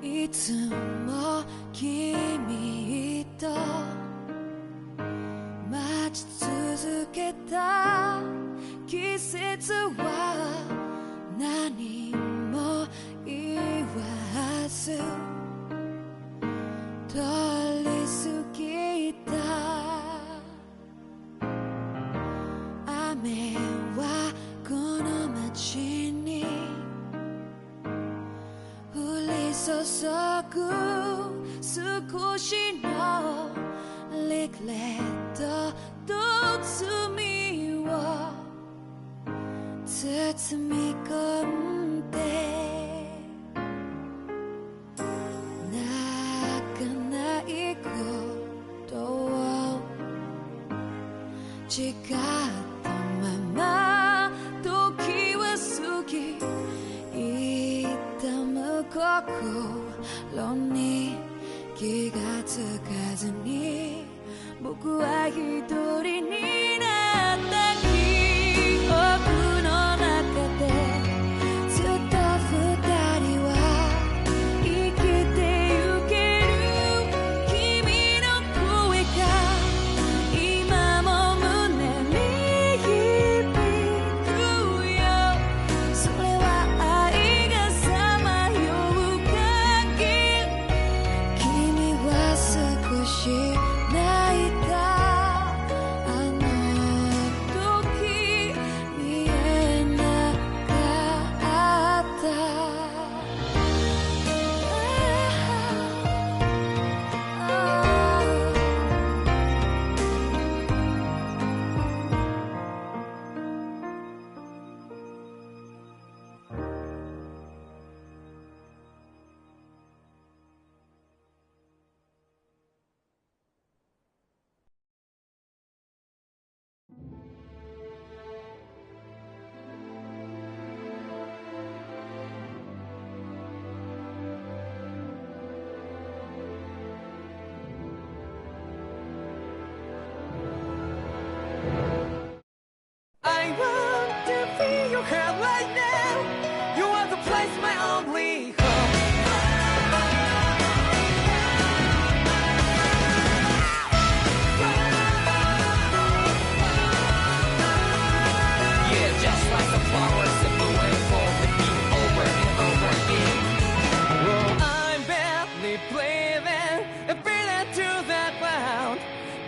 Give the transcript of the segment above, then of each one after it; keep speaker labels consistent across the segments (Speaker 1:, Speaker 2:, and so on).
Speaker 1: いつも君と待ち続けた季節は何も言わず通り過ぎた。雨はこの街に降り注ぐ少しのリグレットと罪を包み込んで泣かないことを誓ったまま時は過ぎ痛む心に気がつかずに僕は一人になった記憶の中でずっと二人は生きてゆける。君の声が今も胸に響くよ。それは愛がさまよう限り君は少し泣いた。あの時見えなかった。
Speaker 2: I want to feel your heart right now. You are the place, my only home. Yeah, just like the flowers that bloom and fall, repeat over and over again. Oh, I'm barely breathing and feeling to the ground,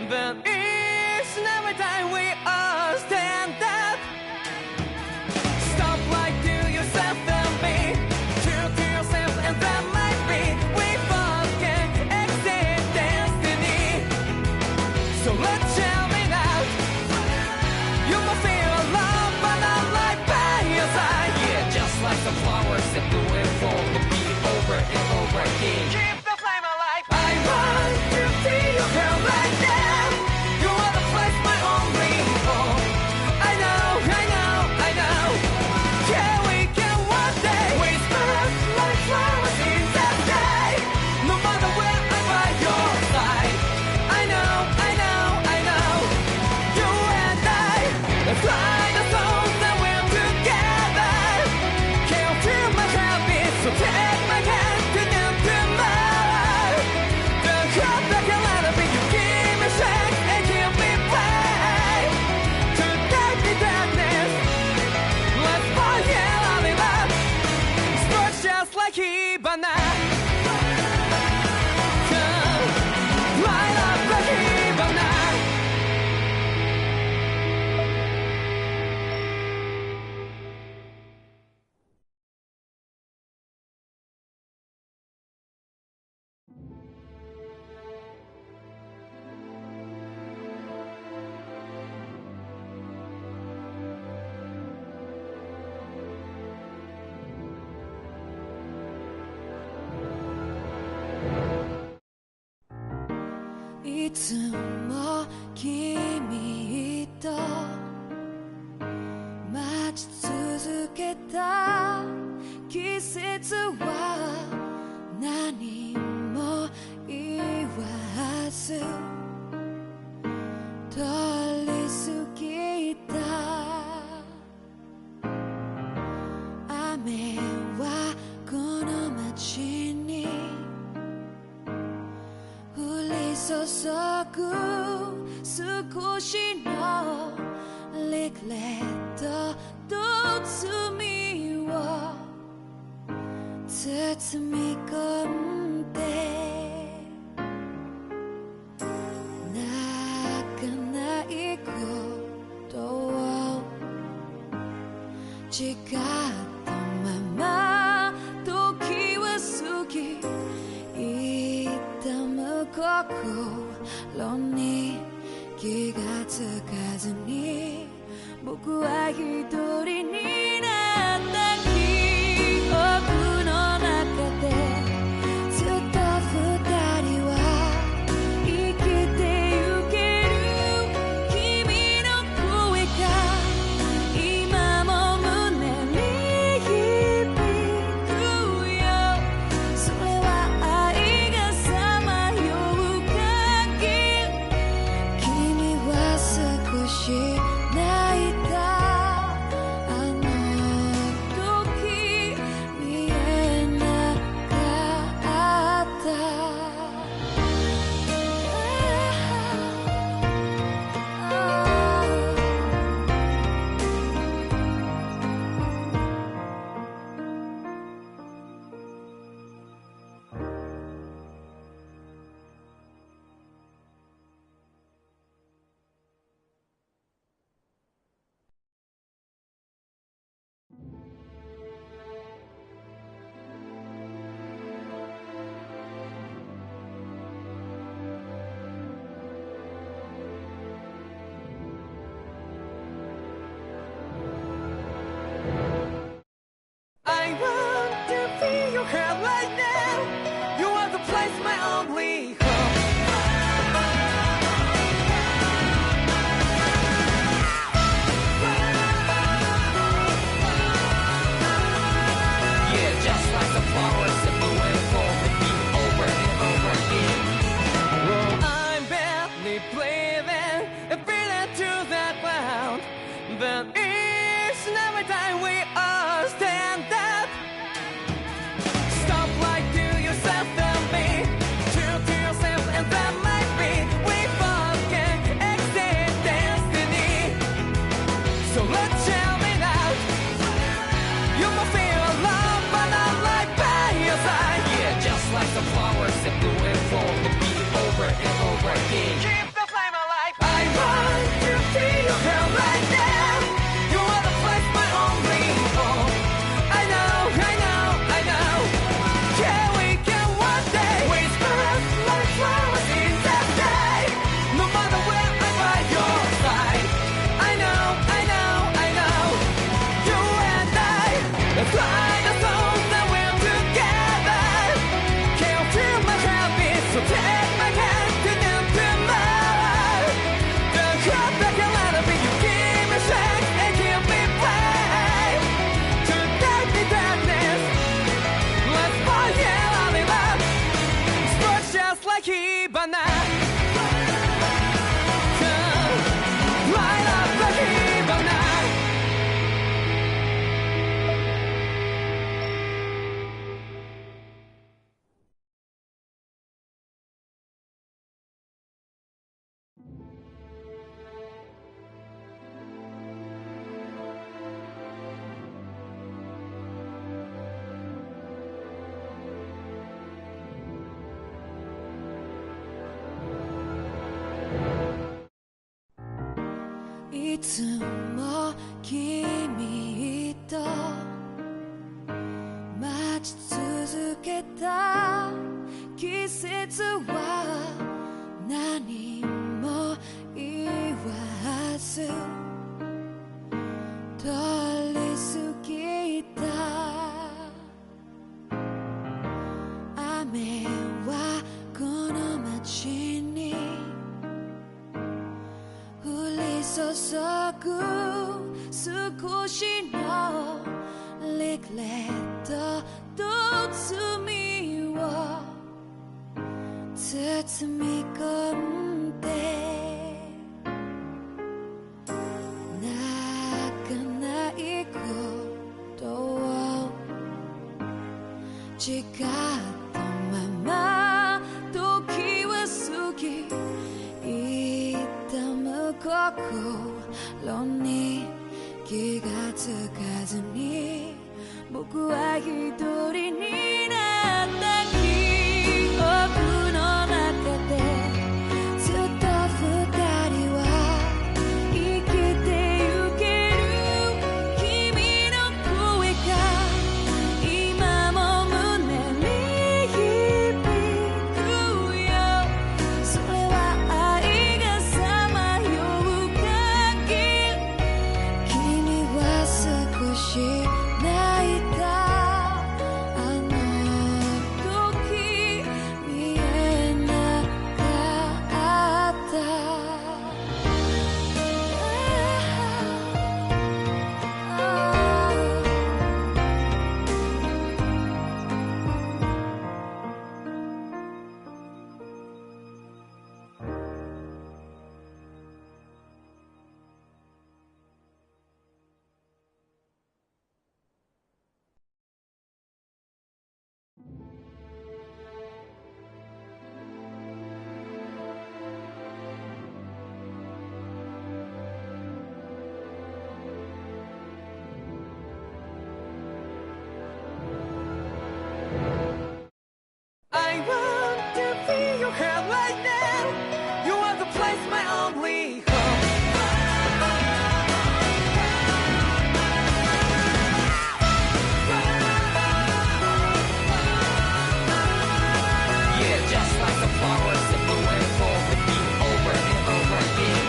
Speaker 2: but it's never time we all stand up. Stop like to yourself and me, true to yourself, and that might be we both can exit destiny. So let's shout it out. You must feel alone, but I'm right by your side. Yeah, just like the flowers that bloom and fall, repeat over and over again. Keep the flame alive. I want to feel your heart right now. You are the place, my only home. I know, I know, I know. Yeah, we can one day. We spark like flowers in the day. No matter where I'm by your side. I know, I know, I know. You and I, let's fly the souls that we're together. Can't feel my habit, so take my hand to them tomorrow. The crowd that can let it be, you give me strength and give me faith. Tonight in darkness, let's fall yeah, I'll live up. Sparks just like Hibana. Come, light up like Hibana.
Speaker 1: いつも君と待ち続けた季節は何も言わず通り過ぎた。雨はこの街にく少しのリグレットと罪を包み込んで泣かないことを誓ったまま時は過ぎ痛む心に気がつかずに僕は一人になった記憶の中でずっと二人は生きてゆける君の声が今も胸に響くよそれは愛がさまよう限り君は少し泣いたあの時見えなかった
Speaker 2: I want to feel your heart right now. You are the place, my only home. Yeah, just like the flowers that bloom and fall repeat over and over again. Well, I'm barely breathing and feeling to the ground, but it's never time we all stand up. Stop lying to yourself and me, true to yourself, and that might be we both can exceed destiny. So let's tell me now, you must feel alone, but I'm right by your side. Yeah, just like the flowers that bloom and fall, repeat over and over again. Keep the flame alive. I want to feel your heart right now. You are the place, my only home. I know, I know, I know. Can we get one day? We spread like flowers in the day. No matter where I'm by your side. I know, I know, I know. You and I, let's fly the soul that we're together. Can't feel my heartbeat, so take my hand to them tomorrow. The crowd that can let it be, you give me strength and give me faith. Tonight in darkness, let's fall in love. Sparks just like Hibana. Light up like Hibana.
Speaker 1: I いつも君と待ち続けた季節は何も言わず通り過ぎた雨はこの街に降り注ぐ少しのリグレットと罪を包み込んで泣かないことを誓ったまま時は過ぎ心に気がつかずに僕は一人になった記憶の中でずっと二人は生きてゆける君の声が今も胸に響くよそれは愛がさまよう限り君は少し泣いたあの時見えなかった
Speaker 2: I want to feel your hand right now. You are the place, my only home. Yeah, just like the flowers that bloom and fall with me over and over again.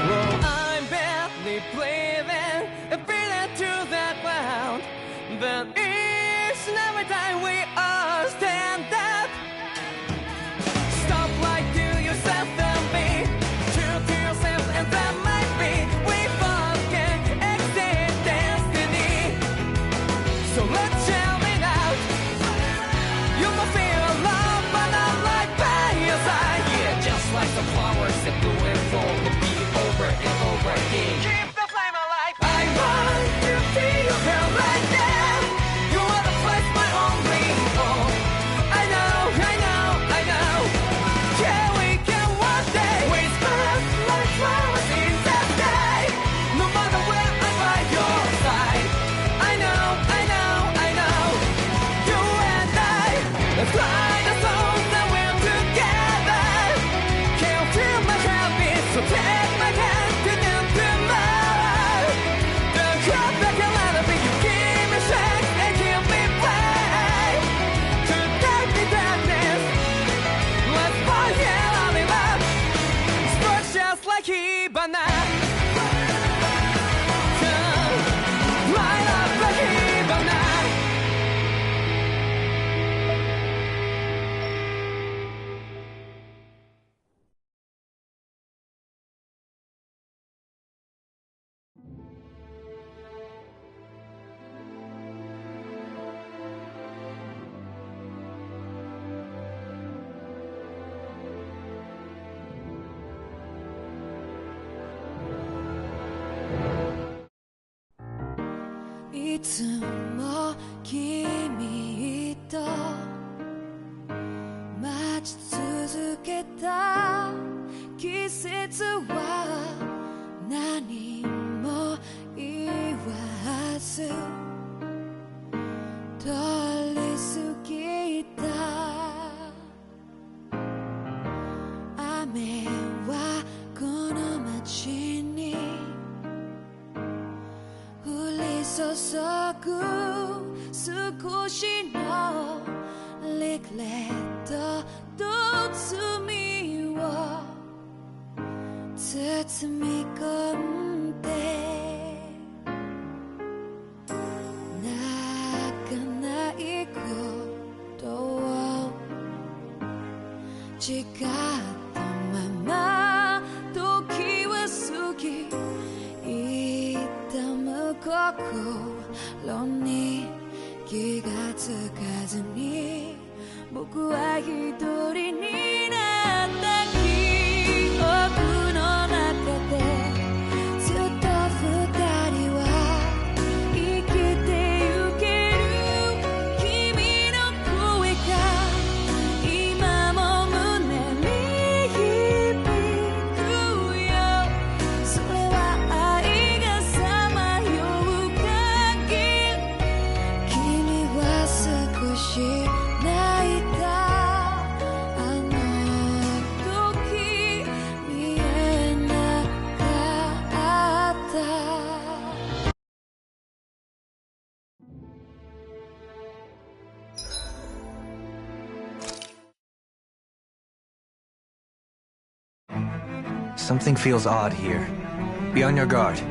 Speaker 2: Well, I'm barely breathing and breathing through that ground, but each and every time we all stand up. Stop lying to yourself and be true to yourself, and that might be we both can exceed destiny. So let's tell me now. You must feel love, but not like by your side. Yeah, just like the flowers that bloom and fall with me over and over again. Keep the flame alive. I want to feel your hand right now. You are the place, my only home. I know, I know, I know. Yeah, we can one day whisper like flowers in the sky. No matter where I'm by your side. I know, I know, I know. You and I, let's fly the soul that we're together. Can't feel my heartbeat, so take my hand to the tomorrow. The crowd that can let it be, you give me strength and give me play. To take me darkness, let's forget all in love. Sparks just like Hibana. Come, light up like Hibana.
Speaker 1: 「いつも君と待ち続けた季節は何も言わず通り過ぎた」「雨はこの街に降り注ぐ少しのリグレットと罪を包み込んで泣かないことを誓ったまま時は過ぎ痛む心に気がつかずに僕は一人になった記憶の中でずっと二人は生きてゆける君の声が今も胸に響くよそ
Speaker 3: Something feels odd here. Be on your guard.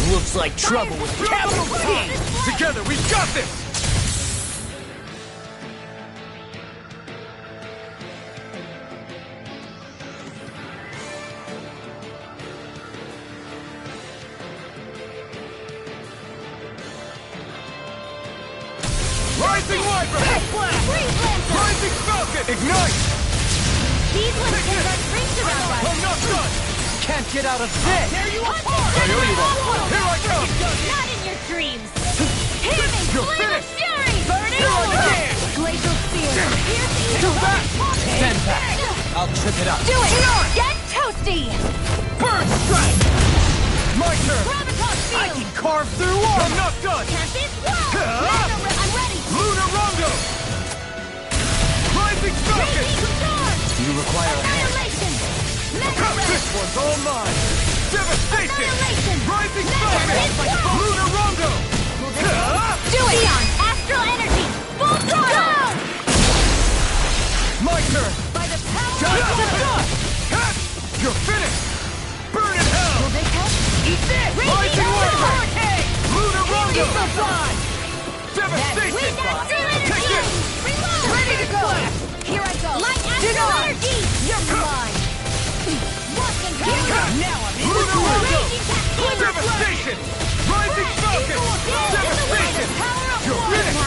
Speaker 4: Looks like trouble with capital T!
Speaker 2: Together, we've got this! Rising Viper! Rising Falcon! Ignite!
Speaker 1: These ones can run rings around us.
Speaker 2: I'm not done!
Speaker 4: Can't get out of this!
Speaker 1: Tear you apart!
Speaker 2: I owe you one! Here I come!
Speaker 1: Not in your dreams! Hit me!
Speaker 2: You're
Speaker 1: Flame of
Speaker 2: finished!
Speaker 1: fury! Burn it
Speaker 2: Here I
Speaker 1: all!
Speaker 2: begin!
Speaker 1: Glacial spear! Pierce
Speaker 2: Do that!
Speaker 4: Stand back! I'll trip it up!
Speaker 1: Do it! Get toasty!
Speaker 2: Burn strike! My turn!
Speaker 1: Gravitas
Speaker 4: I
Speaker 1: field!
Speaker 4: can carve through armor!
Speaker 2: I'm not done!
Speaker 1: Can't this work? I'm ready!
Speaker 2: Lunar Rondo! Rising Falcon!
Speaker 1: Crazy Couture!
Speaker 4: You require a hand.
Speaker 1: Annihilation! Mega
Speaker 2: This
Speaker 1: Red!
Speaker 2: one's all mine! Devastation!
Speaker 1: Annihilation!
Speaker 2: Rising
Speaker 1: Mega
Speaker 2: Falcon!
Speaker 1: Red!
Speaker 2: Lunar Rondo!
Speaker 1: Do it! Neon! Astral energy! Full throttle!
Speaker 2: My turn!
Speaker 1: By the power
Speaker 2: Got
Speaker 1: of
Speaker 2: it!
Speaker 1: the...
Speaker 2: You're finished! Burn in hell!
Speaker 1: Will they help? Eat this!
Speaker 2: Rising Viper!
Speaker 1: Hurricane!
Speaker 2: Lunar Rondo!
Speaker 1: Fly!
Speaker 2: Devastation!
Speaker 1: Wind astral energy!
Speaker 2: Take this!
Speaker 1: Reload! Ready to go! Here I go! Light astral energy! You're mine! Watch and go!
Speaker 4: Now I'm in!
Speaker 2: Lunar Rondo!
Speaker 1: Raging cascade!
Speaker 2: Devastation! Rising Falcon! Devastation! You're finished!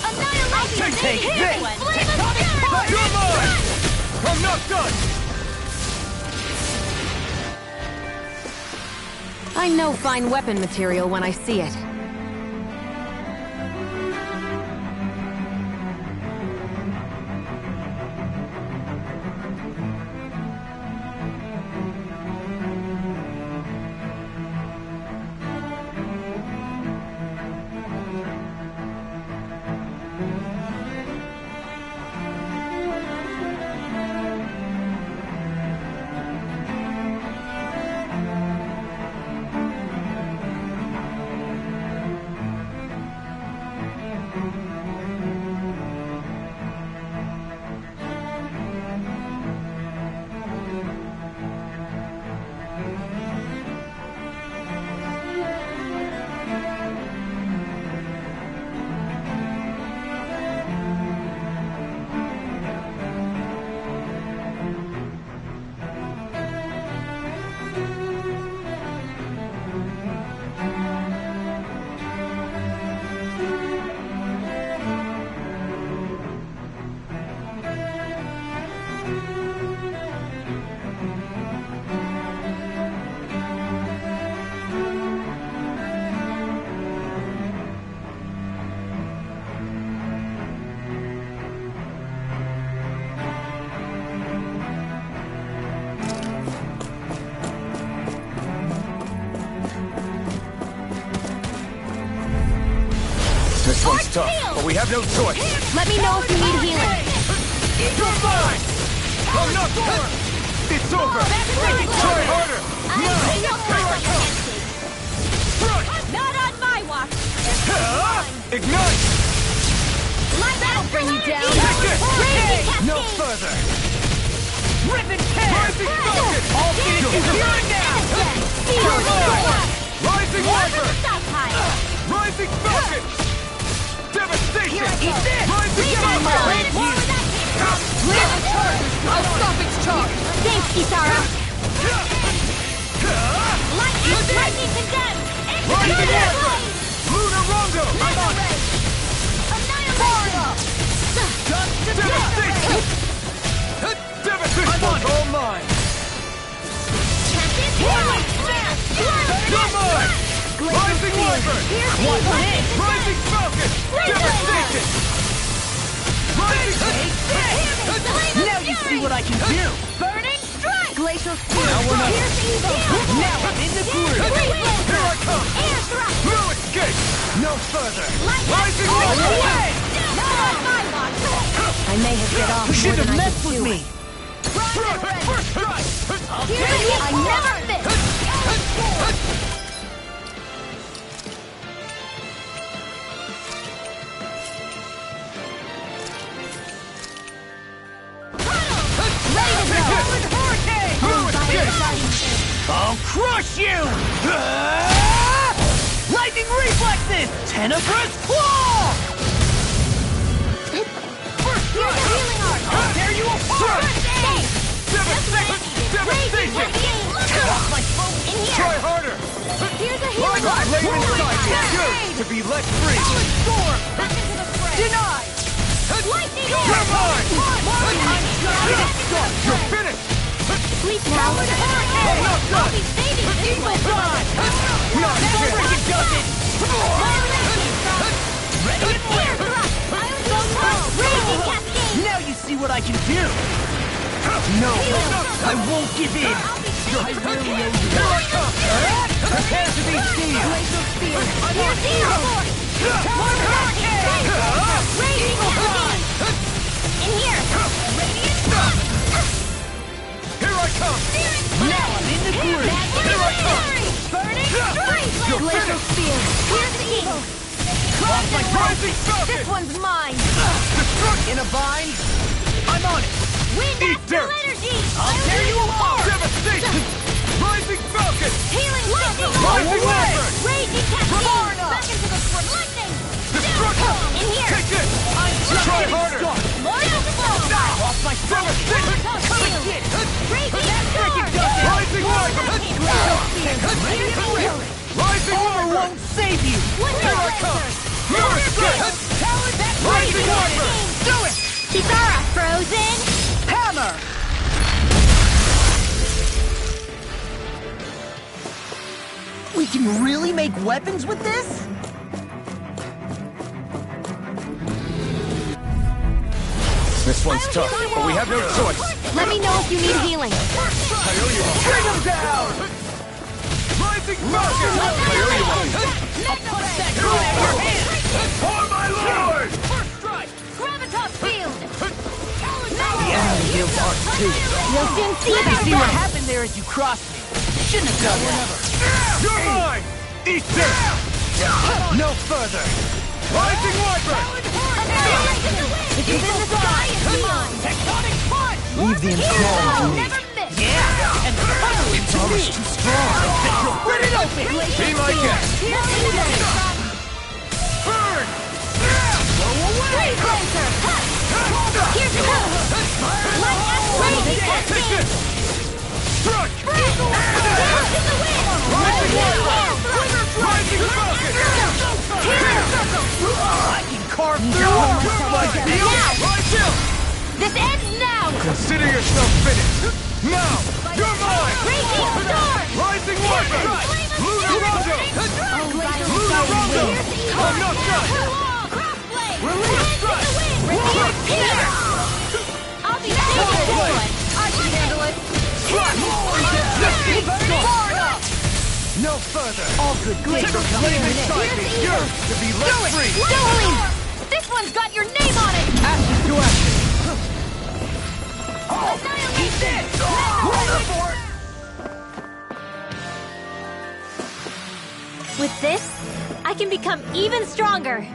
Speaker 1: Annihilation!
Speaker 2: Take
Speaker 1: Hit
Speaker 2: this!
Speaker 1: me! Flame of fury!
Speaker 2: You're mine! I'm not done!
Speaker 5: I know fine weapon material when I see it.
Speaker 2: This one's tough, but we have no choice.
Speaker 5: Let me know if you need healing.
Speaker 2: You're mine! I'm not done! It's over! Try harder! Now! Here I come! Front!
Speaker 1: Not on my watch!
Speaker 2: Ignite!
Speaker 1: Light I'll bring you down!
Speaker 2: Take it!
Speaker 1: Raging
Speaker 4: No
Speaker 1: cascade!
Speaker 4: further! Ribbon tear!
Speaker 2: Rising Falcon!
Speaker 4: All finishes here now!
Speaker 2: Rising Viper! Rising Falcon! Devastation!
Speaker 4: Eat this!
Speaker 2: Rising Viper!
Speaker 5: I'll stop its charge! Thanks, Kisara! Lightning condemned!
Speaker 2: Rising Viper! Lunar Rondo!
Speaker 5: I'm on it!
Speaker 2: Devastation! Devastation!
Speaker 4: I'm on it.
Speaker 2: All mine! You're mine! Rising Viper!
Speaker 4: What's this?
Speaker 2: Rising Falcon! Devastation! Rising...
Speaker 4: Now you see what I can do!
Speaker 5: Burning strike! Glacial spear!
Speaker 4: Now we're not-
Speaker 5: Here's evil!
Speaker 4: Now I'm in the groove!
Speaker 2: Here I come!
Speaker 5: Air thrust!
Speaker 2: No escape!
Speaker 4: No further!
Speaker 2: Rising
Speaker 4: All the
Speaker 2: Viper!
Speaker 4: way!
Speaker 5: I may have bit off
Speaker 4: You
Speaker 5: more
Speaker 4: shouldn't
Speaker 5: than
Speaker 4: have
Speaker 5: I
Speaker 4: messed
Speaker 5: could
Speaker 4: with
Speaker 5: chew.
Speaker 4: me!
Speaker 2: First strike!
Speaker 5: I never miss!
Speaker 4: I'll crush you! Lightning reflexes! Tenebra's claw! I'll tear you apart!
Speaker 2: Devastation! Try harder!
Speaker 5: Here's a
Speaker 2: Flame inside is good to be let free!
Speaker 4: Denied!
Speaker 2: You're mine! You're finished!
Speaker 5: Sleep now.
Speaker 2: I'm not done!
Speaker 5: Evil God!
Speaker 2: Not again!
Speaker 4: Freaking does it! Ready and win!
Speaker 5: Raging cascade!
Speaker 4: Now you see what I can do! No, I won't give in! I really owe you.
Speaker 2: Here I come!
Speaker 4: Prepare to be sealed!
Speaker 5: Here's evil! Raging cascade! In here!
Speaker 2: Here I come!
Speaker 4: Now I'm in the groove!
Speaker 2: Here I come!
Speaker 5: Burning strike!
Speaker 2: You're
Speaker 5: Glacial
Speaker 2: finished!
Speaker 5: spear! Here's the evil!
Speaker 2: Off my Rising Falcon!
Speaker 5: This one's mine!
Speaker 2: Destruction!
Speaker 4: In a bind? I'm on it!
Speaker 5: Wind
Speaker 2: Eat
Speaker 5: astral
Speaker 2: dirt!
Speaker 5: energy!
Speaker 4: I'll tear you apart!
Speaker 2: Devastation! Rising Falcon!
Speaker 5: Healing lightning!
Speaker 2: Rising Viper!
Speaker 5: Raging cascade!
Speaker 4: Florida!
Speaker 5: Back into the front! Lightning!
Speaker 2: Destruction!
Speaker 5: In here!
Speaker 2: Take it!
Speaker 4: I'm just
Speaker 2: Try
Speaker 4: getting
Speaker 2: harder!
Speaker 4: started!
Speaker 5: Mortal
Speaker 4: Off my phone!
Speaker 2: Devastation!
Speaker 5: Raging storm!
Speaker 2: Rising Viper! Rising
Speaker 4: Armor
Speaker 2: Viper!
Speaker 4: won't save you!
Speaker 2: Here I come! You're escape! Rising Viper!
Speaker 4: Do it!
Speaker 5: Kisara, frozen!
Speaker 4: Hammer! We can really make weapons with this?
Speaker 2: This one's tough, but we have no choice.
Speaker 5: Let me know if you need healing.
Speaker 2: Bring him down! Rising Falcon! For my lord!
Speaker 5: Gravitas field!
Speaker 4: The enemy heals art too.
Speaker 5: You'll soon see
Speaker 4: Let me
Speaker 5: about
Speaker 4: see what
Speaker 5: that.
Speaker 4: happened there as you crossed me. Shouldn't have done that.
Speaker 2: You're mine! Eat this!
Speaker 4: No further.
Speaker 2: Rising Viper!
Speaker 5: If it's in the sky, it's mine!
Speaker 4: Tectonic punch!
Speaker 5: Leave the enthralled to me.
Speaker 4: Yeah! And finally to me!
Speaker 2: Too strong!
Speaker 4: Bet you'll rip it open!
Speaker 2: Be my guest! Burn!
Speaker 4: Go away!
Speaker 5: Here's the move! Light asteroid cascade!
Speaker 2: Struck!
Speaker 5: Rising
Speaker 2: Rising Falcon!
Speaker 4: I can carve through armor like
Speaker 2: Now! Rise up!
Speaker 5: This ends now!
Speaker 2: Consider yourself finished! Now! You're mine!
Speaker 5: Raging storm!
Speaker 2: Rising Viper! Lunar Rondo! Lunar Rondo! I'm not done!
Speaker 5: Release strike! Here! I'll be safe! I can handle it!
Speaker 4: No further! All good things
Speaker 2: Take a
Speaker 4: are
Speaker 2: flame
Speaker 4: coming in.
Speaker 2: inside me! Yours to be let free!
Speaker 5: Dueling! This one's got your name on it!
Speaker 4: Ashes to ashes!
Speaker 5: Eat this! With this, I can become even stronger.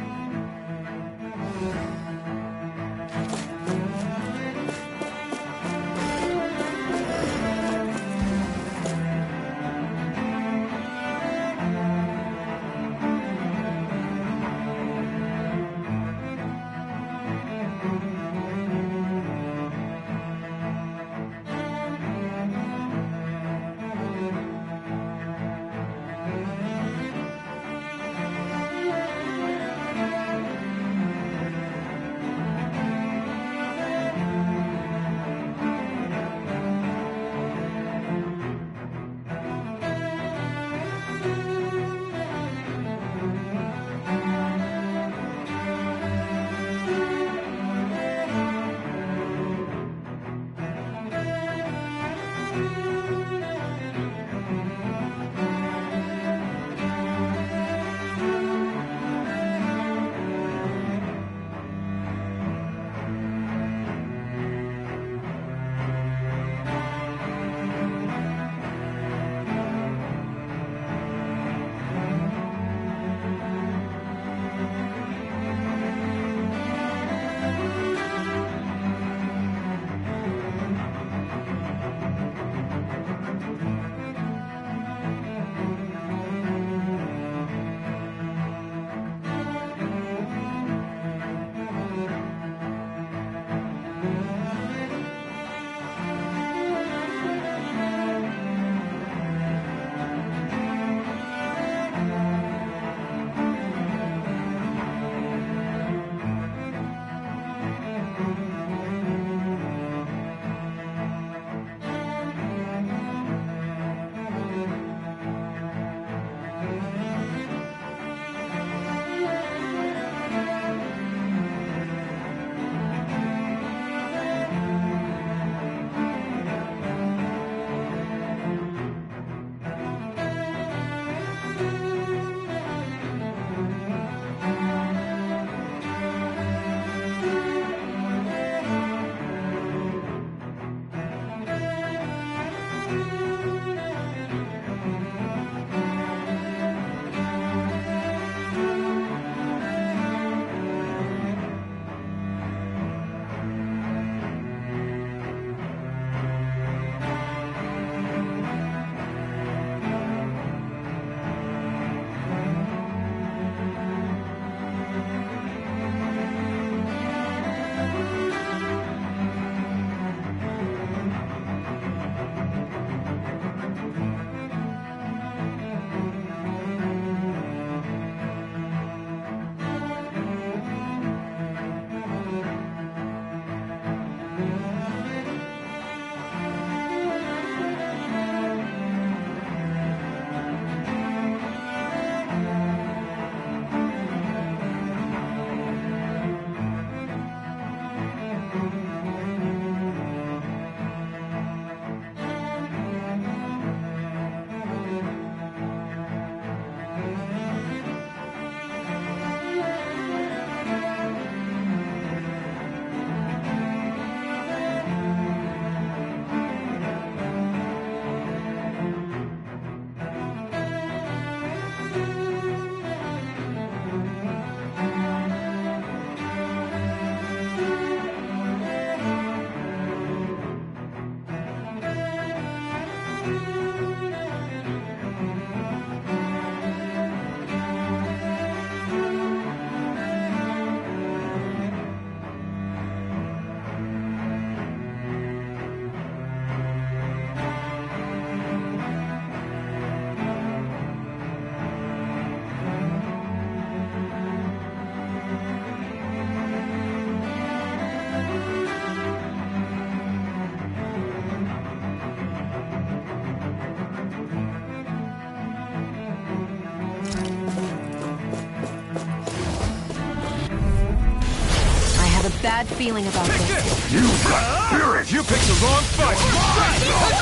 Speaker 5: bad feeling about this.
Speaker 4: You got spirit!
Speaker 2: You picked the wrong fight!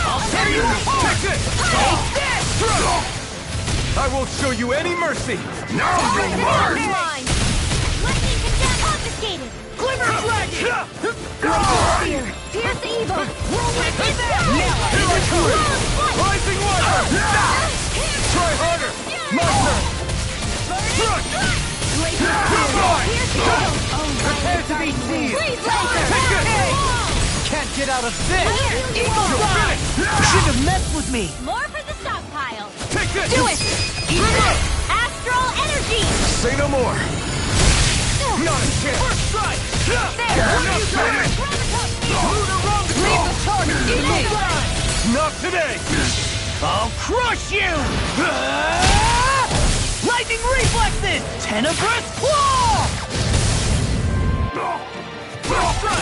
Speaker 4: I'll tear you apart!
Speaker 2: Take this! I won't show you any mercy!
Speaker 4: Now you'll learn!
Speaker 5: Lightning condemned confiscated!
Speaker 4: Glimmer Dragon!
Speaker 5: Fear! Pierce the evil!
Speaker 4: Whirlwind Attack!
Speaker 2: Here I come! Rising Water! Try harder! My turn!
Speaker 4: Prepare to be seized!
Speaker 2: Can't get out of this!
Speaker 4: Shouldn't have messed with me!
Speaker 5: More for the stockpile!
Speaker 2: Take this!
Speaker 5: Do it! Astral energy!
Speaker 3: Say no more.
Speaker 2: Not a chance! First strike!
Speaker 4: Leave the target to me!
Speaker 2: Not today!
Speaker 4: I'll crush you! Lightning reflexes! Tenebrous claw!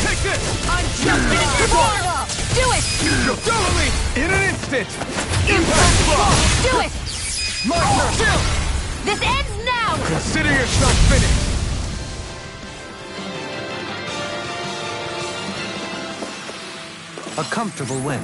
Speaker 2: Take this!
Speaker 4: I'm jumping in your door!
Speaker 5: Do it!
Speaker 2: Totally! In an instant!
Speaker 4: Impact claw!
Speaker 5: Do it!
Speaker 2: My turn!
Speaker 5: This ends now!
Speaker 2: Consider yourself finished!
Speaker 3: A comfortable win.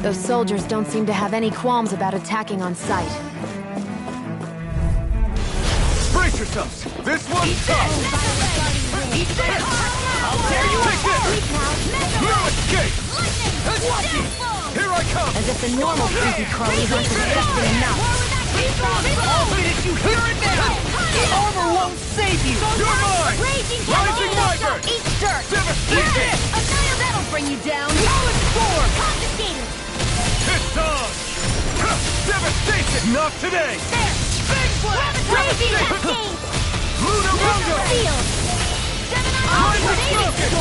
Speaker 5: Those soldiers don't seem to have any qualms about attacking on sight.
Speaker 2: Brace yourselves! This one's tough!
Speaker 4: Eat this! I'll tear you apart!
Speaker 2: No escape! Here I come!
Speaker 5: As if the normal creepy crawlies aren't disgusting enough.
Speaker 4: Oh, did you hear it now? Armor won't save you!
Speaker 2: You're mine! Rising Wyvern!
Speaker 5: Eat dirt!
Speaker 2: Devastation!
Speaker 5: That'll bring you down!
Speaker 4: Solid storm!
Speaker 5: Confiscated!
Speaker 2: It's on! Devastation! Not today!
Speaker 4: Big blast!
Speaker 5: Crazy cascade!
Speaker 2: Luna Rondo!
Speaker 5: Seal!
Speaker 2: Line was broken!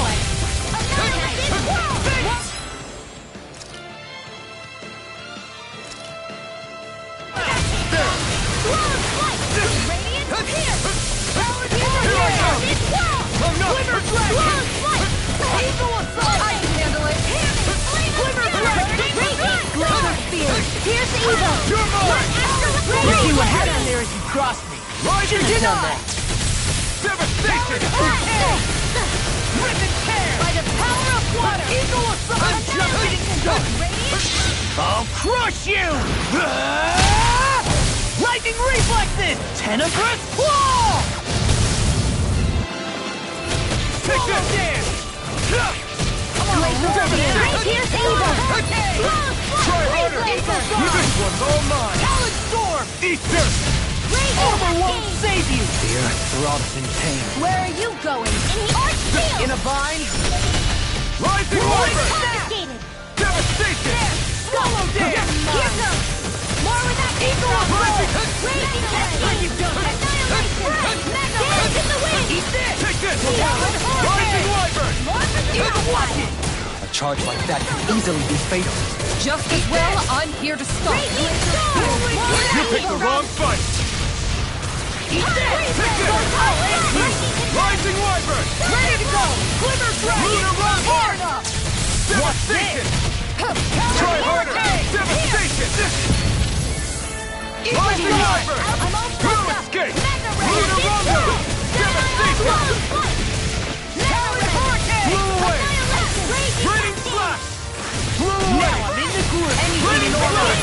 Speaker 2: I'm not!
Speaker 4: Eagle assault! I can handle it! Glimmer
Speaker 5: Pierce the evil!
Speaker 2: You're mine!
Speaker 4: You see what happened there as you crossed me.
Speaker 2: Rising
Speaker 4: Denied!
Speaker 2: Devastation!
Speaker 4: Rip and tear! By the power of water! Eagle assault!
Speaker 2: I'm jumping!
Speaker 4: I'll crush you! Lightning reflexes! Tenebrous claw!
Speaker 2: Take this!
Speaker 4: Dance!
Speaker 5: Pierce the evil!
Speaker 2: Try harder! This one's all mine!
Speaker 4: Talon storm!
Speaker 2: Eat dirt!
Speaker 4: Armor won't save you!
Speaker 3: The earth throbs in pain.
Speaker 5: Where are you going?
Speaker 4: In a vine?
Speaker 2: Rising Wyvern!
Speaker 5: Confiscated!
Speaker 2: Devastation!
Speaker 4: Swallow dance!
Speaker 5: Here comes! More with that eagle assault! Raging cascade! Dance in the wind!
Speaker 4: Eat this!
Speaker 2: Take this! Rising Wyvern!
Speaker 4: Watch it!
Speaker 3: A charge like that could easily be fatal.
Speaker 4: Just as well, I'm here to stop it.
Speaker 2: You picked the wrong fight!
Speaker 4: Eat this!
Speaker 2: Take this! Rising Wyvern!
Speaker 4: Ready to go! Glimmer dragon!
Speaker 2: Luna Rondo!
Speaker 4: Hard up!
Speaker 2: Devastation! Try harder! Devastation! Rising Wyvern! No escape! Luna Rondo! Devastation! Blew away! Raining Flash! Blew away!
Speaker 4: Now I'm in the groove!
Speaker 2: Raining Flash!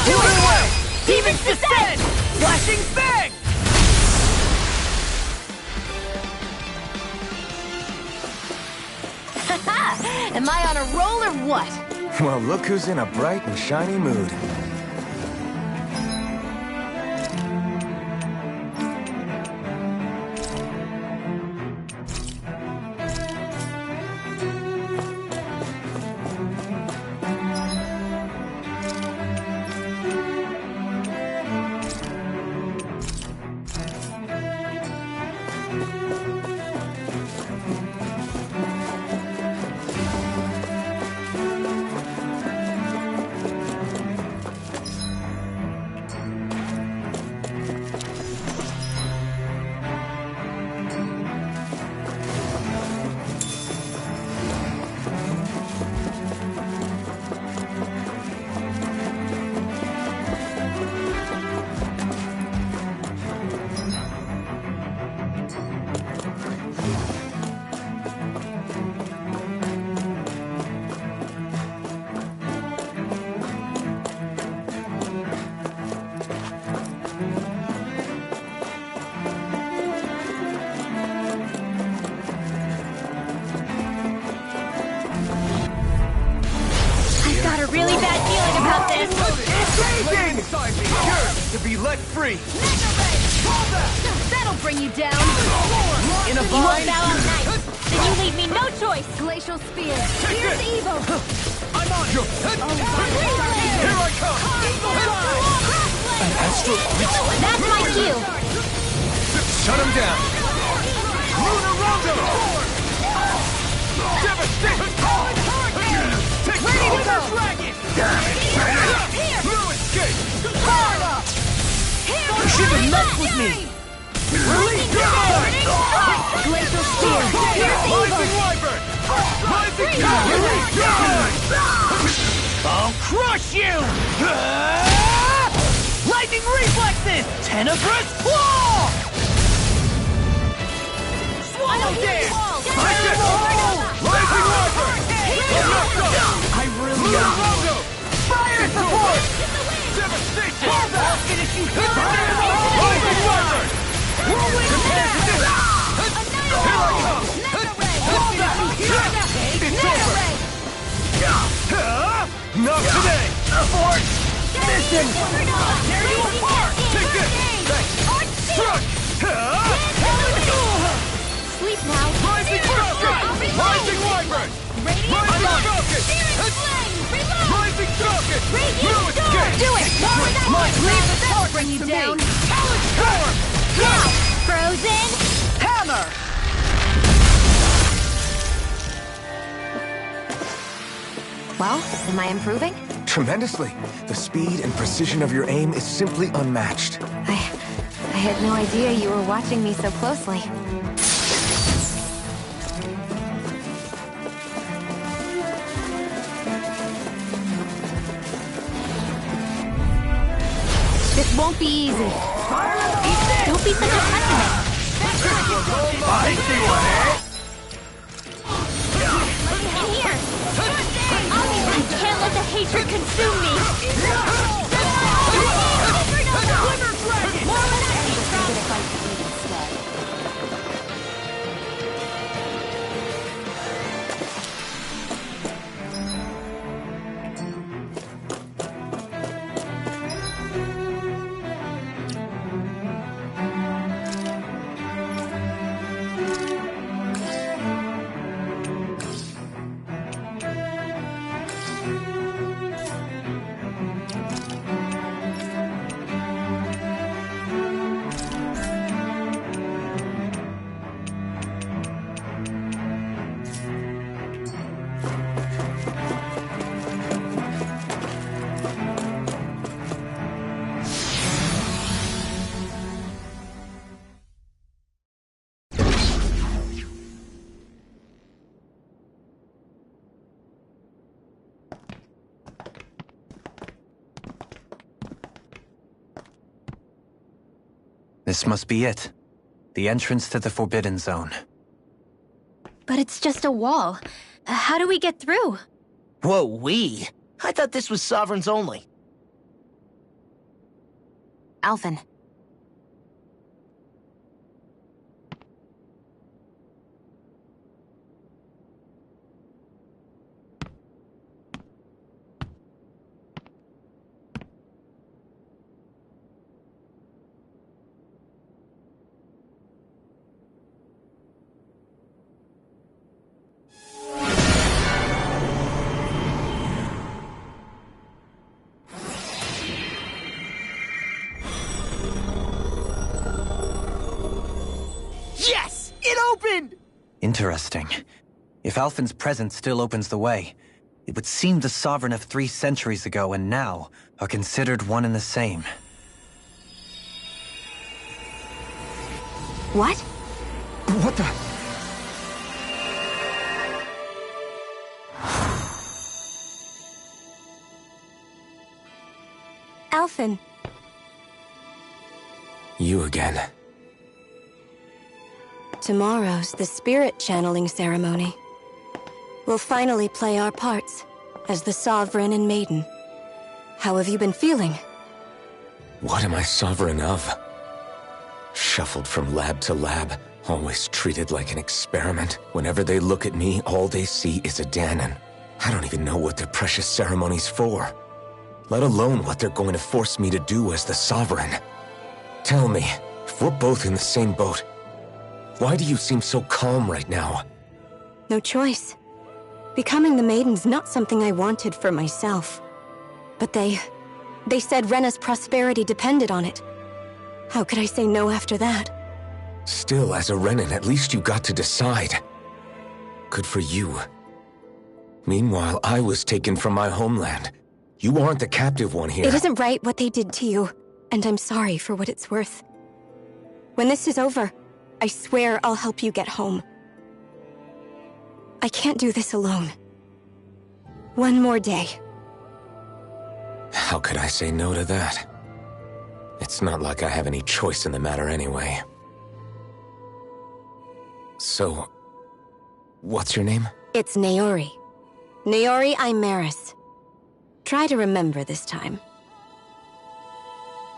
Speaker 4: Do
Speaker 2: Blew
Speaker 4: it!
Speaker 2: away!
Speaker 4: Demons descend! Flashing bang!
Speaker 5: Am I on a roll or what?
Speaker 3: Well, look who's in a bright and shiny mood. Satan! Yours to be let free!
Speaker 5: That'll bring you down.
Speaker 3: In a
Speaker 5: You won't
Speaker 3: bind?
Speaker 5: bow out night. Then you leave me no choice.
Speaker 1: Glacial spear. Here's evil.
Speaker 3: I'm on you! Here I come! An astral creature!
Speaker 5: That's my cue.
Speaker 3: Shut him down! Lunar Rondo! Devastation! Take
Speaker 1: Ready to go.
Speaker 3: No escape!
Speaker 4: You should have messed with me!
Speaker 3: Release your mind!
Speaker 1: Glacial spear. Here's evil.
Speaker 3: Rising Wyvern! Rising Power! Release your mind!
Speaker 4: I'll crush you! Lightning reflexes! Tenebrous claw! Swallow dance!
Speaker 3: Rising Wyvern!
Speaker 4: I really
Speaker 3: Lunar
Speaker 4: am.
Speaker 3: Rondo!
Speaker 4: Fire support!
Speaker 3: Devastation!
Speaker 4: I'll finish you!
Speaker 3: Rising Wyvern!
Speaker 4: Whirlwind
Speaker 3: Here I come! It's over! Not today!
Speaker 4: Abort! Mission!
Speaker 3: Tear you apart! Take this! Thanks! Struck!
Speaker 5: Sleep now.
Speaker 3: Rising Falcon! Rising Wyvern! Rising Falcon! Rising Falcon! No escape!
Speaker 5: Do it.
Speaker 1: Leave the that'll bring you down.
Speaker 3: Storm!
Speaker 5: Now, Frozen.
Speaker 4: Hammer!
Speaker 5: Well, am I improving?
Speaker 3: Tremendously. The speed and precision of your aim is simply unmatched.
Speaker 5: I had no idea you were watching me so closely. This won't be easy. Don't be such a pessimist.
Speaker 4: I see what
Speaker 5: Here! I can't let the hatred consume me!
Speaker 3: This must be it. The entrance to the Forbidden Zone.
Speaker 5: But it's just a wall. How do we get through?
Speaker 4: Whoa, we? I thought this was Sovereigns only.
Speaker 5: Alphen.
Speaker 4: Yes! It opened!
Speaker 3: Interesting. If Alphen's presence still opens the way, it would seem the Sovereign of 3 centuries ago and now are considered one and the same.
Speaker 5: What?
Speaker 3: What the?
Speaker 5: Alphen.
Speaker 3: You again.
Speaker 6: Tomorrow's the spirit channeling ceremony. We'll finally play our parts as the Sovereign and Maiden. How have you been feeling?
Speaker 7: What am I sovereign of? Shuffled from lab to lab, always treated like an experiment. Whenever they look at me, all they see is a Danon. I don't even know what their precious ceremony's for. let alone what they're going to force me to do as the Sovereign. Tell me, if we're both in the same boat, why do you seem so calm right now?
Speaker 6: No choice. Becoming the Maiden's not something I wanted for myself. But they said Rena's prosperity depended on it. How could I say no after that?
Speaker 7: Still, as a Renan, at least you got to decide. Good for you. Meanwhile, I was taken from my homeland. You aren't the captive one here.
Speaker 6: It isn't right what they did to you, and I'm sorry for what it's worth. When this is over, I swear I'll help you get home. I can't do this alone. One more day.
Speaker 7: How could I say no to that? It's not like I have any choice in the matter anyway. So, what's your name?
Speaker 6: It's Naori. Naori Imaris. Try to remember this time.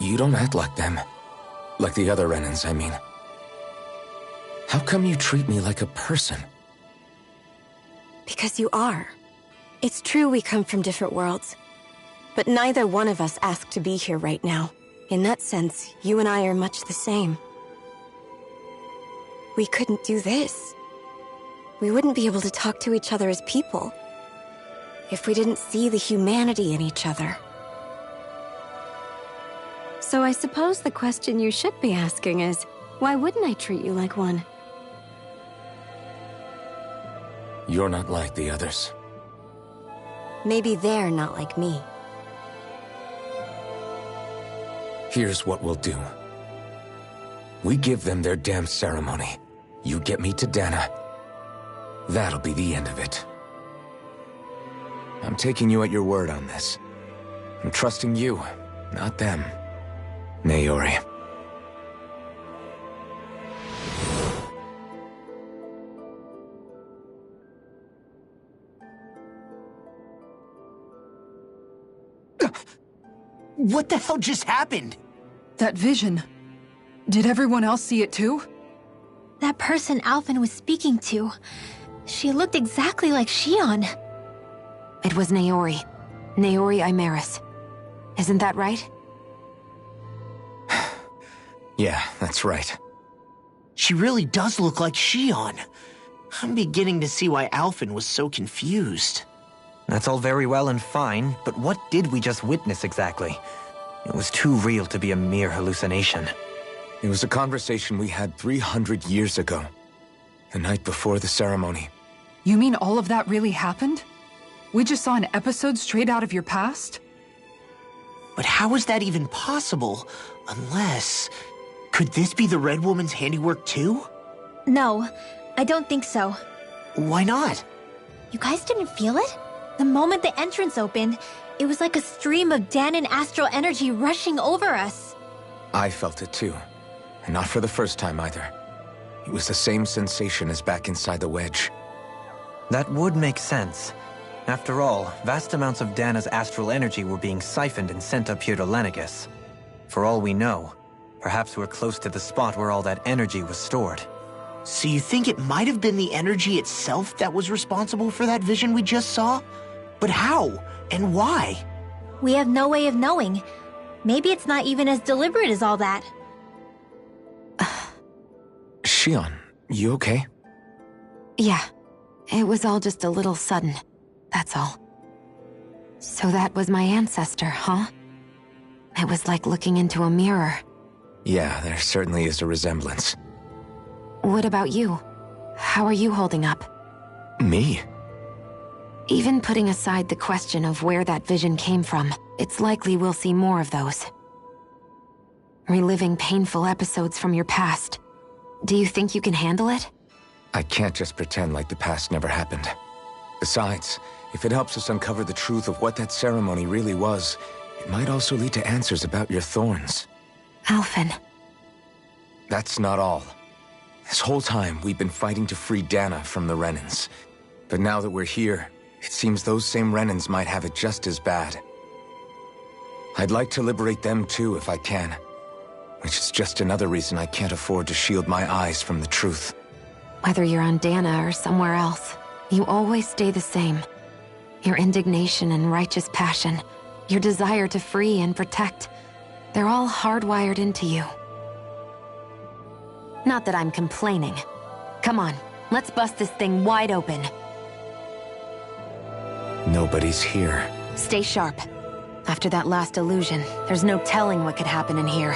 Speaker 7: You don't act like them. Like the other Renans, I mean. How come you treat me like a person?
Speaker 6: Because you are. It's true we come from different worlds. But neither one of us asked to be here right now. In that sense, you and I are much the same. We couldn't do this. We wouldn't be able to talk to each other as people if we didn't see the humanity in each other. So I suppose the question you should be asking is, why wouldn't I treat you like one?
Speaker 7: You're not like the others.
Speaker 6: Maybe they're not like me.
Speaker 7: Here's what we'll do. We give them their damn ceremony. You get me to Dana. That'll be the end of it. I'm taking you at your word on this. I'm trusting you, not them. Naori.
Speaker 4: What the hell just happened?
Speaker 8: That vision. Did everyone else see it too?
Speaker 5: That person Alphen was speaking to, she looked exactly like Shion.
Speaker 9: It was Naori. Naori Imaris. Isn't that right?
Speaker 7: Yeah, that's right.
Speaker 4: She really does look like Shion. I'm beginning to see why Alphen was so confused.
Speaker 3: That's all very well and fine, but what did we just witness exactly? It was too real to be a mere hallucination.
Speaker 7: It was a conversation we had 300 years ago. The night before the ceremony.
Speaker 8: You mean all of that really happened? We just saw an episode straight out of your past?
Speaker 4: But how is that even possible? Unless... Could this be the Red Woman's handiwork too?
Speaker 5: No, I don't think so.
Speaker 4: Why not?
Speaker 5: You guys didn't feel it? The moment the entrance opened, it was like a stream of Danon astral energy rushing over us.
Speaker 7: I felt it too. And not for the first time either. It was the same sensation as back inside the wedge.
Speaker 3: That would make sense. After all, vast amounts of Dana's astral energy were being siphoned and sent up here to Lenegus. For all we know, perhaps we're close to the spot where all that energy was stored.
Speaker 4: So you think it might have been the energy itself that was responsible for that vision we just saw? But how? And why?
Speaker 5: We have no way of knowing. Maybe it's not even as deliberate as all that.
Speaker 7: Shion, you okay?
Speaker 9: Yeah. It was all just a little sudden. That's all. So that was my ancestor, huh? It was like looking into a mirror.
Speaker 7: Yeah, there certainly is a resemblance.
Speaker 9: What about you? How are you holding up?
Speaker 7: Me?
Speaker 9: Even putting aside the question of where that vision came from, it's likely we'll see more of those. Reliving painful episodes from your past. Do you think you can handle it?
Speaker 7: I can't just pretend like the past never happened. Besides, if it helps us uncover the truth of what that ceremony really was, it might also lead to answers about your thorns.
Speaker 9: Alphen.
Speaker 7: That's not all. This whole time, we've been fighting to free Dana from the Renans. But now that we're here, it seems those same Renans might have it just as bad. I'd like to liberate them too if I can. Which is just another reason I can't afford to shield my eyes from the truth.
Speaker 9: Whether you're on Dana or somewhere else, you always stay the same. Your indignation and righteous passion, your desire to free and protect, they're all hardwired into you. Not that I'm complaining. Come on, let's bust this thing wide open.
Speaker 7: Nobody's here.
Speaker 9: Stay sharp. After that last illusion, there's no telling what could happen in here.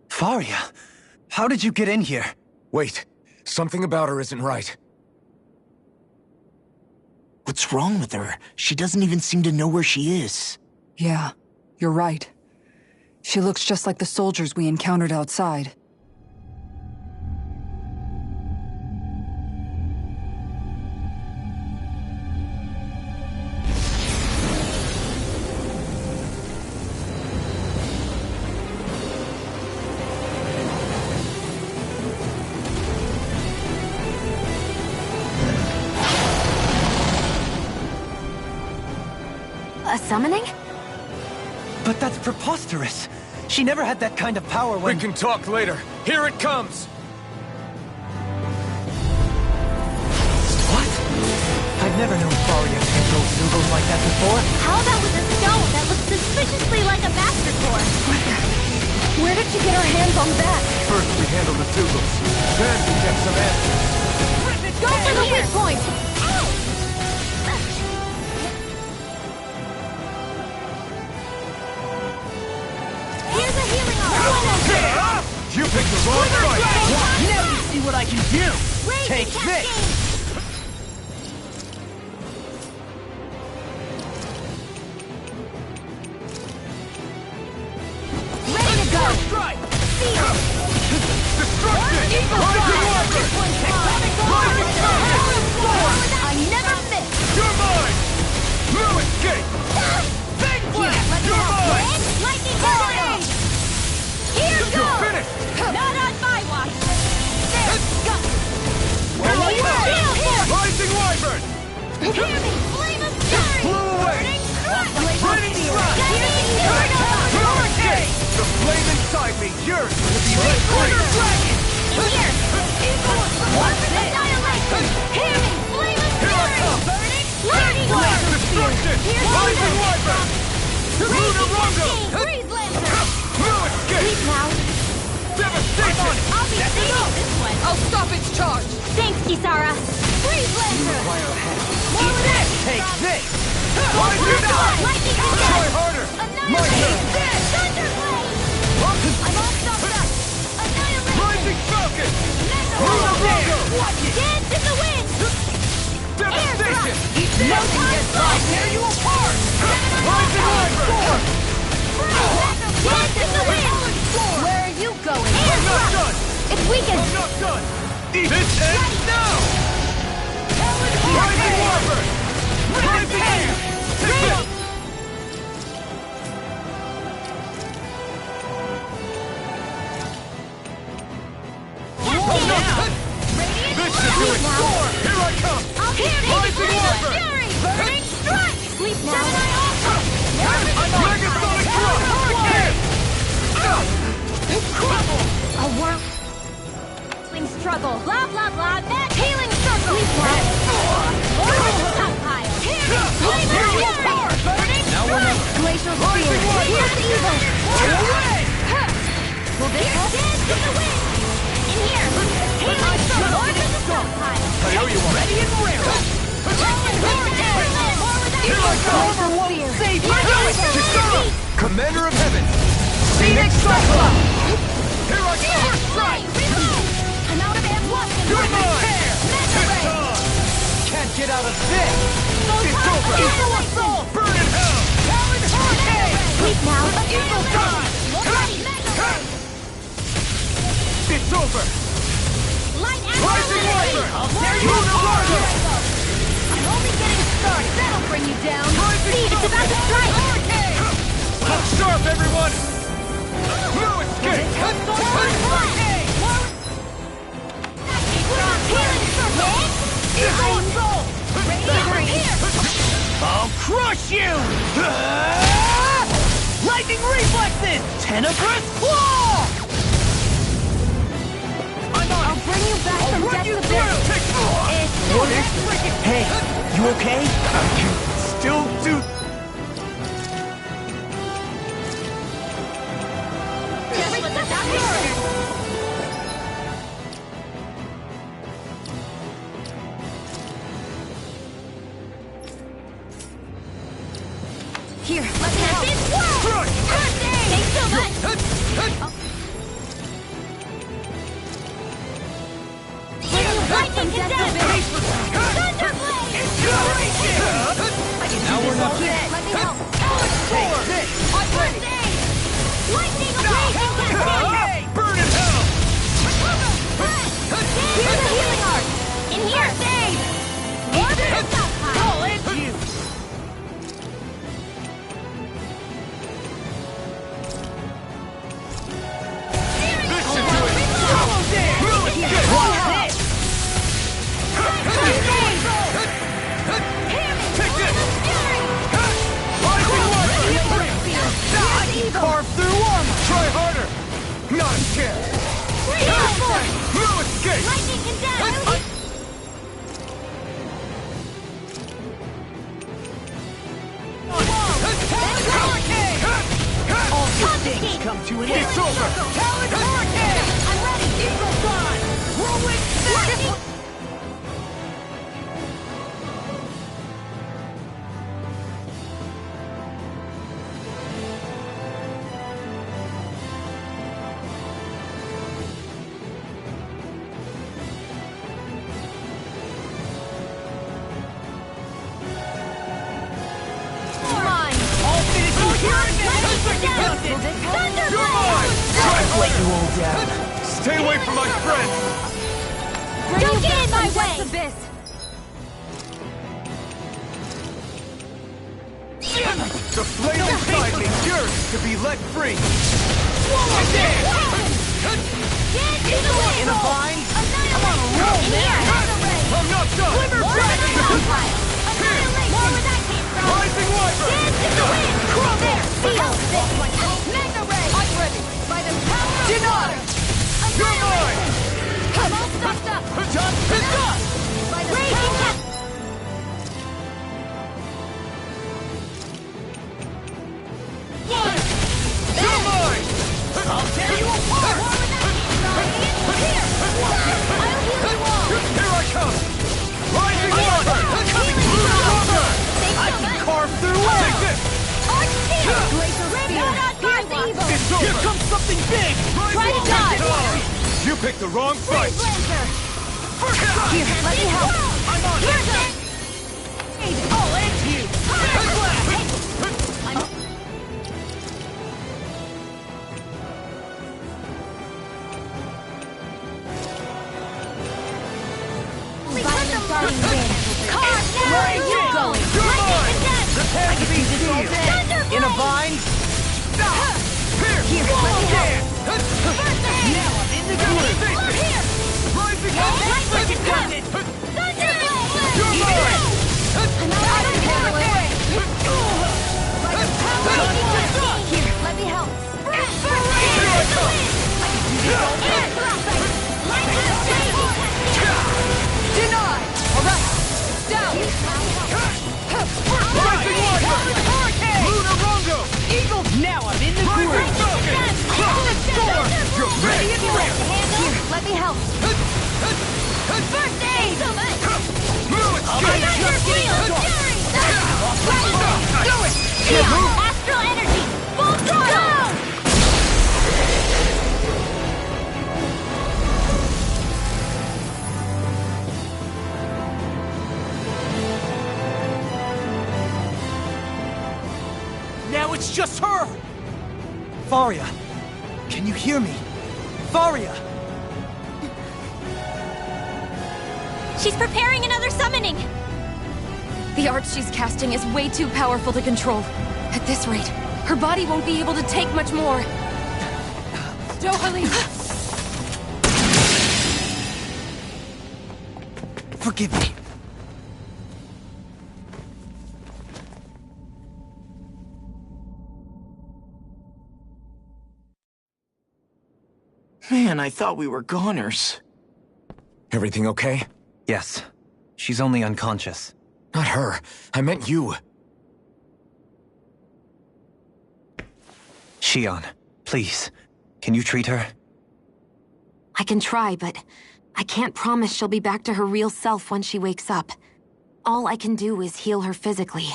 Speaker 3: Faria, how did you get in here?
Speaker 7: Wait, something about her isn't right.
Speaker 4: What's wrong with her? She doesn't even seem to know where she is.
Speaker 8: Yeah, you're right. She looks just like the soldiers we encountered outside.
Speaker 9: A summoning?
Speaker 3: But that's preposterous. She never had that kind of power when—
Speaker 7: We can talk later. Here it comes!
Speaker 3: What? I've never known Faria to control symbols like that before.
Speaker 5: How about with a stone that looks suspiciously like a master sword?
Speaker 6: Where did she get her hands on that?
Speaker 7: First we handle the symbols, then we get some answers.
Speaker 6: Go for the weak point!
Speaker 5: Here's a healing arm!
Speaker 7: You picked the wrong fight!
Speaker 4: Now you see what I can do!
Speaker 5: Take this! Ready to go!
Speaker 7: Strike!
Speaker 5: Seal!
Speaker 7: Destruction!
Speaker 5: I never miss!
Speaker 7: You're mine! No escape!
Speaker 5: Big flash!
Speaker 7: You're mine!
Speaker 5: Lightning blade! Here
Speaker 7: You're
Speaker 5: goes!
Speaker 7: finished!
Speaker 5: Not on my watch! There! Go!
Speaker 7: Rising Wyvern!
Speaker 5: Hear me! Flame of fury!
Speaker 7: Blew away!
Speaker 5: Burning strike!
Speaker 7: Hurricane! The flame inside me yearns to be let free!
Speaker 5: Dragon! Here! Annihilation! Hear me! Flame of
Speaker 7: Here I
Speaker 5: fury!
Speaker 7: come!
Speaker 5: Burning lightning blade!
Speaker 7: Destruction! Rising Wyvern! Lunar Rondo!
Speaker 5: Freeze lantern!
Speaker 7: No escape!
Speaker 5: Leave now!
Speaker 7: Devastation!
Speaker 5: I'll be saving this one!
Speaker 8: I'll stop its charge!
Speaker 5: Thanks, Kisara! Freeze lantern!
Speaker 7: Eat this! Take this! Rising Dawn!
Speaker 5: Lightning
Speaker 7: Try harder!
Speaker 5: Annihilate! Thunderblade! I'm all stopped up! Annihilate!
Speaker 7: Rising Falcon!
Speaker 5: Metal!
Speaker 7: Lunar Rondo!
Speaker 5: Dance in the wind!
Speaker 7: Devastation!
Speaker 5: No time left!
Speaker 7: Tear you apart! Rising Wyvern!
Speaker 5: Dance in the wind! Where are you going?
Speaker 7: I'm not done!
Speaker 5: It's weakened!
Speaker 7: I'm not done! This ends now! Rising Wyvern! Rising Air! Take this! This should do it! Here I come! Rising Wyvern!
Speaker 5: Burning strike! Sleep now!
Speaker 7: Megasonic Thrust!
Speaker 5: A whirling struggle! Blah blah blah! That healing circle! Sleep now! Over the stockpile! Flame of fury! Burning strike! Glacial spear! Here's evil! Will this help? Dance in the wind! In here! Healing circle! Over the stockpile!
Speaker 7: I know you want
Speaker 5: Ready and rare!
Speaker 7: Here I come!
Speaker 5: Forward!
Speaker 7: Save me! Kisara!
Speaker 2: Commander of Heaven!
Speaker 8: Phoenix Cyclops!
Speaker 2: Here I come!
Speaker 5: First strike! I'm out of ammo!
Speaker 2: You're mine!
Speaker 10: Can't get out of this!
Speaker 2: It's over!
Speaker 5: Eagle Assault!
Speaker 2: Burn in hell!
Speaker 10: Talon Hurricane!
Speaker 5: Sleep now!
Speaker 10: Eagle Dawn!
Speaker 2: It's over!
Speaker 5: Light
Speaker 2: Rising Wiper!
Speaker 10: I'll tear you
Speaker 2: Lunar
Speaker 10: apart!
Speaker 2: Rondo!
Speaker 5: I'm only getting started! That'll bring you down!
Speaker 2: Rising
Speaker 5: See, it's about to strike!
Speaker 2: Look sharp, everyone! No escape!
Speaker 10: Hurricane!
Speaker 5: Healing circle!
Speaker 10: Eagle Assault!
Speaker 4: I'll crush you! Lightning reflexes! Tenebrous claw!
Speaker 5: I'll bring you back from death's abyss!
Speaker 4: Hey, you okay?
Speaker 2: I can still do...
Speaker 5: Here, let's have this world! Thanks so much! Lightning condense! Thunderblade!
Speaker 10: Now we're not dead!
Speaker 5: Let me help!
Speaker 10: Take this!
Speaker 5: First aid! Lightning blazing cascade!
Speaker 2: Burn in hell!
Speaker 5: Here's the healing art! In here! First aid! Order stockpile!
Speaker 10: I'll end you!
Speaker 2: This should do it!
Speaker 10: Hollow Dare!
Speaker 2: Move it! Get
Speaker 10: Watch
Speaker 2: it!
Speaker 10: this!
Speaker 2: Take this! Rising Wiper!
Speaker 10: I can carve through armor!
Speaker 2: Try harder! Not a chance! No escape!
Speaker 5: Lightning condense!
Speaker 10: All good things come to an end!
Speaker 2: It's over!
Speaker 10: Talon Hurricane!
Speaker 5: I'm ready!
Speaker 10: Eagle Dawn! Rolling Smash!
Speaker 5: Mine!
Speaker 10: All finishing
Speaker 2: You're mine!
Speaker 4: Let you all down.
Speaker 2: Stay away from my friends!
Speaker 5: Don't get in my way! Abyss!
Speaker 2: The flame inside me yearns to be let free!
Speaker 10: In a bind? I'm on a roll now!
Speaker 2: I'm not done! Rising Wiper!
Speaker 10: Denied!
Speaker 2: You're mine!
Speaker 10: Done is done!
Speaker 2: You're mine!
Speaker 10: I'll tear you apart!
Speaker 2: Here I come! Rising Wiper! Lunar Rondo!
Speaker 10: I can carve through armor!
Speaker 2: Take this! It's over!
Speaker 10: Here comes something big!
Speaker 5: Try to dodge!
Speaker 2: You picked the wrong fight!
Speaker 10: Here, let me help! I'm on it! I'll end you!
Speaker 5: Where are you going?
Speaker 10: Prepare to be sealed! In a bind?
Speaker 2: Here!
Speaker 10: Let me help!
Speaker 2: Now
Speaker 10: I'm in the groove!
Speaker 2: Rising
Speaker 10: You're mine!
Speaker 5: Here, let me help.
Speaker 10: Denied! Alright! Down!
Speaker 2: Rising Wiper!
Speaker 10: Hurricane!
Speaker 2: Lunar Rondo!
Speaker 10: Eagle! Now I'm in the
Speaker 2: Rising
Speaker 10: groove!
Speaker 2: Falcon! Cloud Storm! You're ready and ready!
Speaker 5: Here, let me help. First aid!
Speaker 2: Move it!
Speaker 5: Do it! Astral energy! Full
Speaker 4: It's just her!
Speaker 3: Faria! Can you hear me? Faria!
Speaker 5: She's preparing another summoning!
Speaker 6: The art she's casting is way too powerful to control. At this rate, her body won't be able to take much more.
Speaker 8: Dohalim!
Speaker 3: Forgive me.
Speaker 4: Man, I thought we were goners.
Speaker 7: Everything okay?
Speaker 3: Yes. She's only unconscious.
Speaker 7: Not her. I meant you.
Speaker 3: Shion, please. Can you treat her?
Speaker 9: I can try, but I can't promise she'll be back to her real self when she wakes up. All I can do is heal her physically.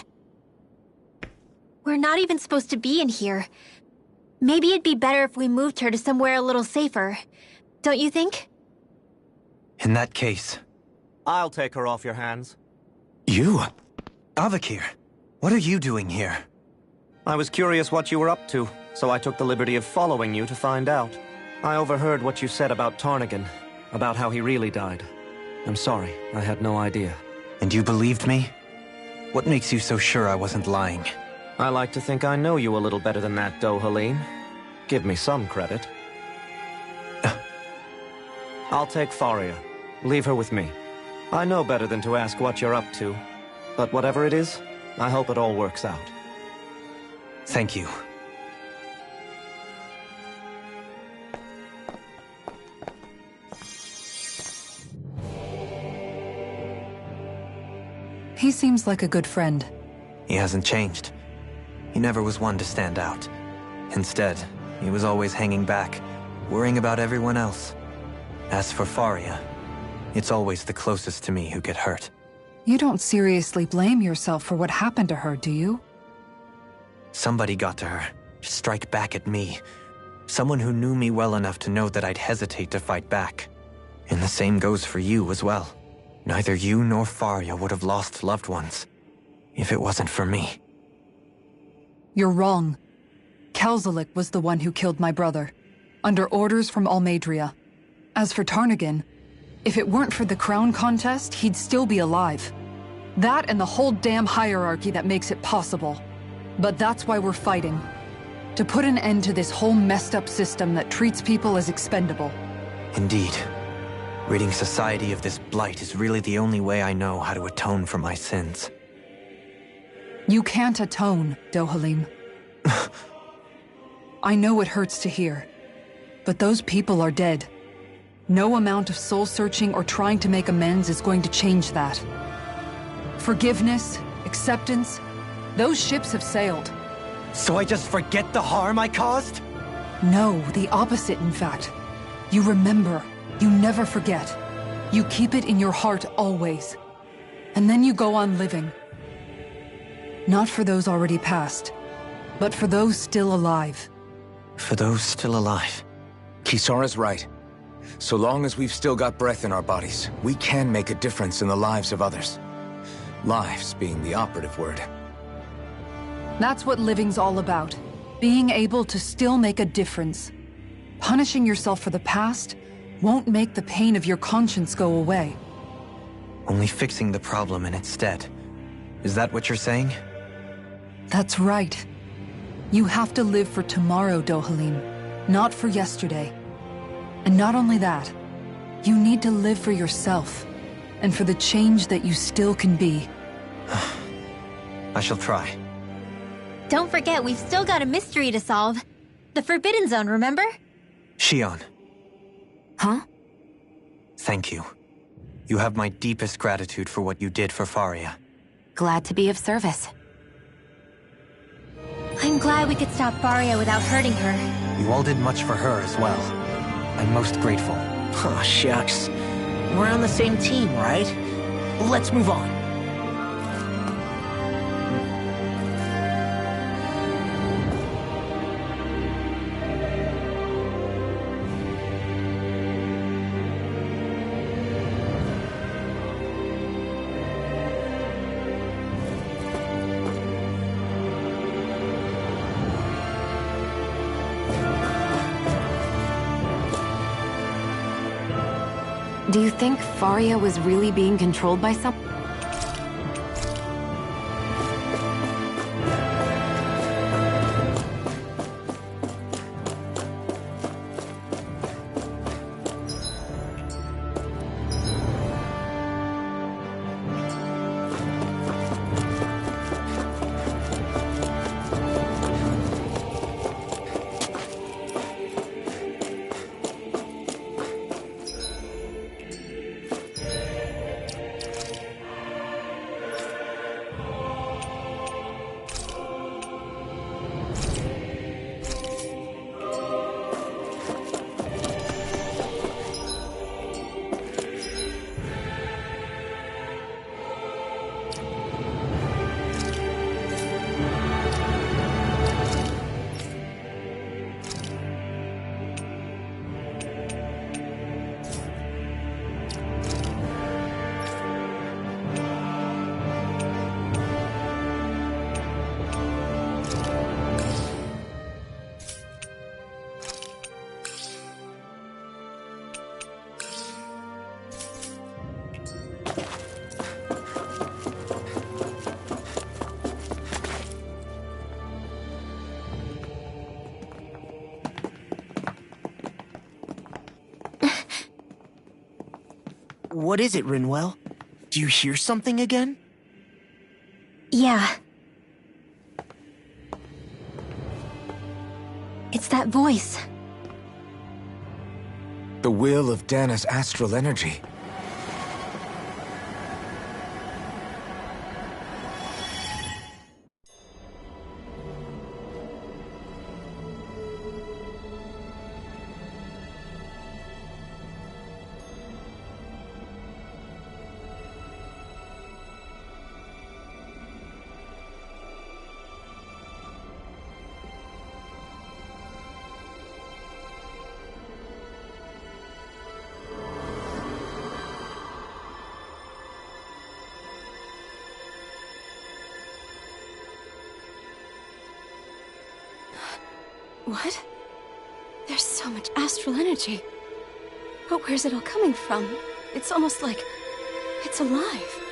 Speaker 5: We're not even supposed to be in here. Maybe it'd be better if we moved her to somewhere a little safer. Don't you think?
Speaker 3: In that case...
Speaker 10: I'll take her off your hands.
Speaker 7: You?
Speaker 3: Avakir, what are you doing here?
Speaker 10: I was curious what you were up to, so I took the liberty of following you to find out. I overheard what you said about Tarnigan, about how he really died. I'm sorry, I had no idea.
Speaker 3: And you believed me? What makes you so sure I wasn't lying?
Speaker 10: I like to think I know you a little better than that, Dohalim. Give me some credit. I'll take Faria. Leave her with me. I know better than to ask what you're up to. But whatever it is, I hope it all works out.
Speaker 3: Thank you.
Speaker 8: He seems like a good friend.
Speaker 3: He hasn't changed. He never was one to stand out. Instead, he was always hanging back, worrying about everyone else. As for Faria, it's always the closest to me who get hurt.
Speaker 8: You don't seriously blame yourself for what happened to her, do you?
Speaker 3: Somebody got to her, to strike back at me. Someone who knew me well enough to know that I'd hesitate to fight back. And the same goes for you as well. Neither you nor Faria would have lost loved ones, if it wasn't for me.
Speaker 8: You're wrong. Kelzelik was the one who killed my brother, under orders from Almadria. As for Tarnigan, if it weren't for the crown contest, he'd still be alive. That and the whole damn hierarchy that makes it possible. But that's why we're fighting. To put an end to this whole messed up system that treats people as expendable.
Speaker 3: Indeed. Ridding society of this blight is really the only way I know how to atone for my sins.
Speaker 8: You can't atone, Dohalim. I know it hurts to hear, but those people are dead. No amount of soul-searching or trying to make amends is going to change that. Forgiveness, acceptance, those ships have sailed.
Speaker 3: So I just forget the harm I caused?
Speaker 8: No, the opposite, in fact. You remember. You never forget. You keep it in your heart always. And then you go on living. Not for those already past, but for those still alive.
Speaker 3: For those still alive.
Speaker 7: Kisara's right. So long as we've still got breath in our bodies, we can make a difference in the lives of others. Lives being the operative word.
Speaker 8: That's what living's all about. Being able to still make a difference. Punishing yourself for the past won't make the pain of your conscience go away.
Speaker 3: Only fixing the problem in its stead. Is that what you're saying?
Speaker 8: That's right. You have to live for tomorrow, Dohalim, not for yesterday. And not only that, you need to live for yourself, and for the change that you still can be.
Speaker 3: I shall try.
Speaker 5: Don't forget, we've still got a mystery to solve. The Forbidden Zone, remember?
Speaker 3: Shion.
Speaker 9: Huh?
Speaker 3: Thank you. You have my deepest gratitude for what you did for Faria.
Speaker 9: Glad to be of service.
Speaker 5: I'm glad we could stop Faria without hurting her.
Speaker 3: You all did much for her as well. I'm most grateful.
Speaker 4: Oh, shucks. We're on the same team, right? Let's move on.
Speaker 9: Do you think Faria was really being controlled by some...
Speaker 4: What is it, Rinwell? Do you hear something again?
Speaker 6: Yeah. It's that voice.
Speaker 7: The will of Dana's astral energy.
Speaker 6: What? There's so much astral energy. But where's it all coming from? It's almost like it's alive.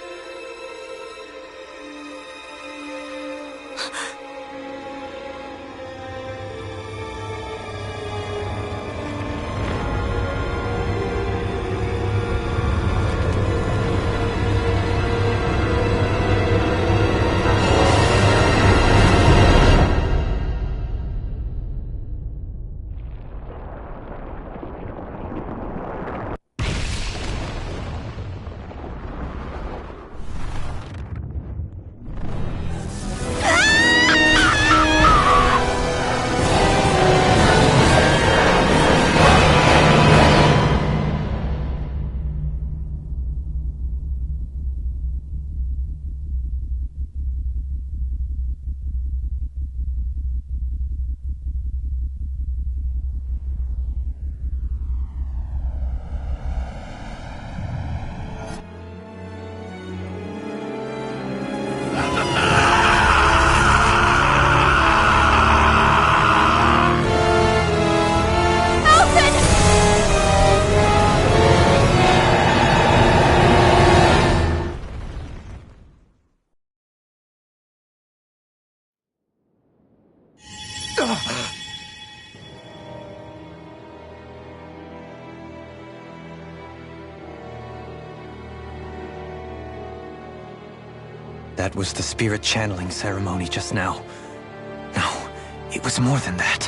Speaker 3: That was the spirit channeling ceremony just now. No, it was more than that.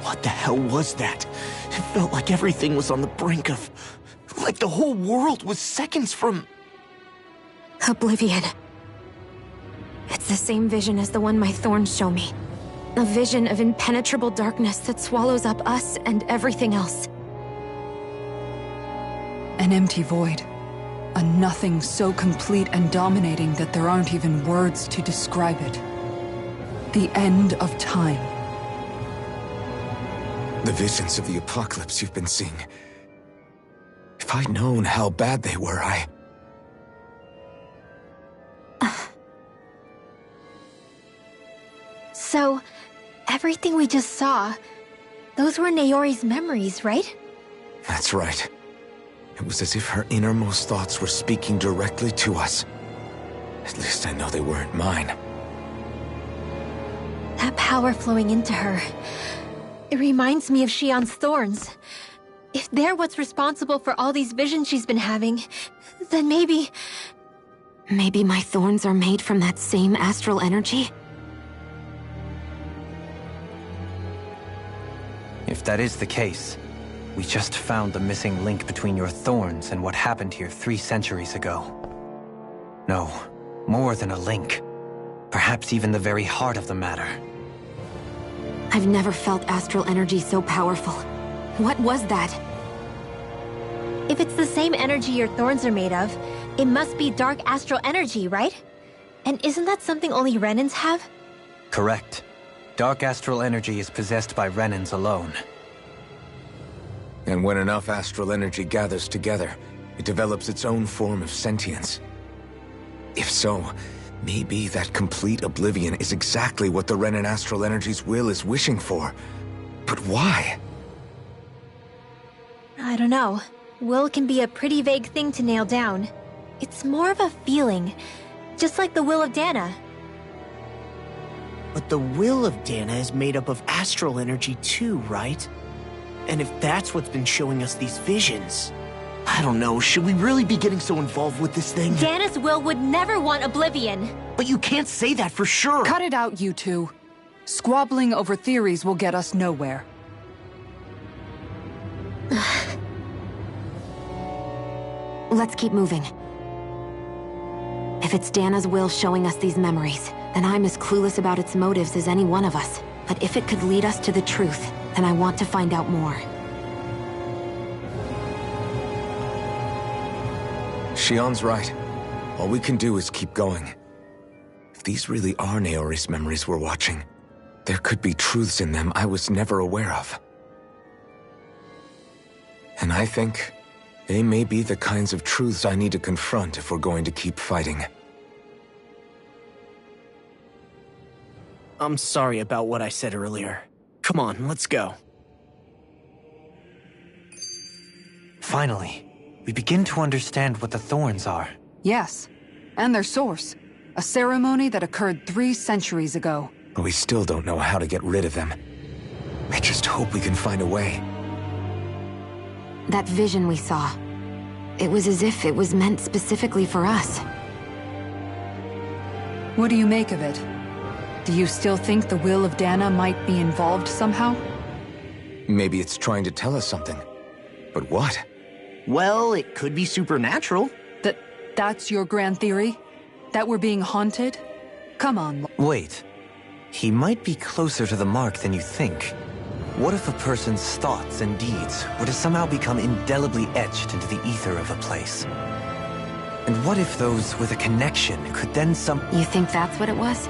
Speaker 4: What the hell was that? It felt like everything was on the brink of... like the whole world was seconds from...
Speaker 6: Oblivion. It's the same vision as the one my thorns show me. A vision of impenetrable darkness that swallows up us and everything else.
Speaker 8: An empty void. A nothing so complete and dominating that there aren't even words to describe it. The end of time.
Speaker 7: The visions of the apocalypse you've been seeing. If I'd known how bad they were,
Speaker 6: So, everything we just saw, those were Naori's memories, right?
Speaker 7: That's right. It was as if her innermost thoughts were speaking directly to us. At least I know they weren't mine.
Speaker 5: That power flowing into her, it reminds me of Xion's thorns. If they're what's responsible for all these visions she's been having, then maybe...
Speaker 9: Maybe my thorns are made from that same astral energy?
Speaker 3: If that is the case, we just found the missing link between your thorns and what happened here 3 centuries ago. No, more than a link. Perhaps even the very heart of the matter.
Speaker 9: I've never felt astral energy so powerful. What was that?
Speaker 5: If it's the same energy your thorns are made of, it must be dark astral energy, right? And isn't that something only Renans have?
Speaker 3: Correct. Dark astral energy is possessed by Renans alone.
Speaker 7: And when enough astral energy gathers together, it develops its own form of sentience. If so, maybe that complete oblivion is exactly what the Renan astral energy's will is wishing for. But why?
Speaker 5: I don't know. Will can be a pretty vague thing to nail down. It's more of a feeling, just like the will of Dana.
Speaker 4: But the will of Dana is made up of astral energy too, right? And if that's what's been showing us these visions... I don't know, should we really be getting so involved with this thing?
Speaker 5: Dana's will would never want oblivion.
Speaker 4: But you can't say that for sure!
Speaker 8: Cut it out, you two. Squabbling over theories will get us nowhere.
Speaker 9: Let's keep moving. If it's Dana's will showing us these memories, then I'm as clueless about its motives as any one of us. But if it could lead us to the truth, then I want to find out more.
Speaker 7: Xion's right. All we can do is keep going. If these really are Naori's memories we're watching, there could be truths in them I was never aware of. And I think they may be the kinds of truths I need to confront if we're going to keep fighting.
Speaker 4: I'm sorry about what I said earlier. Come on, let's go.
Speaker 3: Finally, we begin to understand what the thorns are.
Speaker 8: Yes, and their source. A ceremony that occurred 3 centuries ago.
Speaker 7: But we still don't know how to get rid of them. I just hope we can find a way.
Speaker 9: That vision we saw. It was as if it was meant specifically for us.
Speaker 8: What do you make of it? Do you still think the will of Dana might be involved somehow?
Speaker 7: Maybe it's trying to tell us something. But what?
Speaker 4: Well, it could be supernatural.
Speaker 8: That's your grand theory? That we're being haunted? Come on.
Speaker 3: Wait. He might be closer to the mark than you think. What if a person's thoughts and deeds were to somehow become indelibly etched into the ether of a place? And what if those with a connection could then
Speaker 9: You think that's what it was?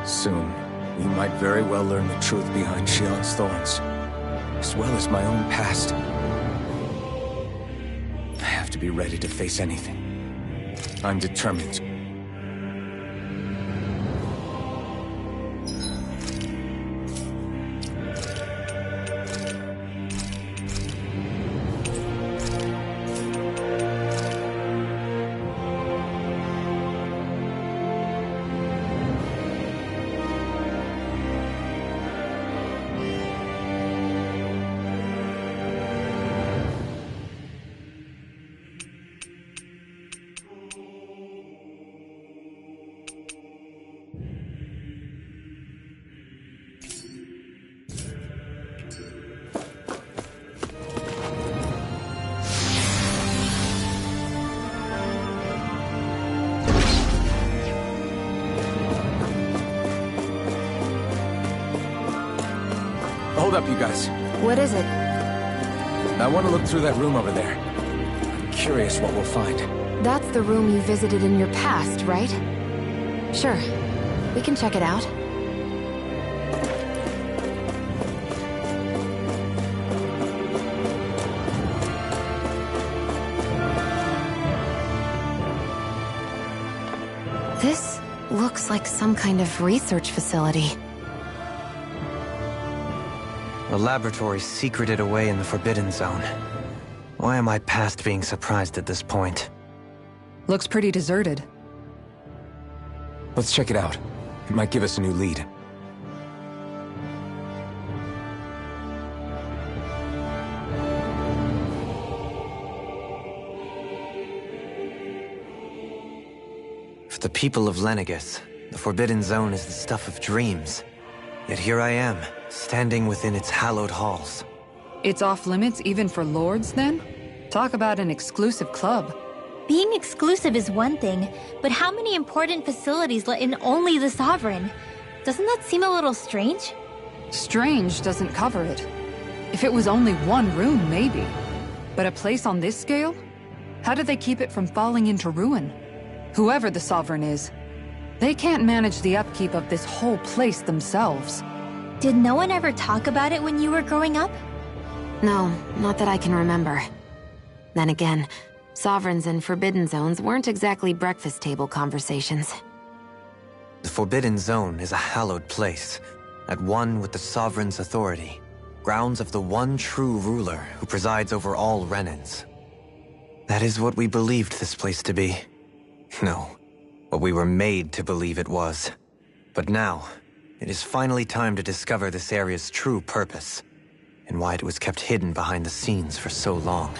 Speaker 7: Soon, we might very well learn the truth behind Xion's thorns, as well as my own past. I have to be ready to face anything. I'm determined. Hold up, you guys.
Speaker 9: What is it?
Speaker 7: I want to look through that room over there. I'm curious what we'll find.
Speaker 9: That's the room you visited in your past, right? Sure. We can check it out. This looks like some kind of research facility.
Speaker 3: A laboratory secreted away in the Forbidden Zone. Why am I past being surprised at this point?
Speaker 8: Looks pretty deserted.
Speaker 7: Let's check it out. It might give us a new lead.
Speaker 3: For the people of Lenegis, the Forbidden Zone is the stuff of dreams. Yet here I am, standing within its hallowed halls.
Speaker 8: It's off limits even for lords, then? Talk about an exclusive club.
Speaker 5: Being exclusive is one thing, but how many important facilities let in only the Sovereign? Doesn't that seem a little strange?
Speaker 8: Strange doesn't cover it. If it was only one room, maybe. But a place on this scale? How did they keep it from falling into ruin? Whoever the Sovereign is, they can't manage the upkeep of this whole place themselves.
Speaker 5: Did no one ever talk about it when you were growing up?
Speaker 9: No, not that I can remember. Then again, Sovereigns and Forbidden Zones weren't exactly breakfast table conversations.
Speaker 3: The Forbidden Zone is a hallowed place, at one with the Sovereign's authority, grounds of the one true ruler who presides over all Renans. That is what we believed this place to be. No, what we were made to believe it was. But now, it is finally time to discover this area's true purpose, and why it was kept hidden behind the scenes for so long.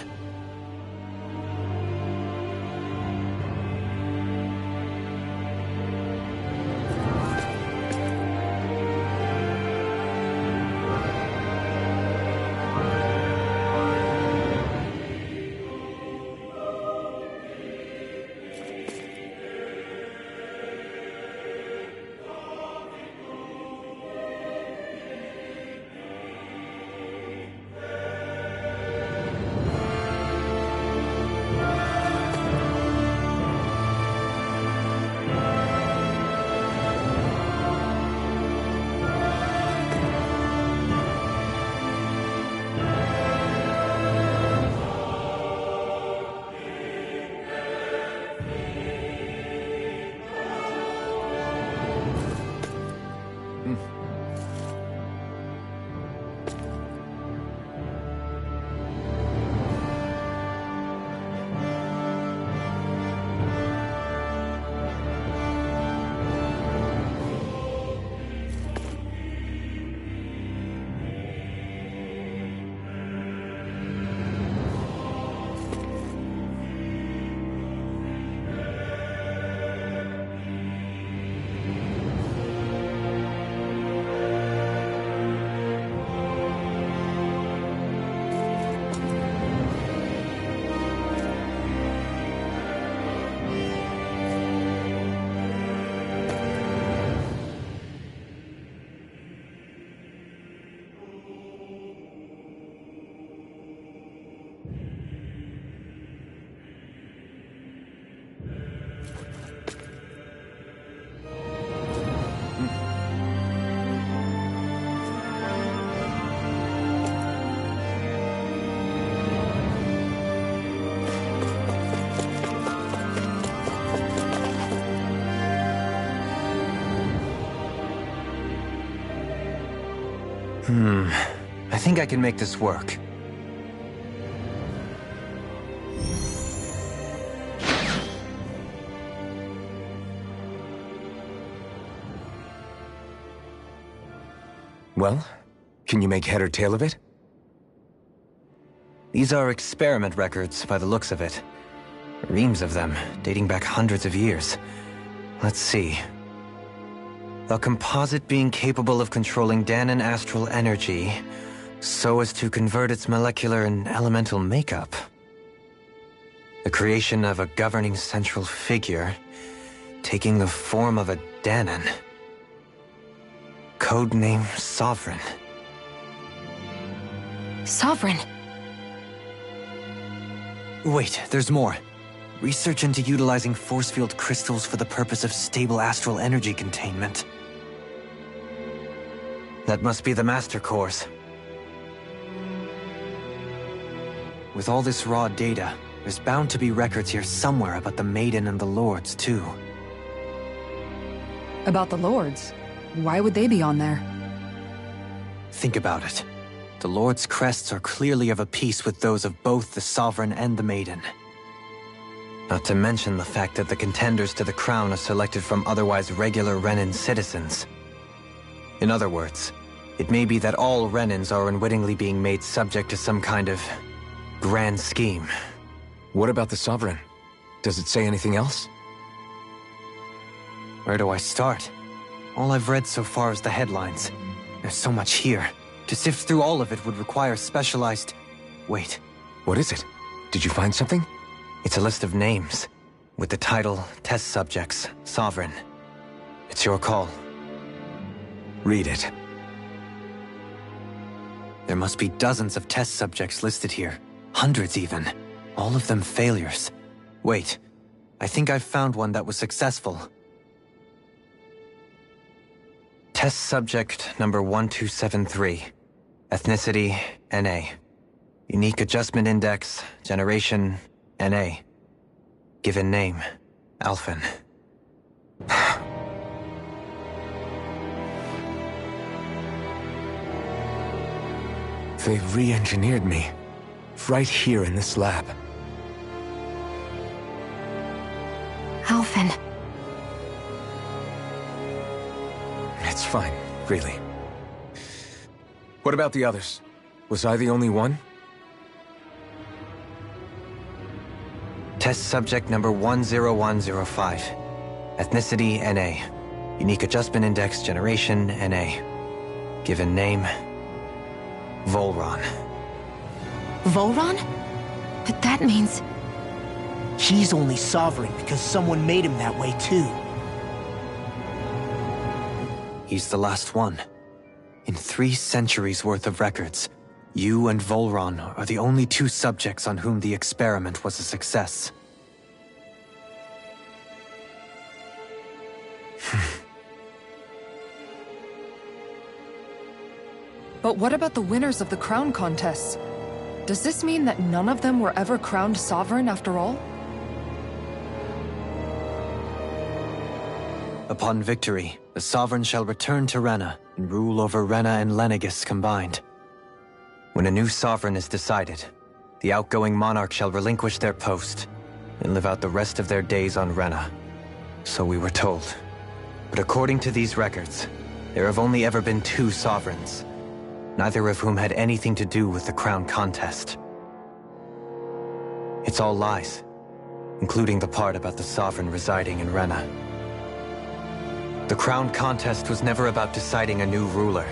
Speaker 3: I think I can make this work.
Speaker 7: Well, can you make head or tail of it?
Speaker 3: These are experiment records, by the looks of it. Reams of them, dating back hundreds of years. Let's see. A composite being capable of controlling Danan astral energy so as to convert its molecular and elemental makeup. The creation of a governing central figure, taking the form of a Danan. Codename Sovereign.
Speaker 9: Sovereign?
Speaker 3: Wait, there's more. Research into utilizing force field crystals for the purpose of stable astral energy containment. That must be the Master Course. With all this raw data, there's bound to be records here somewhere about the Maiden and the Lords, too.
Speaker 8: About the Lords? Why would they be on there?
Speaker 3: Think about it. The Lord's crests are clearly of a piece with those of both the Sovereign and the Maiden. Not to mention the fact that the contenders to the crown are selected from otherwise regular Renan citizens. In other words, it may be that all Renans are unwittingly being made subject to some kind of grand scheme.
Speaker 7: What about the Sovereign? Does it say anything else?
Speaker 3: Where do I start? All I've read so far is the headlines. There's so much here. To sift through all of it would require specialized... Wait.
Speaker 7: What is it? Did you find something?
Speaker 3: It's a list of names, with the title, Test Subjects, Sovereign. It's your call.
Speaker 7: Read it.
Speaker 3: There must be dozens of test subjects listed here. Hundreds even. All of them failures. Wait, I think I've found one that was successful. Test subject number 1273. Ethnicity, NA. Unique adjustment index, generation, NA. Given name, Alphen.
Speaker 7: They re-engineered me. Right here in this lab.
Speaker 9: Alphen.
Speaker 7: It's fine, really. What about the others? Was I the only one?
Speaker 3: Test subject number 10105. Ethnicity, NA. Unique adjustment index, generation, NA. Given name, Volron.
Speaker 9: Volron? But that means...
Speaker 4: He's only Sovereign because someone made him that way too.
Speaker 3: He's the last one. In 3 centuries worth of records, you and Volron are the only 2 subjects on whom the experiment was a success.
Speaker 8: But what about the winners of the crown contests? Does this mean that none of them were ever crowned sovereign after all?
Speaker 3: Upon victory, the Sovereign shall return to Rena and rule over Rena and Lenegis combined. When a new Sovereign is decided, the outgoing monarch shall relinquish their post and live out the rest of their days on Rena. So we were told. But according to these records, there have only ever been 2 Sovereigns, neither of whom had anything to do with the crown contest. It's all lies, including the part about the Sovereign residing in Rena. The crown contest was never about deciding a new ruler.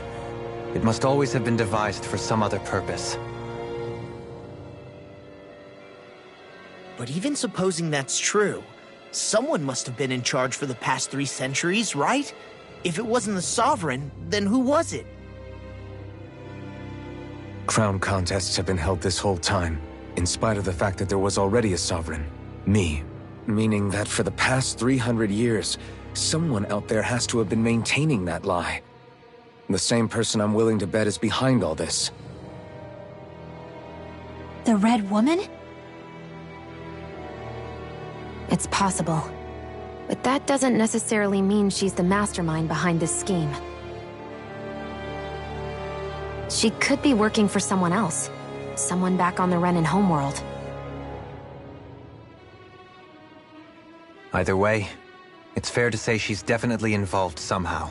Speaker 3: It must always have been devised for some other purpose.
Speaker 4: But even supposing that's true, someone must have been in charge for the past 3 centuries, right? If it wasn't the Sovereign, then who was it?
Speaker 7: Crown contests have been held this whole time, in spite of the fact that there was already a Sovereign. Me. Meaning that for the past 300 years, someone out there has to have been maintaining that lie. The same person I'm willing to bet is behind all this.
Speaker 5: The Red Woman?
Speaker 9: It's possible. But that doesn't necessarily mean she's the mastermind behind this scheme. She could be working for someone else. Someone back on the Renan homeworld.
Speaker 3: Either way, it's fair to say she's definitely involved somehow.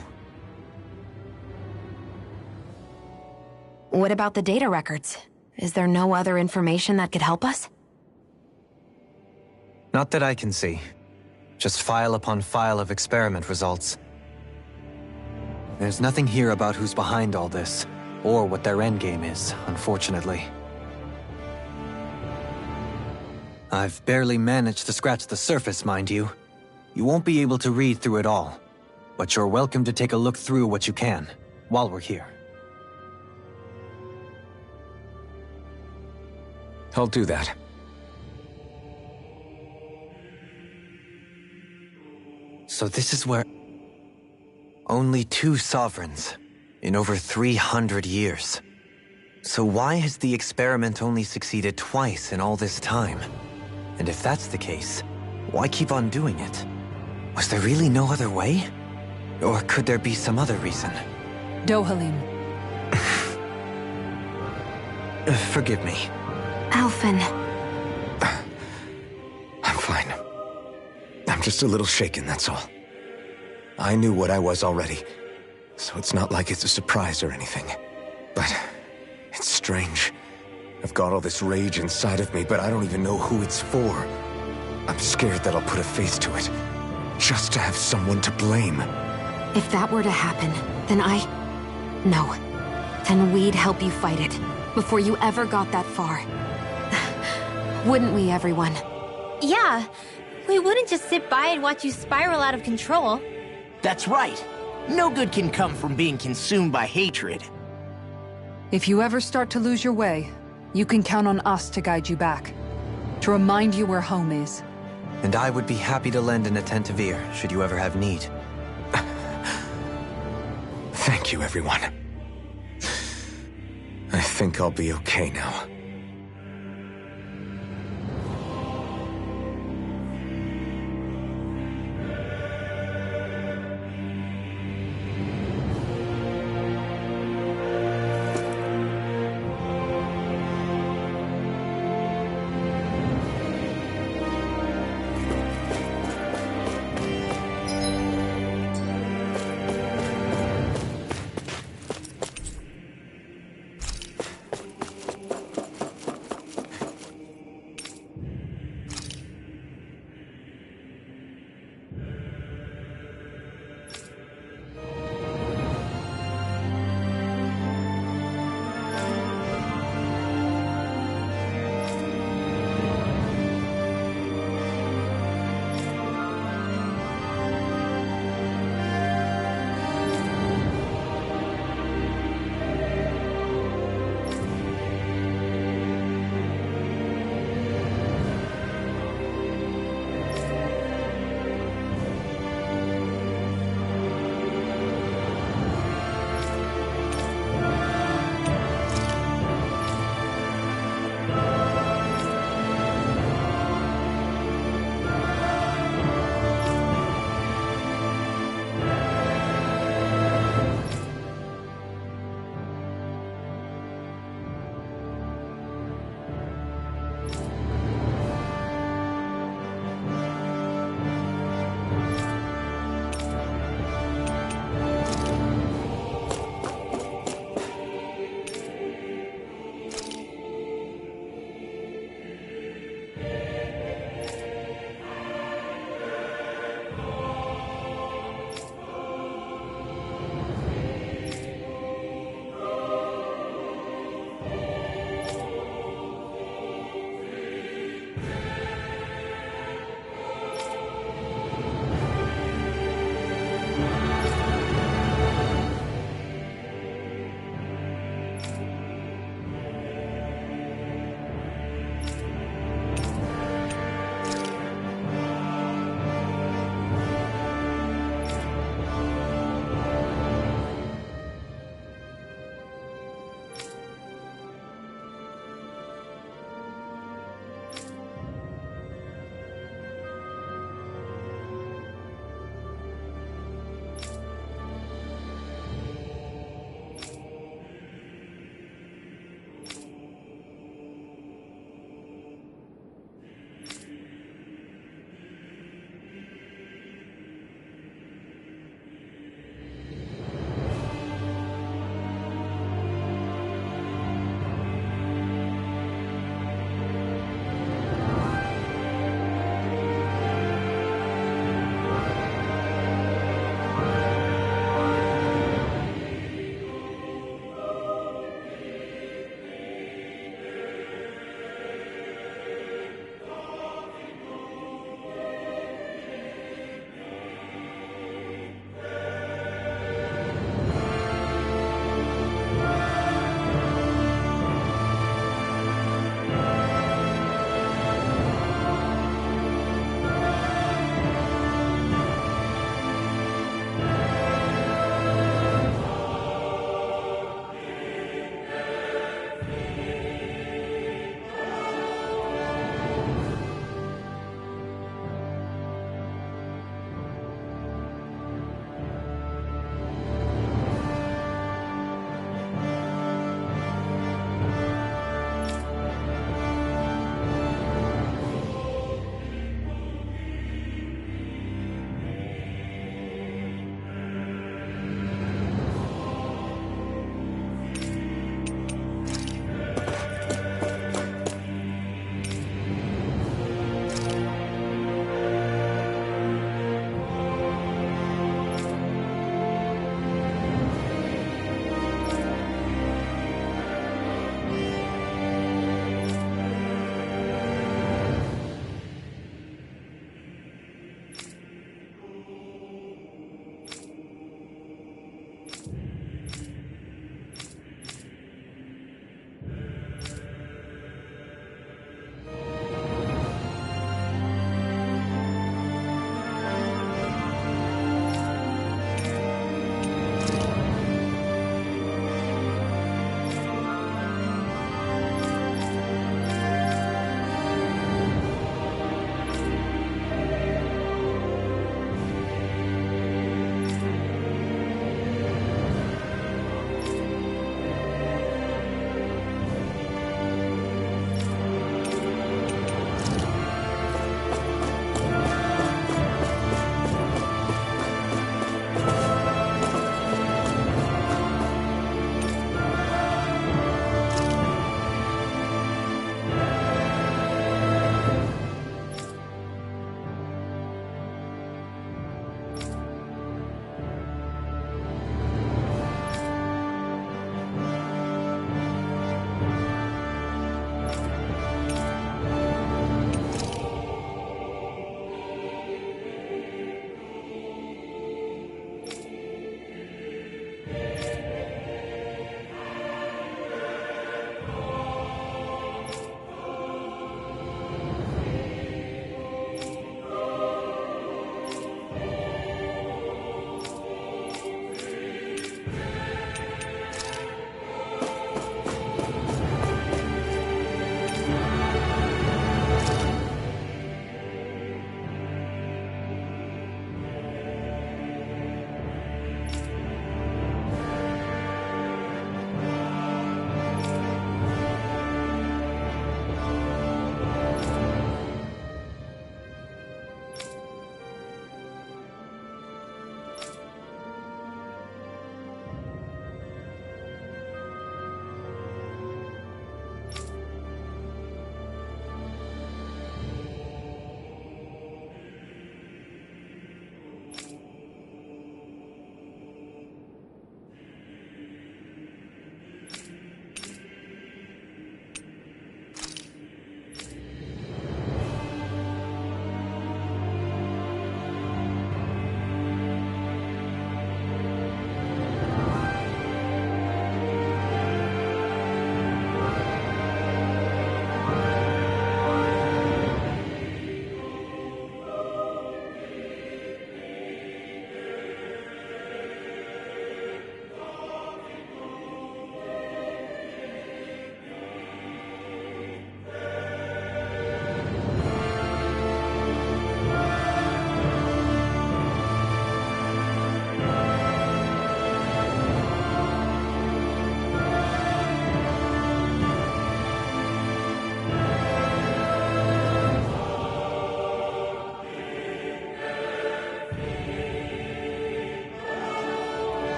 Speaker 9: What about the data records? Is there no other information that could help us?
Speaker 3: Not that I can see. Just file upon file of experiment results. There's nothing here about who's behind all this, or what their endgame is, unfortunately. I've barely managed to scratch the surface, mind you. You won't be able to read through it all, but you're welcome to take a look through what you can, while we're here.
Speaker 7: I'll do that.
Speaker 3: So this is where... Only 2 sovereigns, in over 300 years. So why has the experiment only succeeded twice in all this time? And if that's the case, why keep on doing it? Was there really no other way? Or could there be some other reason?
Speaker 8: Dohalim.
Speaker 3: Forgive me.
Speaker 9: Alphen.
Speaker 7: I'm fine. I'm just a little shaken, that's all. I knew what I was already, so it's not like it's a surprise or anything. But it's strange. I've got all this rage inside of me, but I don't even know who it's for. I'm scared that I'll put a face to it, just to have someone to blame.
Speaker 9: If that were to happen, then No. Then we'd help you fight it, before you ever got that far. Wouldn't we, everyone?
Speaker 5: Yeah, we wouldn't just sit by and watch you spiral out of control.
Speaker 4: That's right. No good can come from being consumed by hatred.
Speaker 8: If you ever start to lose your way, you can count on us to guide you back. To remind you where home is.
Speaker 3: And I would be happy to lend an attentive ear, should you ever have need.
Speaker 7: Thank you, everyone. I think I'll be okay now.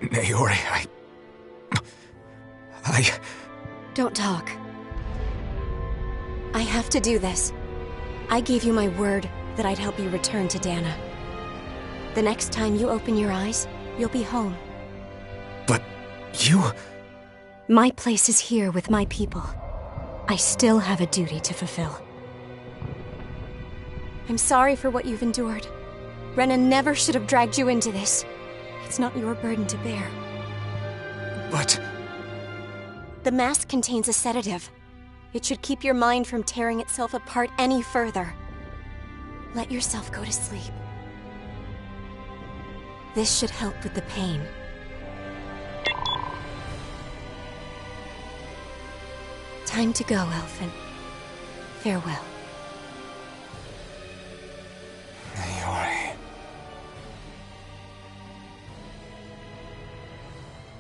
Speaker 7: Naori,
Speaker 6: Don't talk. I have to do this. I gave you my word that I'd help you return to Dana. The next time you open your eyes, you'll be home.
Speaker 7: But you...
Speaker 6: My place is here with my people. I still have a duty to fulfill. I'm sorry for what you've endured. Renan never should have dragged you into this. It's not your burden to bear.
Speaker 7: But...
Speaker 6: The mask contains a sedative. It should keep your mind from tearing itself apart any further. Let yourself go to sleep. This should help with the pain. Time to go, Elfin. Farewell.
Speaker 7: Naori...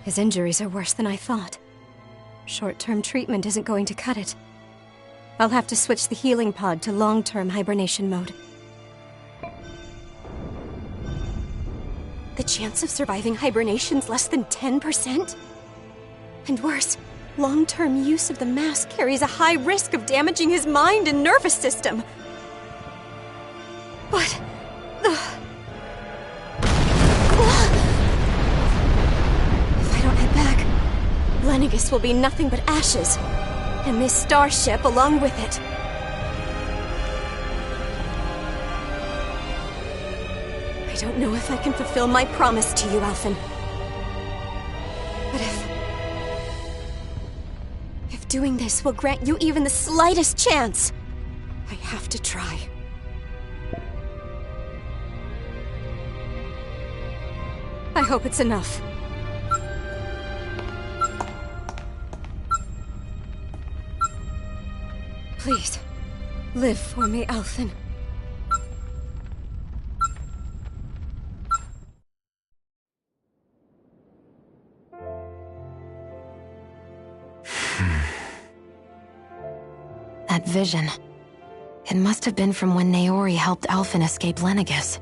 Speaker 6: His injuries are worse than I thought. Short-term treatment isn't going to cut it. I'll have to switch the healing pod to long-term hibernation mode. The chance of surviving hibernation's less than 10%? And worse, long-term use of the mask carries a high risk of damaging his mind and nervous system. But... If I don't head back, Lenegis will be nothing but ashes, and this starship along with it. I don't know if I can fulfill my promise to you, Alphen. But if doing this will grant you even the slightest chance, I have to try. I hope it's enough. Please, live for me, Alphen.
Speaker 9: That vision. It must have been from when Naori helped Alphen escape Lenegis.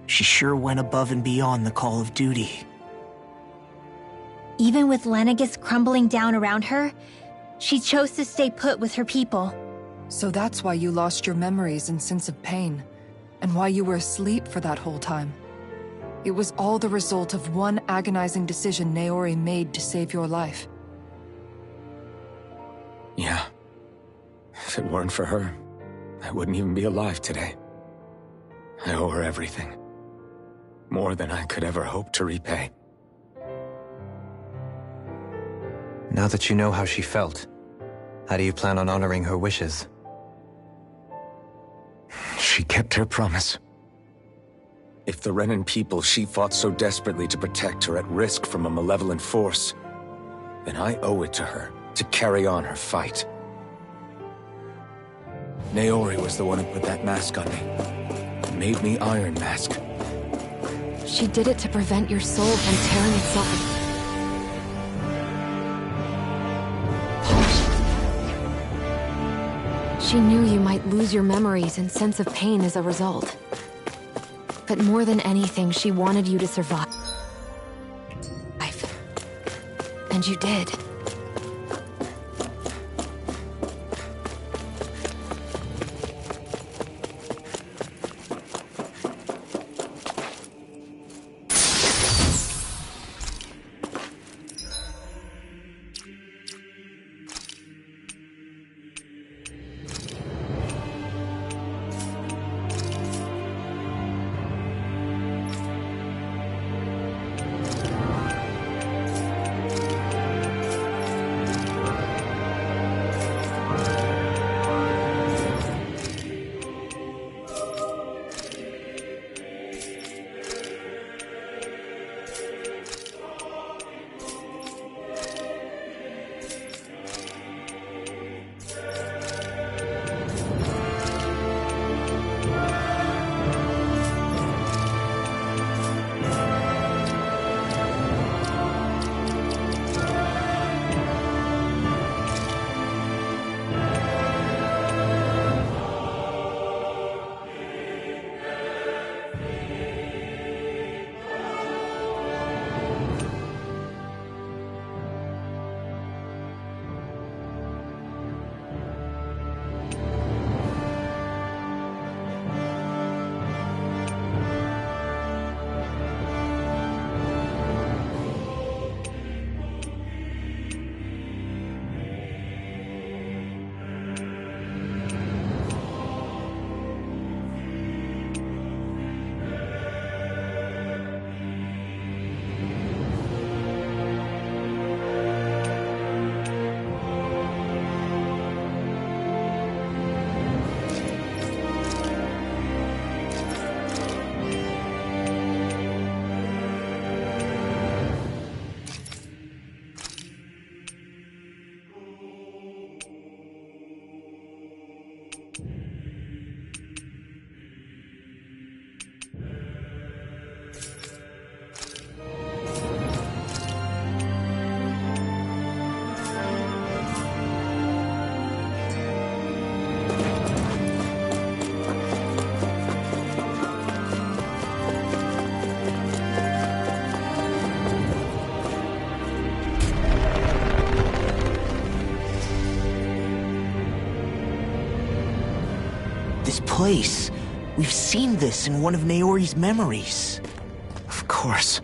Speaker 4: She sure went above and beyond the call of duty.
Speaker 5: Even with Lenegis crumbling down around her, she chose to stay put with her people.
Speaker 8: So that's why you lost your memories and sense of pain, and why you were asleep for that whole time. It was all the result of one agonizing decision Naori made to save your life.
Speaker 7: Yeah. If it weren't for her, I wouldn't even be alive today. I owe her everything. More than I could ever hope to repay.
Speaker 3: Now that you know how she felt, how do you plan on honoring her wishes?
Speaker 7: She kept her promise. If the Renan people she fought so desperately to protect are at risk from a malevolent force, then I owe it to her to carry on her fight. Naori was the one who put that mask on me. And made me Iron Mask.
Speaker 9: She did it to prevent your soul from tearing itself apart. She knew you might lose your memories and sense of pain as a result. But more than anything, she wanted you to survive. And you did.
Speaker 4: place. We've seen this in one of Naori's memories.
Speaker 7: Of course.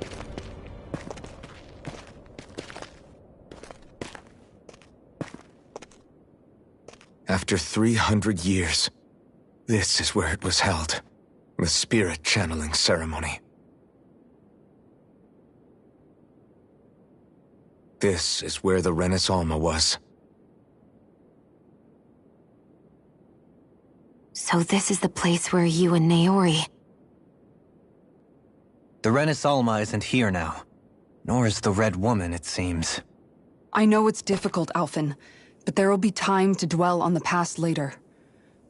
Speaker 7: After 300 years, this is where it was held. The spirit channeling ceremony. This is where the Renis Alma was.
Speaker 9: So this is the place where you and Naori...
Speaker 3: The Renis Alma isn't here now. Nor is the Red Woman, it seems.
Speaker 8: I know it's difficult, Alphen, but there will be time to dwell on the past later.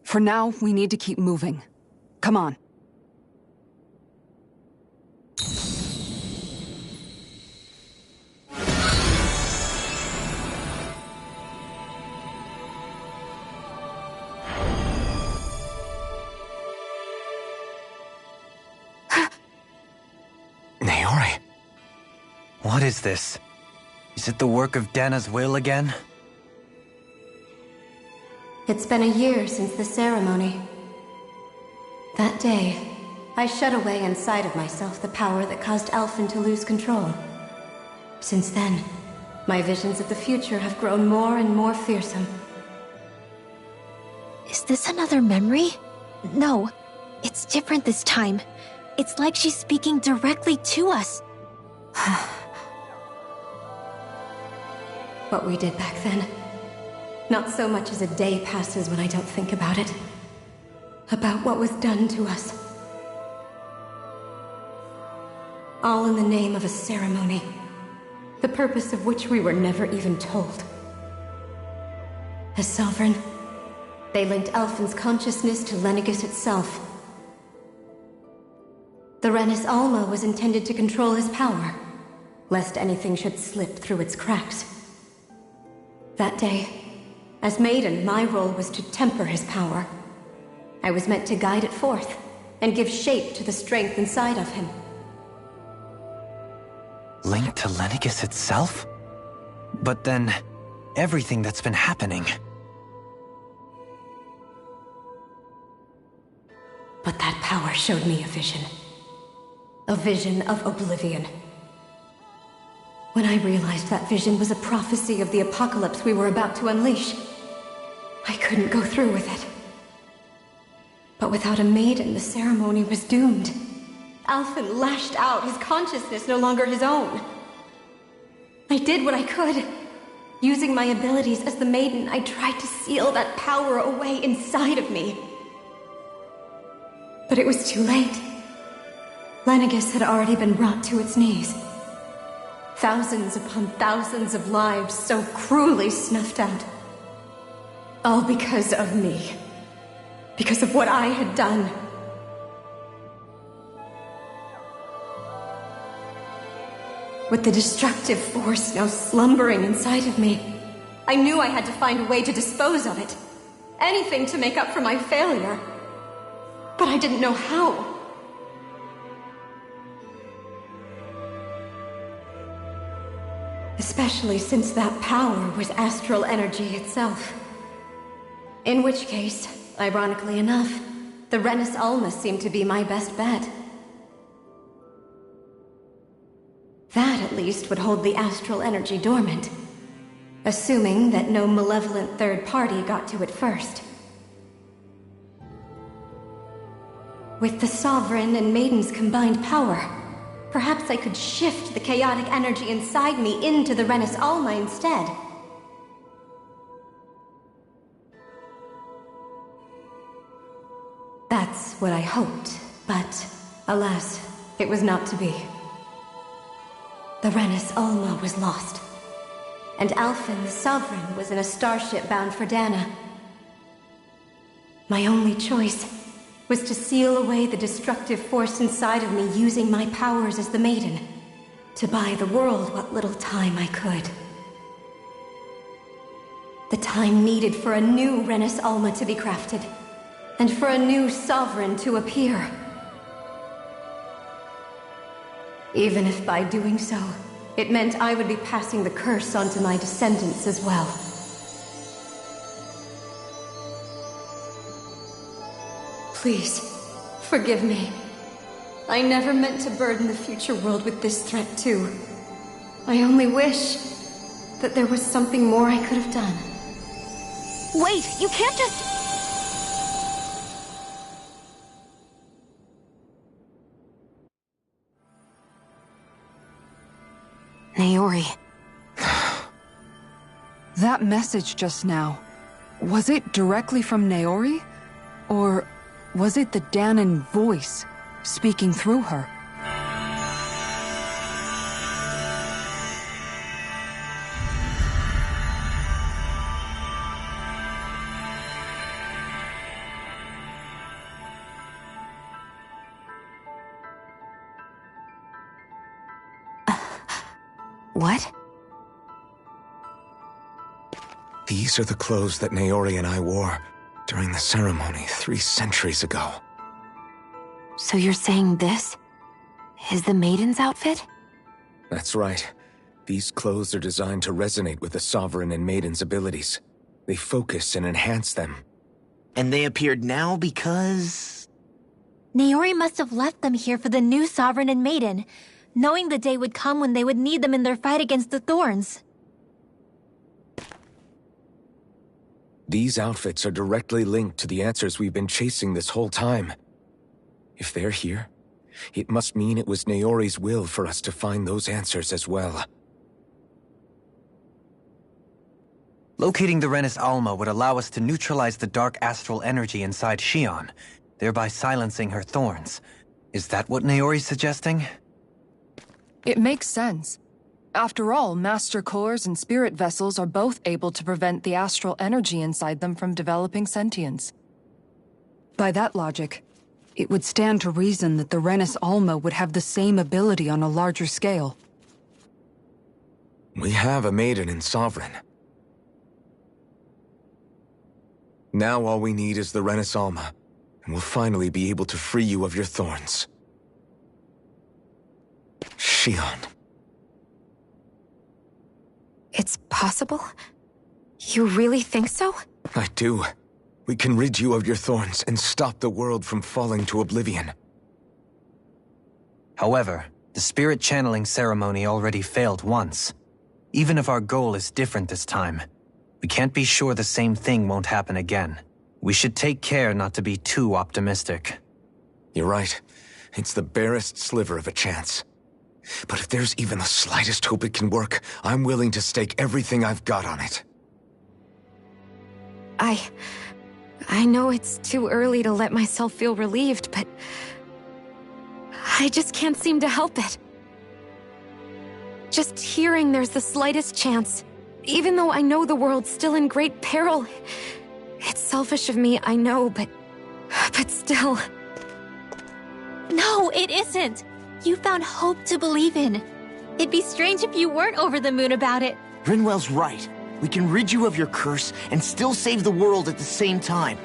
Speaker 8: For now, we need to keep moving. Come on.
Speaker 7: Naori.
Speaker 3: What is this? Is it the work of Dana's will again?
Speaker 6: It's been a year since the ceremony. That day, I shut away inside of myself the power that caused Alphen to lose control. Since then, my visions of the future have grown more and more fearsome.
Speaker 5: Is this another memory? No, it's different this time. It's like she's speaking directly to us.
Speaker 6: What we did back then. Not so much as a day passes when I don't think about it. About what was done to us. All in the name of a ceremony. The purpose of which we were never even told. As Sovereign, they linked Alphen's consciousness to Lenegis itself. The Renis Alma was intended to control his power, lest anything should slip through its cracks. That day, as Maiden, my role was to temper his power. I was meant to guide it forth, and give shape to the strength inside of him.
Speaker 3: Linked to Lenegis itself? But then, everything that's been happening...
Speaker 6: But that power showed me a vision. A vision of oblivion. When I realized that vision was a prophecy of the apocalypse we were about to unleash, I couldn't go through with it. But without a maiden, the ceremony was doomed. Alphen lashed out, his consciousness no longer his own. I did what I could. Using my abilities as the maiden, I tried to seal that power away inside of me. But it was too late. Lenegis had already been brought to its knees. Thousands upon thousands of lives so cruelly snuffed out. All because of me. Because of what I had done. With the destructive force now slumbering inside of me, I knew I had to find a way to dispose of it. Anything to make up for my failure. But I didn't know how. Especially since that power was astral energy itself. In which case, ironically enough, the Renis Alma seemed to be my best bet. That, at least, would hold the astral energy dormant. Assuming that no malevolent third party got to it first. With the Sovereign and Maiden's combined power, perhaps I could shift the chaotic energy inside me into the Renis Alma instead. That's what I hoped, but alas, it was not to be. The Renis Alma was lost, and Alphen, the Sovereign, was in a starship bound for Dana. My only choice was to seal away the destructive force inside of me using my powers as the Maiden, to buy the world what little time I could. The time needed for a new Renis Alma to be crafted, and for a new Sovereign to appear. Even if by doing so, it meant I would be passing the curse on to my descendants as well. Please, forgive me. I never meant to burden the future world with this threat, too. I only wish that there was something more I could have done.
Speaker 5: Wait, you can't just...
Speaker 9: Naori.
Speaker 8: That message just now, was it directly from Naori? Or was it the Danon voice speaking through her?
Speaker 9: What?
Speaker 7: These are the clothes that Naori and I wore during the ceremony 3 centuries ago.
Speaker 9: So you're saying this is the Maiden's outfit?
Speaker 7: That's right. These clothes are designed to resonate with the Sovereign and Maiden's abilities. They focus and enhance them.
Speaker 4: And they appeared now because...
Speaker 5: Naori must have left them here for the new Sovereign and Maiden, knowing the day would come when they would need them in their fight against the Thorns.
Speaker 7: These outfits are directly linked to the answers we've been chasing this whole time. If they're here, it must mean it was Naori's will for us to find those answers as well.
Speaker 3: Locating the Renis Alma would allow us to neutralize the dark astral energy inside Xion, thereby silencing her thorns. Is that what Naori's suggesting?
Speaker 8: It makes sense. After all, Master Cores and Spirit Vessels are both able to prevent the astral energy inside them from developing sentience. By that logic, it would stand to reason that the Renis Alma would have the same ability on a larger scale.
Speaker 7: We have a Maiden and Sovereign. Now all we need is the Renis Alma, and we'll finally be able to free you of your thorns. Xion.
Speaker 9: It's possible? You really think so?
Speaker 7: I do. We can rid you of your thorns and stop the world from falling to oblivion.
Speaker 3: However, the spirit channeling ceremony already failed once. Even if our goal is different this time, we can't be sure the same thing won't happen again. We should take care not to be too optimistic.
Speaker 7: You're right. It's the barest sliver of a chance. But if there's even the slightest hope it can work, I'm willing to stake everything I've got on it.
Speaker 9: I know it's too early to let myself feel relieved, but I just can't seem to help it. Just hearing there's the slightest chance, even though I know the world's still in great peril. It's selfish of me, I know, but still.
Speaker 5: No, it isn't! You found hope to believe in. It'd be strange if you weren't over the moon about it.
Speaker 4: Rinwell's right. We can rid you of your curse and still save the world at the same time.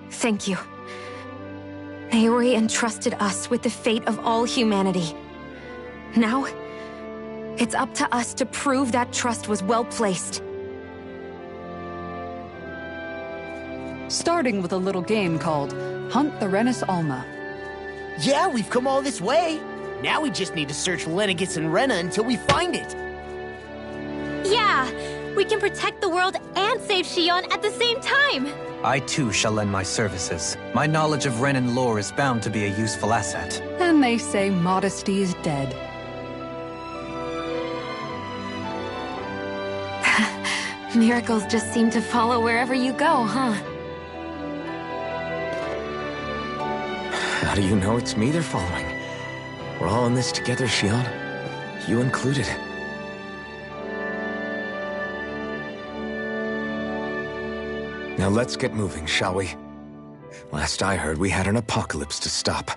Speaker 9: Thank you. Naori entrusted us with the fate of all humanity. Now, it's up to us to prove that trust was well placed.
Speaker 8: Starting with a little game called Hunt the Renis Alma.
Speaker 4: Yeah, we've come all this way. Now we just need to search Lenegis and Rena until we find it.
Speaker 5: Yeah! We can protect the world and save Xion at the same time!
Speaker 3: I too shall lend my services. My knowledge of Renan lore is bound to be a useful asset.
Speaker 8: And they say modesty is dead.
Speaker 9: Miracles just seem to follow wherever you go, huh?
Speaker 7: How do you know it's me they're following? We're all in this together, Xion. You included. Now let's get moving, shall we? Last I heard, we had an apocalypse to stop.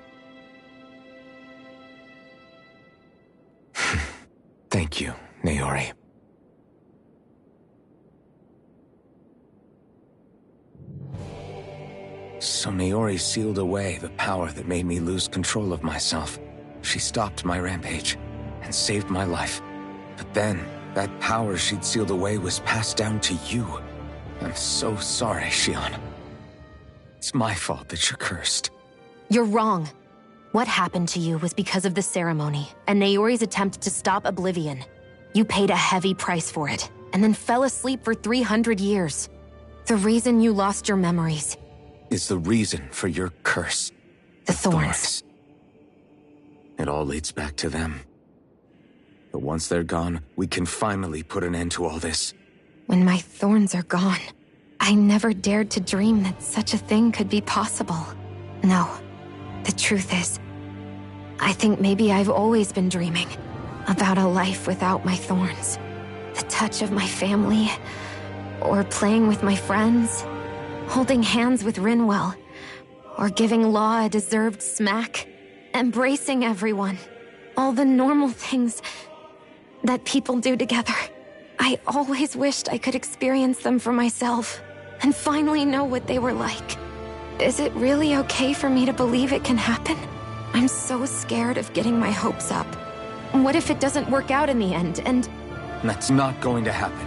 Speaker 7: Thank you, Naori. So Naori sealed away the power that made me lose control of myself. She stopped my rampage and saved my life. But then, that power she'd sealed away was passed down to you. I'm so sorry, Xion. It's my fault that you're cursed.
Speaker 9: You're wrong. What happened to you was because of the ceremony, and Naori's attempt to stop Oblivion. You paid a heavy price for it, and then fell asleep for 300 years. The reason you lost your memories
Speaker 7: is the reason for your curse.
Speaker 9: The thorns.
Speaker 7: It all leads back to them. But once they're gone, we can finally put an end to all this.
Speaker 9: When my thorns are gone, I never dared to dream that such a thing could be possible. No, the truth is, I think maybe I've always been dreaming about a life without my thorns. The touch of my family, or playing with my friends, holding hands with Rinwell, or giving Law a deserved smack, embracing everyone. All the normal things that people do together. I always wished I could experience them for myself, and finally know what they were like. Is it really okay for me to believe it can happen? I'm so scared of getting my hopes up. What if it doesn't work out in the end, and...
Speaker 7: That's not going to happen.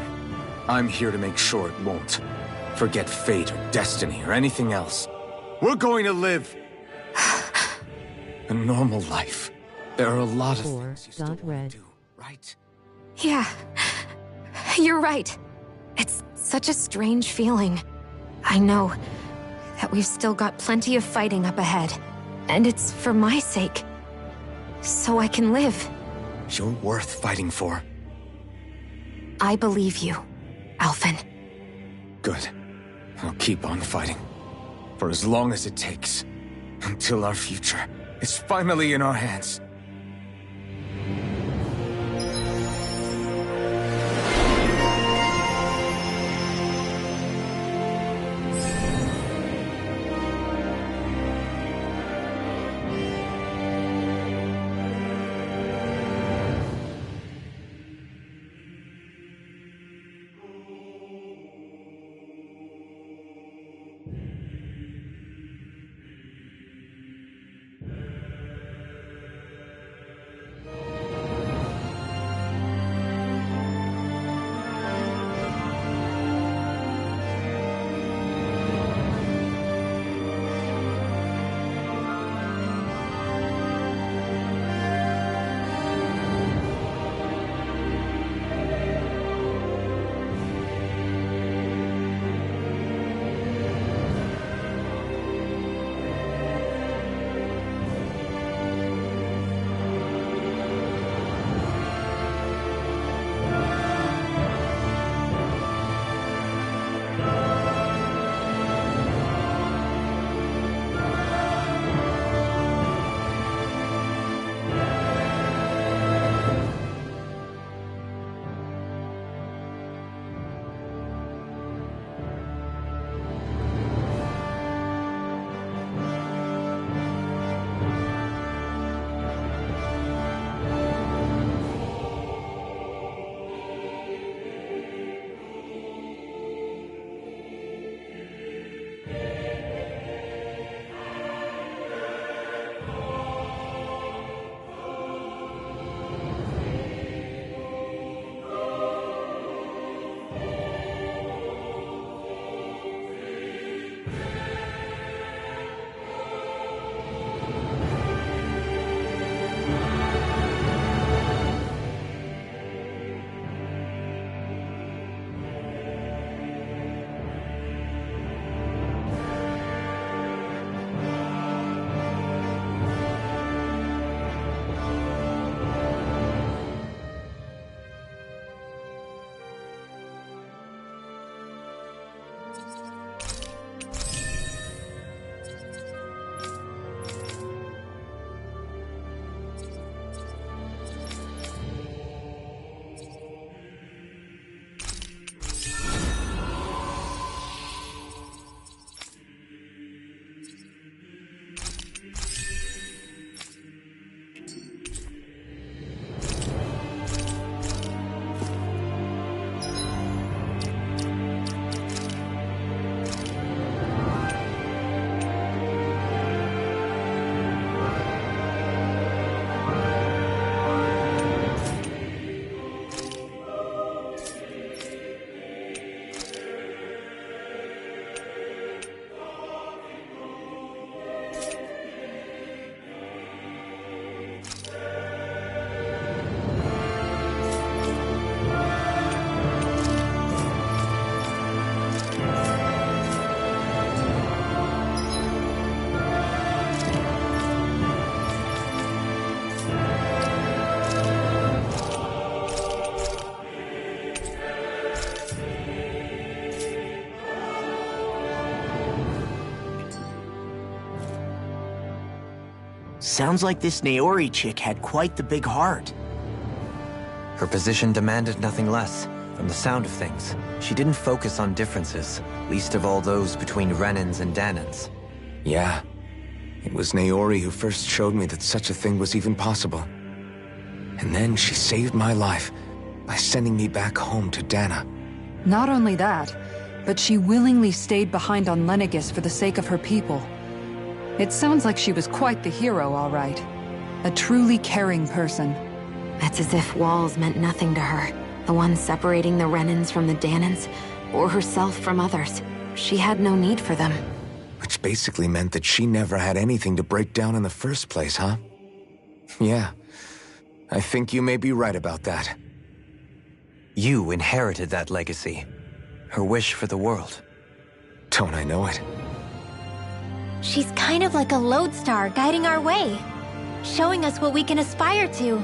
Speaker 7: I'm here to make sure it won't. Forget fate or destiny or anything else. We're going to live a normal life. There are a lot of things you still want to do, right?
Speaker 9: Yeah, you're right. It's such a strange feeling. I know that we've still got plenty of fighting up ahead, and it's for my sake, so I can live.
Speaker 7: You're worth fighting for.
Speaker 9: I believe you, Alphen.
Speaker 7: Good. I'll keep on fighting. For as long as it takes. Until our future is finally in our hands.
Speaker 4: Sounds like this Naori chick had quite the big heart.
Speaker 3: Her position demanded nothing less. From the sound of things, she didn't focus on differences, least of all those between Renans and Danans.
Speaker 7: Yeah. It was Naori who first showed me that such a thing was even possible. And then she saved my life by sending me back home to Dana.
Speaker 8: Not only that, but she willingly stayed behind on Lenegis for the sake of her people. It sounds like she was quite the hero, all right. A truly caring person.
Speaker 9: It's as if walls meant nothing to her. The ones separating the Renans from the Danans, or herself from others. She had no need for them.
Speaker 7: Which basically meant that she never had anything to break down in the first place, huh? Yeah. I think you may be right about that.
Speaker 3: You inherited that legacy. Her wish for the world.
Speaker 7: Don't I know it?
Speaker 5: She's kind of like a lodestar guiding our way, showing us what we can aspire to.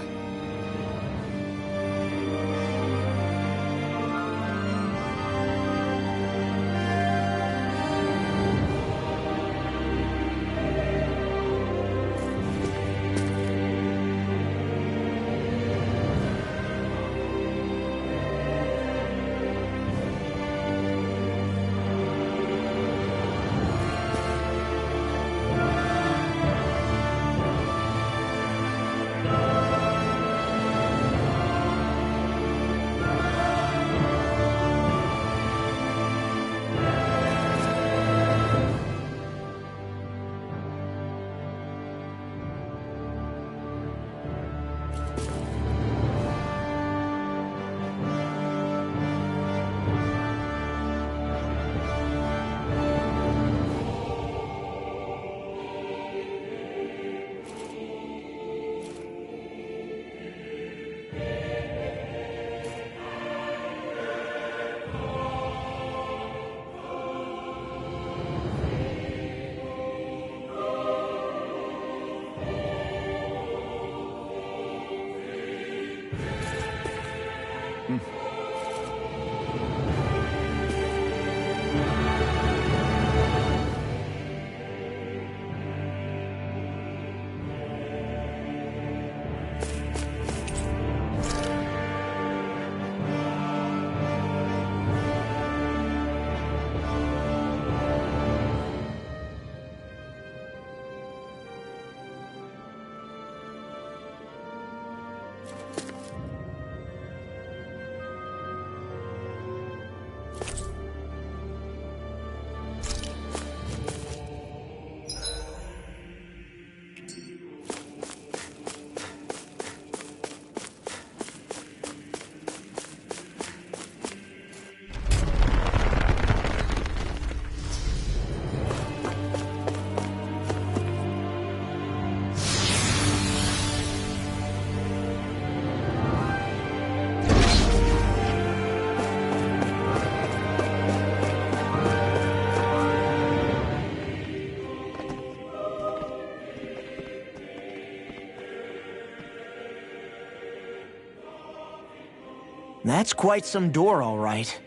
Speaker 4: That's quite some door, all right.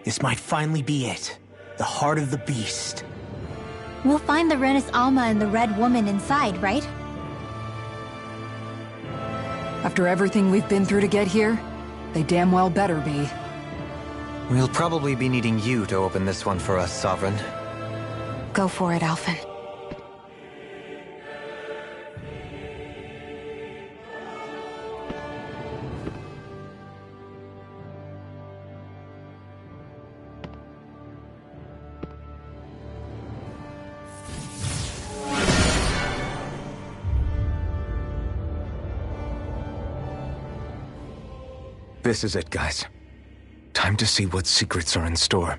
Speaker 4: This might finally be it. The heart of the beast.
Speaker 5: We'll find the Renis Alma and the Red Woman inside, right?
Speaker 8: After everything we've been through to get here, they damn well better be.
Speaker 3: We'll probably be needing you to open this one for us, Sovereign.
Speaker 9: Go for it, Alphen.
Speaker 7: This is it, guys. Time to see what secrets are in store.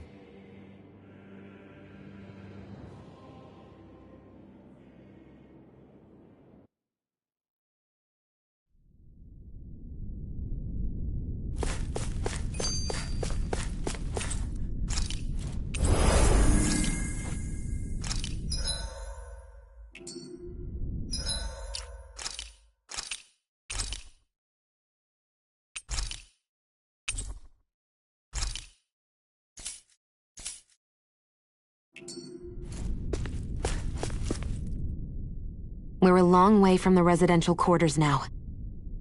Speaker 9: We're a long way from the residential quarters now.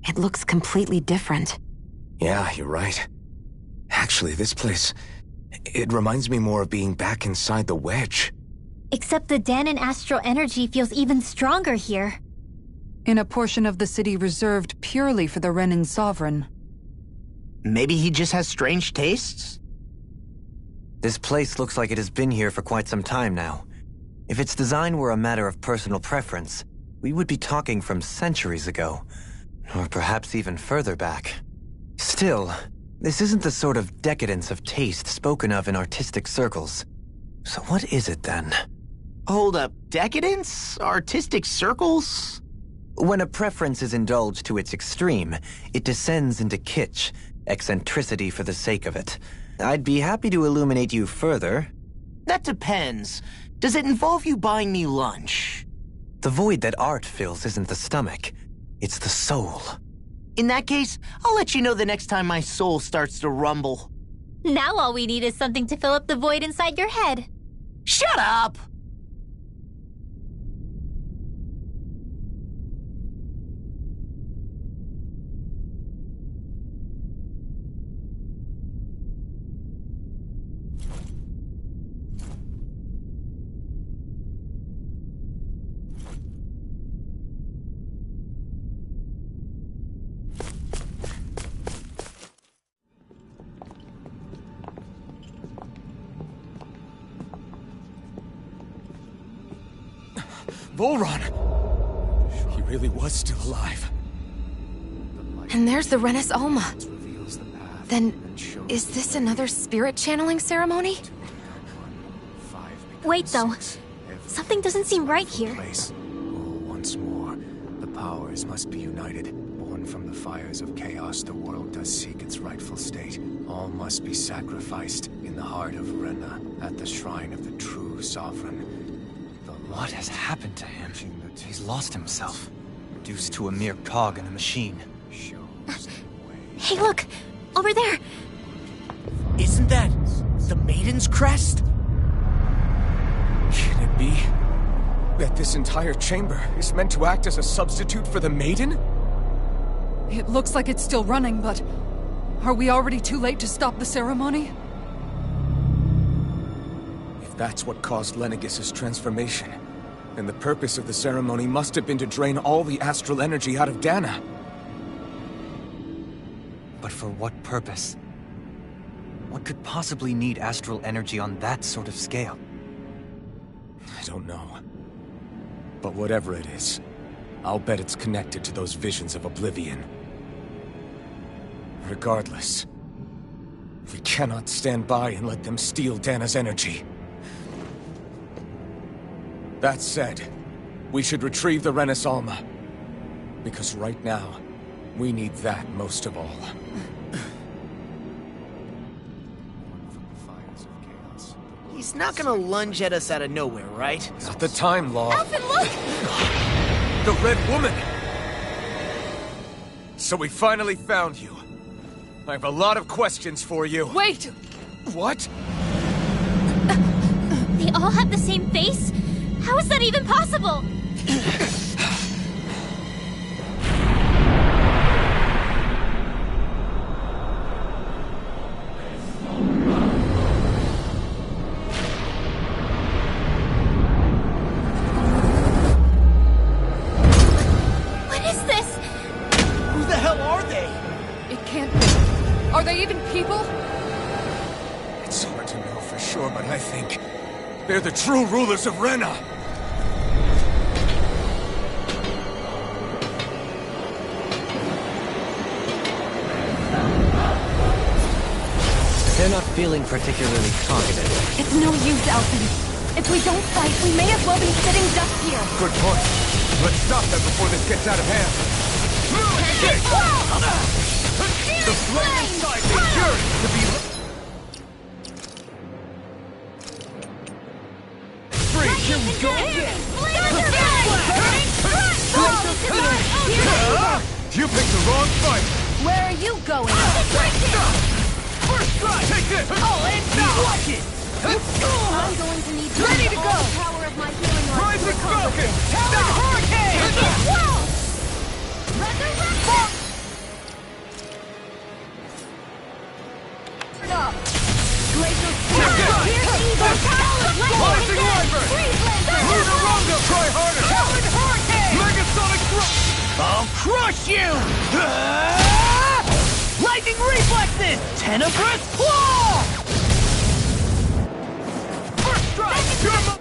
Speaker 9: It looks completely different.
Speaker 7: Yeah, you're right. Actually, this place... it reminds me more of being back inside the wedge.
Speaker 5: Except the Danon astral energy feels even stronger here.
Speaker 8: In a portion of the city reserved purely for the Renin sovereign.
Speaker 4: Maybe he just has strange tastes?
Speaker 3: This place looks like it has been here for quite some time now. If its design were a matter of personal preference, we would be talking from centuries ago. Or perhaps even further back. Still, this isn't the sort of decadence of taste spoken of in artistic circles. So what is it then?
Speaker 4: Hold up, decadence? Artistic circles?
Speaker 3: When a preference is indulged to its extreme, it descends into kitsch, eccentricity for the sake of it. I'd be happy to illuminate you further.
Speaker 4: That depends. Does it involve you buying me lunch?
Speaker 3: The void that art fills isn't the stomach, it's the soul.
Speaker 4: In that case, I'll let you know the next time my soul starts to rumble.
Speaker 5: Now all we need is something to fill up the void inside your head.
Speaker 4: Shut up!
Speaker 7: Volron! He really was still alive.
Speaker 9: And there's the Renis Alma. Then, is this another spirit channeling ceremony?
Speaker 5: Wait, though. Something doesn't seem right here.
Speaker 11: Once more, the powers must be united. Born from the fires of chaos, the world does seek its rightful state. All must be sacrificed in the heart of Rena, at the shrine of the true sovereign.
Speaker 3: What has happened to him? He's lost himself, reduced to a mere cog in a machine.
Speaker 5: Hey, look! Over there!
Speaker 4: Isn't that the Maiden's crest?
Speaker 7: Can it be that this entire chamber is meant to act as a substitute for the Maiden?
Speaker 8: It looks like it's still running, but... are we already too late to stop the ceremony?
Speaker 7: If that's what caused Lenegis' transformation, then the purpose of the ceremony must have been to drain all the astral energy out of Dana.
Speaker 3: But for what purpose? What could possibly need astral energy on that sort of scale?
Speaker 7: I don't know. But whatever it is, I'll bet it's connected to those visions of oblivion. Regardless, we cannot stand by and let them steal Dana's energy. That said, we should retrieve the Renis Alma. Because right now, we need that most of all.
Speaker 4: He's not gonna lunge at us out of nowhere, right?
Speaker 7: Not the time, Law.
Speaker 5: Alphen, look!
Speaker 7: The Red Woman! So we finally found you. I have a lot of questions for you.
Speaker 8: Wait!
Speaker 7: What?
Speaker 5: They all have the same face? How is that even possible? What is this?
Speaker 4: Who the hell are they?
Speaker 8: It can't be. Are they even people?
Speaker 7: It's hard to know for sure, but I think they're the true rulers of Rena.
Speaker 3: They're not feeling particularly talkative.
Speaker 9: It's no use, Alphen. If we don't fight, we may as well be sitting ducks here.
Speaker 7: Good point. Let's stop them before this gets out of hand. The flame inside me yearns to be free.
Speaker 5: Here we go again!
Speaker 7: You picked the wrong fight.
Speaker 5: Where are you going?
Speaker 7: First strike. Take this.
Speaker 5: Oh, and now!
Speaker 7: Watch it.
Speaker 5: I'm going to need
Speaker 7: Ready to
Speaker 5: all
Speaker 7: go.
Speaker 5: the power of my healing arts
Speaker 7: Rising
Speaker 5: to accomplish
Speaker 7: Falcon.
Speaker 5: this.
Speaker 7: Tower Hurricane.
Speaker 4: crush you! Lightning reflexes! Tenebrous claw! First strike!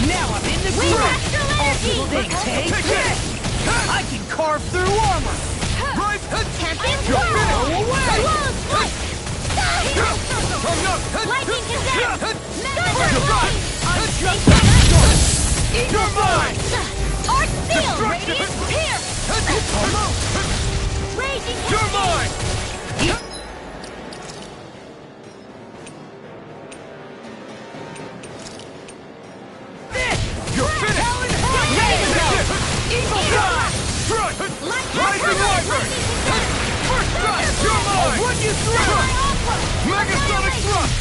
Speaker 4: Now I'm in the groove! Ultimate thing, take this! I can carve through armor! Right! Go away!
Speaker 5: Lightning condemned!
Speaker 4: You're mine!
Speaker 5: Art seal! Radiant pierce! Raging
Speaker 4: You're mine! You're finished! Evil God! Strike! Rising Wyvern! First strike! You're mine! I'll run you through! Megasonic thrust!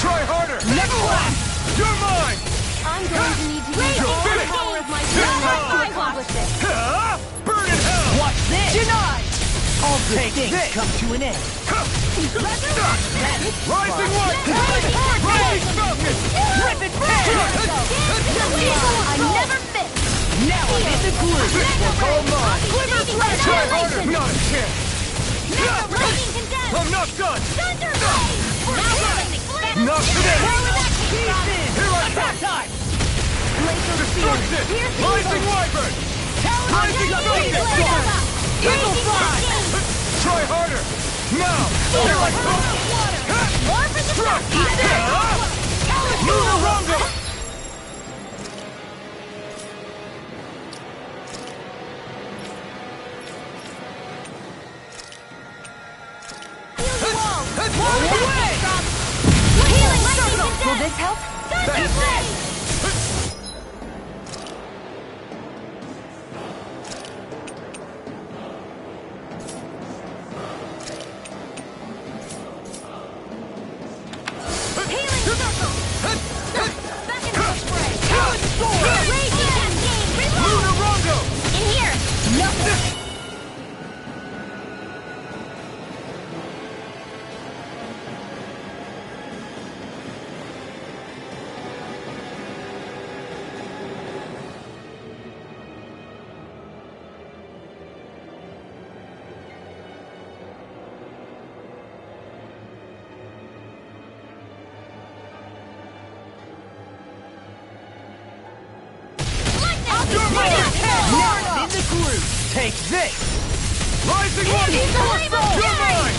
Speaker 4: Try harder! Next blast! You're mine!
Speaker 5: I'm going to need to use
Speaker 4: You're
Speaker 5: all the
Speaker 4: finished!
Speaker 5: power of my will to accomplish this.
Speaker 4: Burn in hell! Watch this! Denied! All good things come to an end. Rising Wyvern! Rising Falcon! Rip it back!
Speaker 5: I never miss!
Speaker 4: Now I'm in the groove! This will call mine! Try harder! Not a chance!
Speaker 5: Lightning condemned!
Speaker 4: I'm not done!
Speaker 5: Thunder blade!
Speaker 4: Not today!
Speaker 5: Here
Speaker 4: I come! Destruction! Rising Wyvern! Rising Falcon! Evil Fly! Try harder! Now! Here I come!
Speaker 5: More for the
Speaker 4: Struck! Lunarongo!
Speaker 5: Healing lightning condemned!
Speaker 9: Will this help?
Speaker 5: Thunder blade! Healing circle! Back into the fray! Raging cascade! Reload!
Speaker 4: Lunarongo!
Speaker 5: In here! Nothing!
Speaker 4: You're mine! Now I'm in the groove! Take this! Rising Wyvern! You're mine!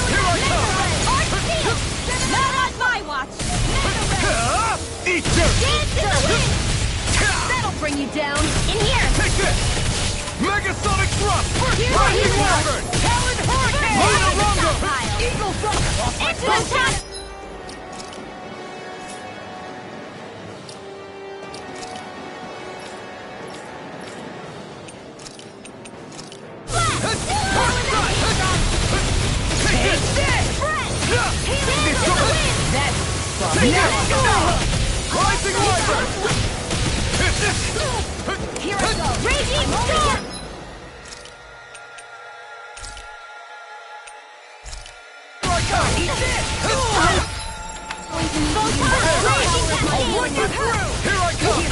Speaker 4: Here I come!
Speaker 5: Not on my watch!
Speaker 4: Eat dirt!
Speaker 5: Dance in the wind! That'll bring you down! In here!
Speaker 4: Take this! Megasonic thrust! Rising Wyvern!
Speaker 5: Talon Hurricane!
Speaker 4: Lunarongo!
Speaker 5: Eagle Thrust! Into attack!
Speaker 4: Rising Wyvern!
Speaker 5: Here I go! Raging Storm!
Speaker 4: Eat this!
Speaker 5: I'll run you through!
Speaker 4: Here I come!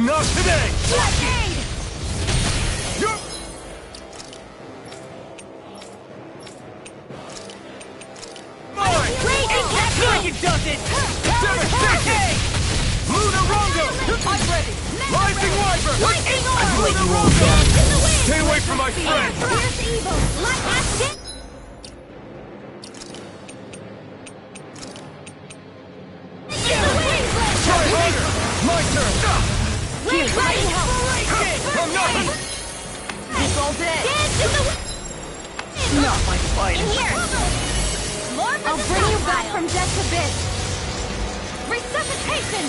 Speaker 4: Not today!
Speaker 5: Blockade!
Speaker 4: You're... Mine!
Speaker 5: Raging Cascade!
Speaker 4: It does it! Devastation! Lunarongo! I'm ready! Rising Wyvern!
Speaker 5: Lightning Orb!
Speaker 4: Lunarongo!
Speaker 5: Dance in the wind!
Speaker 4: Stay away from my friend!
Speaker 5: Fierce evil! Light action!
Speaker 4: Try harder! My turn!
Speaker 5: Here,
Speaker 4: I'm nothing!
Speaker 5: It's all dead. Dance in the wind.
Speaker 4: Not my fight.
Speaker 5: In here. I'll bring you back from death's abyss. Resuscitation.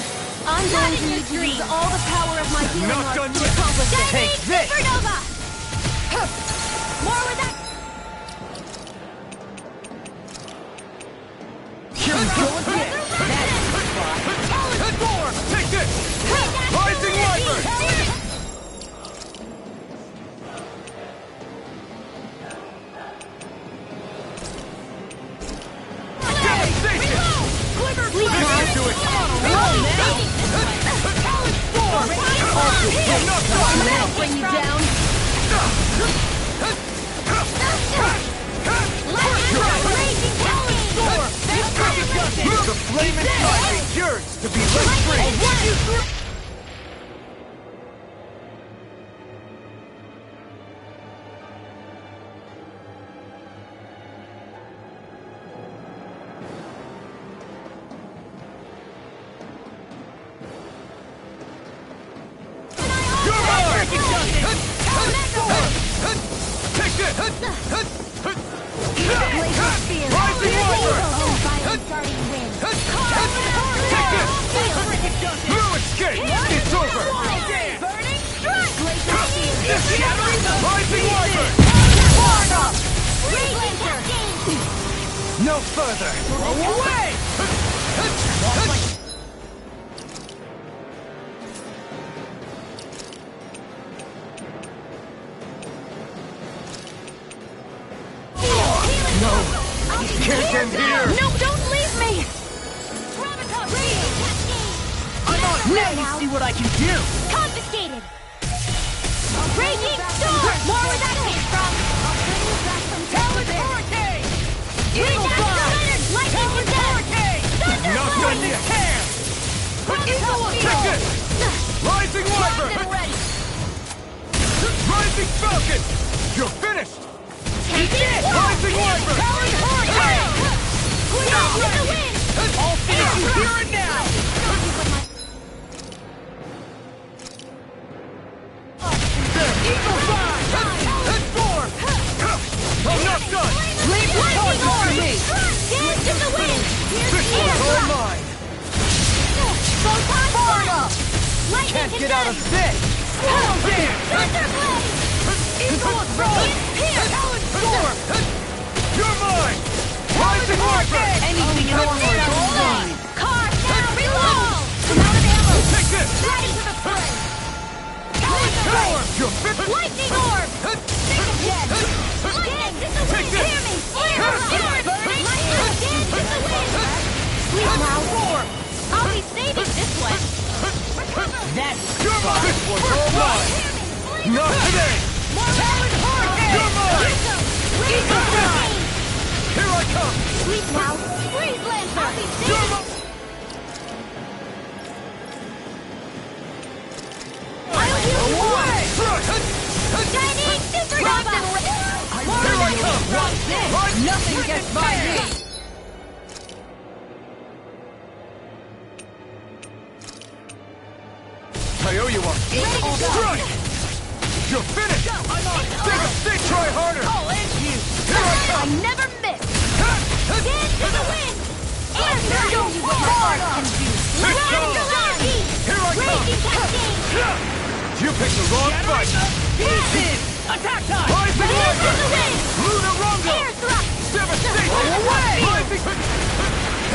Speaker 5: I'm going to need to use all the power of my healing
Speaker 4: Not
Speaker 5: arts
Speaker 4: done
Speaker 5: to
Speaker 4: yet.
Speaker 5: accomplish this.
Speaker 4: Take this.
Speaker 5: Supernova. More with that.
Speaker 4: Here we go again. Talent Storm! Take this! Rising Wyvern! Devastation! Listen to it! Talent Storm!
Speaker 5: I'll bring you down.
Speaker 4: The flame inside me yearns to be let free! You're mine! Take this! Rising Wyvern! Take this! No escape! It's over! Rising Wyvern! No further! Away! No! Can't end here!
Speaker 5: No, don't leave me!
Speaker 4: I'm on! Now you see what I can do!
Speaker 5: Confiscated! Raging storm! More where that came from! I'll bring you back from
Speaker 4: Talent Hurricane!
Speaker 5: Eagle Fire! Lightning Hurricane!
Speaker 4: Not done yet! Take this! Rising Wyvern! Rising Falcon! You're finished! Rising Wyvern! Talent Hurricane! I'll finish you here and now! Eagle Fire! Storm! I'm not done!
Speaker 5: Leave the
Speaker 4: torches to me!
Speaker 5: Dance in the wind!
Speaker 4: This one's all mine!
Speaker 5: Fire up!
Speaker 4: Can't get out of this! Slow dance!
Speaker 5: Thunderblade!
Speaker 4: Eagle Frost! Talent Storm! You're mine! Rising Wyvern!
Speaker 5: Anything onward is all mine! Car now reload! I'm out of ammo!
Speaker 4: Take this!
Speaker 5: Ready for the fray!
Speaker 4: Talent Storm! You're fit!
Speaker 5: Lightning orb! Think again! Dance in the wind! Hear me! Fire! Burning! Dance in the wind! Sleep now! I'll be saving this one!
Speaker 4: That's you're mine! This one's all mine! Not today! Talent Hurricane! You're mine!
Speaker 5: Eagle Fire!
Speaker 4: Here I come!
Speaker 5: Sleep now! Freeze Lancer! I'll be saving this. I'll do
Speaker 4: Away!
Speaker 5: Shining Supernova!
Speaker 4: Here I come!
Speaker 5: Nothing gets by me!
Speaker 4: I owe you one! Strike! You're finished! Try harder! Here I
Speaker 5: I
Speaker 4: come!
Speaker 5: never miss! Dance to the wind! And show you what my art can do!
Speaker 4: Here I come!
Speaker 5: Raging Cascade!
Speaker 4: You picked the wrong fight!
Speaker 5: Pieces! Attack time!
Speaker 4: Rising
Speaker 5: Dance to
Speaker 4: Wyvern!
Speaker 5: the wind!
Speaker 4: Luna Rongo!
Speaker 5: Air thrust!
Speaker 4: Devastation!
Speaker 5: Away!
Speaker 4: Rising...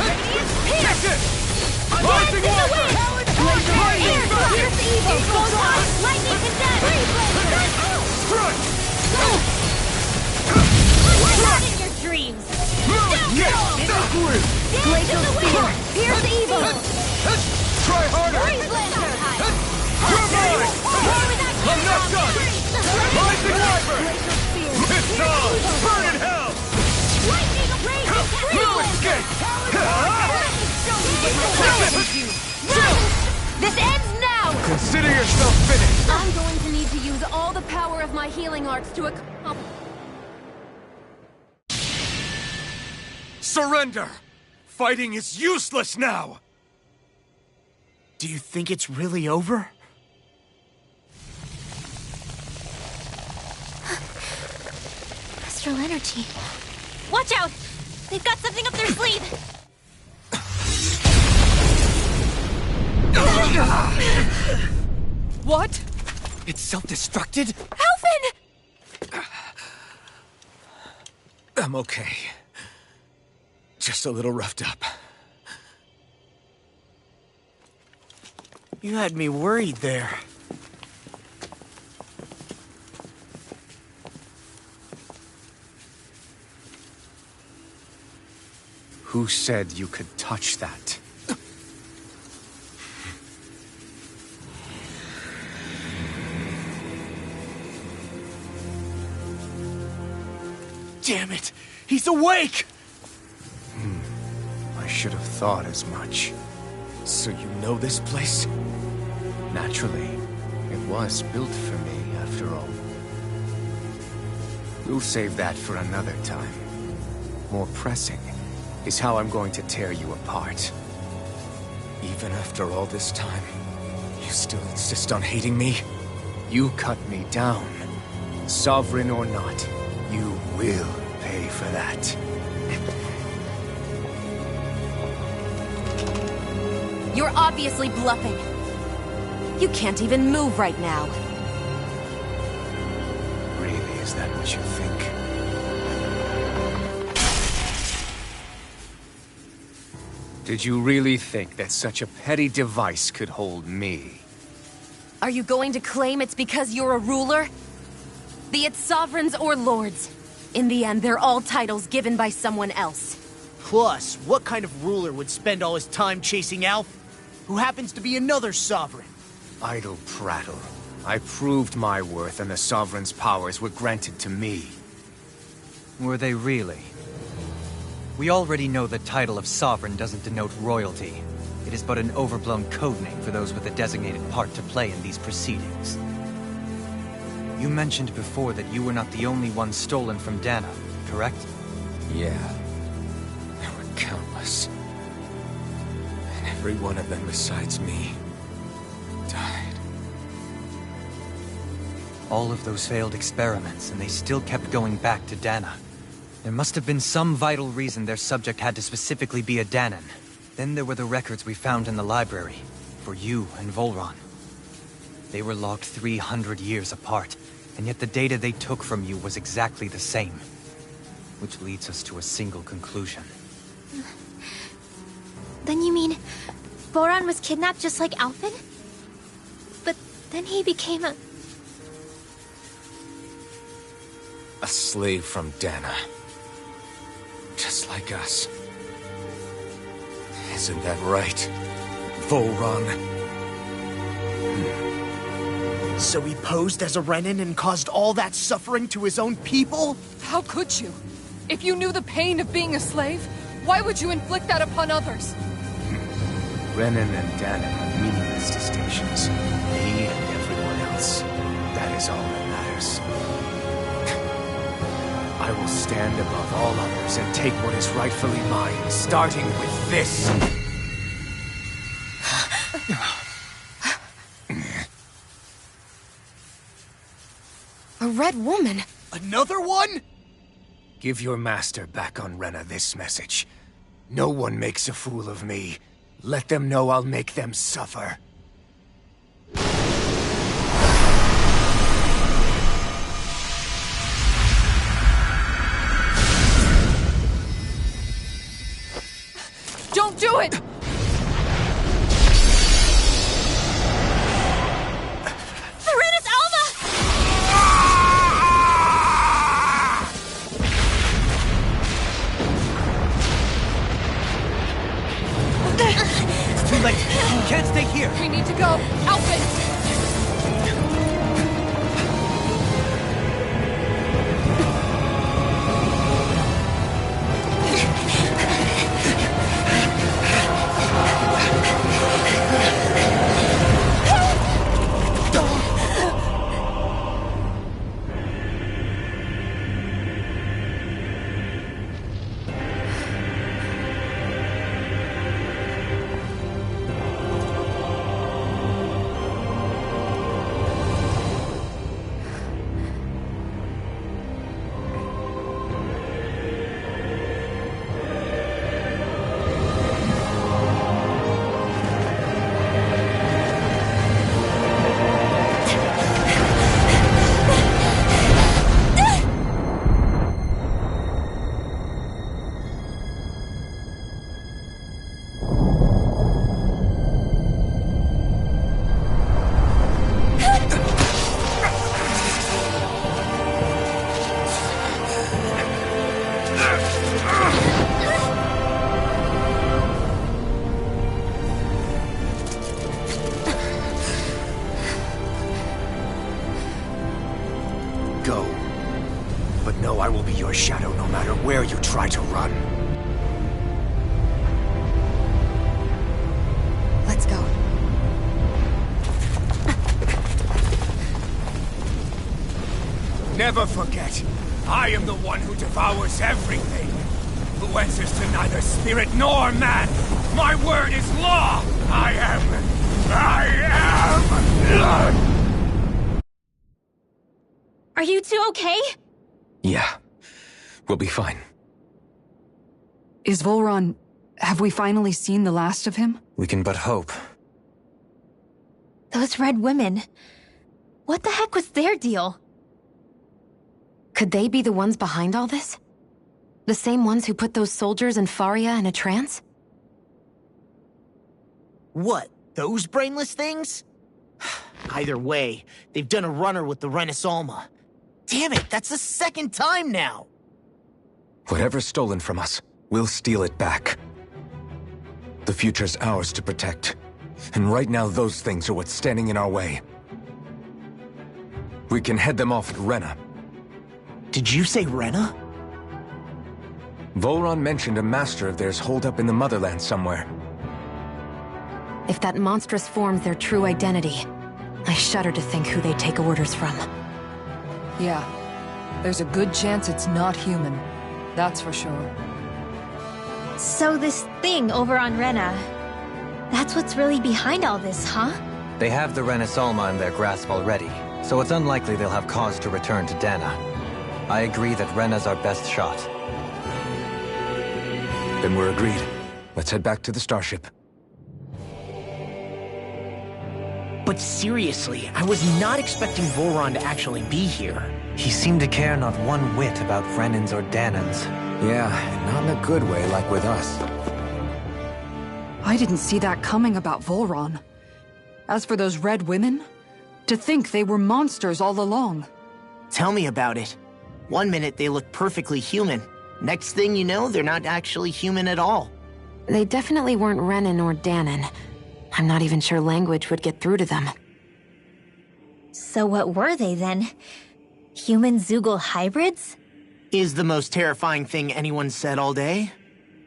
Speaker 4: Take it!
Speaker 5: Dance
Speaker 4: Rising
Speaker 5: to the
Speaker 4: Wyvern!
Speaker 5: wind! Air thrust! Here's the evil! Goes on! Lightning condemned!
Speaker 4: Strike!
Speaker 5: We're not in your dreams!
Speaker 4: Yes!
Speaker 5: Glacial spear! Here's the evil!
Speaker 4: Try harder!
Speaker 5: Freeze Lancer!
Speaker 4: You're mine!
Speaker 5: More with that
Speaker 4: I'm not done! Rising Wyvern!
Speaker 5: Glacial spear!
Speaker 4: It's on! Burn in hell!
Speaker 5: Lightning raging!
Speaker 4: No escape!
Speaker 5: This ends now!
Speaker 4: Consider yourself finished!
Speaker 5: I'm going to need to use all the power of my healing arts to accomplish...
Speaker 4: Surrender! Fighting is useless now!
Speaker 12: Do you think it's really over?
Speaker 5: astral energy. Watch out! They've got something up their sleeve!
Speaker 8: What?
Speaker 7: It's self-destructed?
Speaker 5: Alvin!
Speaker 7: I'm okay. Just a little roughed up.
Speaker 12: You had me worried there.
Speaker 11: Who said you could touch that?
Speaker 12: Damn it! He's awake!
Speaker 11: I should have thought as much.
Speaker 7: So you know this place?
Speaker 11: Naturally, it was built for me, after all. We'll save that for another time. More pressing is how I'm going to tear you apart.
Speaker 7: Even after all this time, you still insist on hating me?
Speaker 11: You cut me down. Sovereign or not, you will pay for that.
Speaker 9: You're obviously bluffing. You can't even move right now.
Speaker 11: Really, is that what you think? Did you really think that such a petty device could hold me?
Speaker 9: Are you going to claim it's because you're a ruler? Be it sovereigns or lords. In the end, they're all titles given by someone else.
Speaker 12: Plus, what kind of ruler would spend all his time chasing Alf, who happens to be another sovereign?
Speaker 11: Idle prattle. I proved my worth and the Sovereign's powers were granted to me.
Speaker 3: Were they really? We already know the title of Sovereign doesn't denote royalty. It is but an overblown codename for those with a designated part to play in these proceedings. You mentioned before that you were not the only one stolen from Dana, correct?
Speaker 7: Yeah. There were countless. And every one of them besides me died.
Speaker 3: All of those failed experiments, and they still kept going back to Dana. There must have been some vital reason their subject had to specifically be a Danan. Then there were the records we found in the library, for you and Volron. They were logged 300 years apart, and yet the data they took from you was exactly the same. Which leads us to a single conclusion.
Speaker 5: Then you mean Boran was kidnapped just like Alvin? But then he became a
Speaker 7: slave from Dana. Just like us. Isn't that right, Volron?
Speaker 12: So he posed as a Renin and caused all that suffering to his own people?
Speaker 8: How could you? If you knew the pain of being a slave, why would you inflict that upon others?
Speaker 11: Renin and Dana are meaningless distinctions. Me and everyone else. That is all that matters. I will stand above all others and take what is rightfully mine, starting with this.
Speaker 9: A red woman?
Speaker 12: Another one?
Speaker 11: Give your master back on Renna this message. No one makes a fool of me. Let them know I'll make them suffer.
Speaker 8: Don't do it!
Speaker 5: Serenus Alva!
Speaker 3: It's too late. You can't stay here.
Speaker 8: We
Speaker 11: will be your shadow no matter where you try to run.
Speaker 6: Let's go.
Speaker 11: Never forget, I am the one who devours everything. Who answers to neither spirit nor man. My word is law! I am...
Speaker 5: Are you two okay?
Speaker 7: Yeah. We'll be fine.
Speaker 8: Is Volron... have we finally seen the last of him?
Speaker 3: We can but hope.
Speaker 5: Those red women. What the heck was their deal?
Speaker 9: Could they be the ones behind all this? The same ones who put those soldiers in Faria in a trance?
Speaker 12: What? Those brainless things? Either way, they've done a runner with the Renis Alma. Damn it, that's the second time now!
Speaker 7: Whatever's stolen from us, we'll steal it back. The future's ours to protect. And right now those things are what's standing in our way. We can head them off at Rena.
Speaker 12: Did you say Rena?
Speaker 7: Volron mentioned a master of theirs holed up in the motherland somewhere.
Speaker 9: If that monstrous form's their true identity, I shudder to think who they take orders from.
Speaker 8: Yeah. There's a good chance it's not human. That's for sure.
Speaker 5: So this thing over on Rena, that's what's really behind all this, huh?
Speaker 3: They have the Renis Alma in their grasp already, so it's unlikely they'll have cause to return to Dana. I agree that Rena's our best shot.
Speaker 7: Then we're agreed. Let's head back to the starship.
Speaker 12: But seriously, I was not expecting Volron to actually be here.
Speaker 3: He seemed to care not one whit about Renans or Danans.
Speaker 7: Yeah, and not in a good way like with us.
Speaker 8: I didn't see that coming about Volron. As for those red women, to think they were monsters all along.
Speaker 12: Tell me about it. One minute they look perfectly human. Next thing you know, they're not actually human at all.
Speaker 9: They definitely weren't Renan or Danan. I'm not even sure language would get through to them.
Speaker 5: So what were they then? Human Zoogle hybrids?
Speaker 12: Is the most terrifying thing anyone said all day.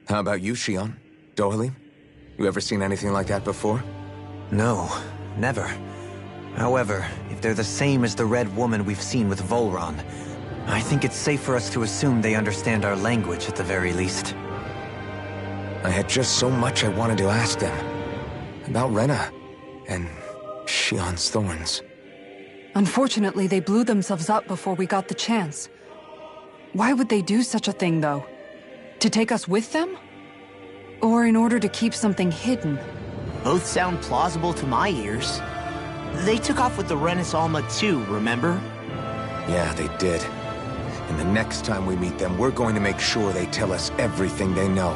Speaker 7: How about you, Shion? Dohalie? You ever seen anything like that before?
Speaker 3: No, never. However, if they're the same as the red woman we've seen with Volron, I think it's safe for us to assume they understand our language at the very least.
Speaker 7: I had just so much I wanted to ask them. About Rena, and Shion's thorns.
Speaker 8: Unfortunately, they blew themselves up before we got the chance. Why would they do such a thing, though? To take us with them? Or in order to keep something hidden?
Speaker 12: Both sound plausible to my ears. They took off with the Renis Alma too, remember?
Speaker 7: Yeah, they did. And the next time we meet them, we're going to make sure they tell us everything they know.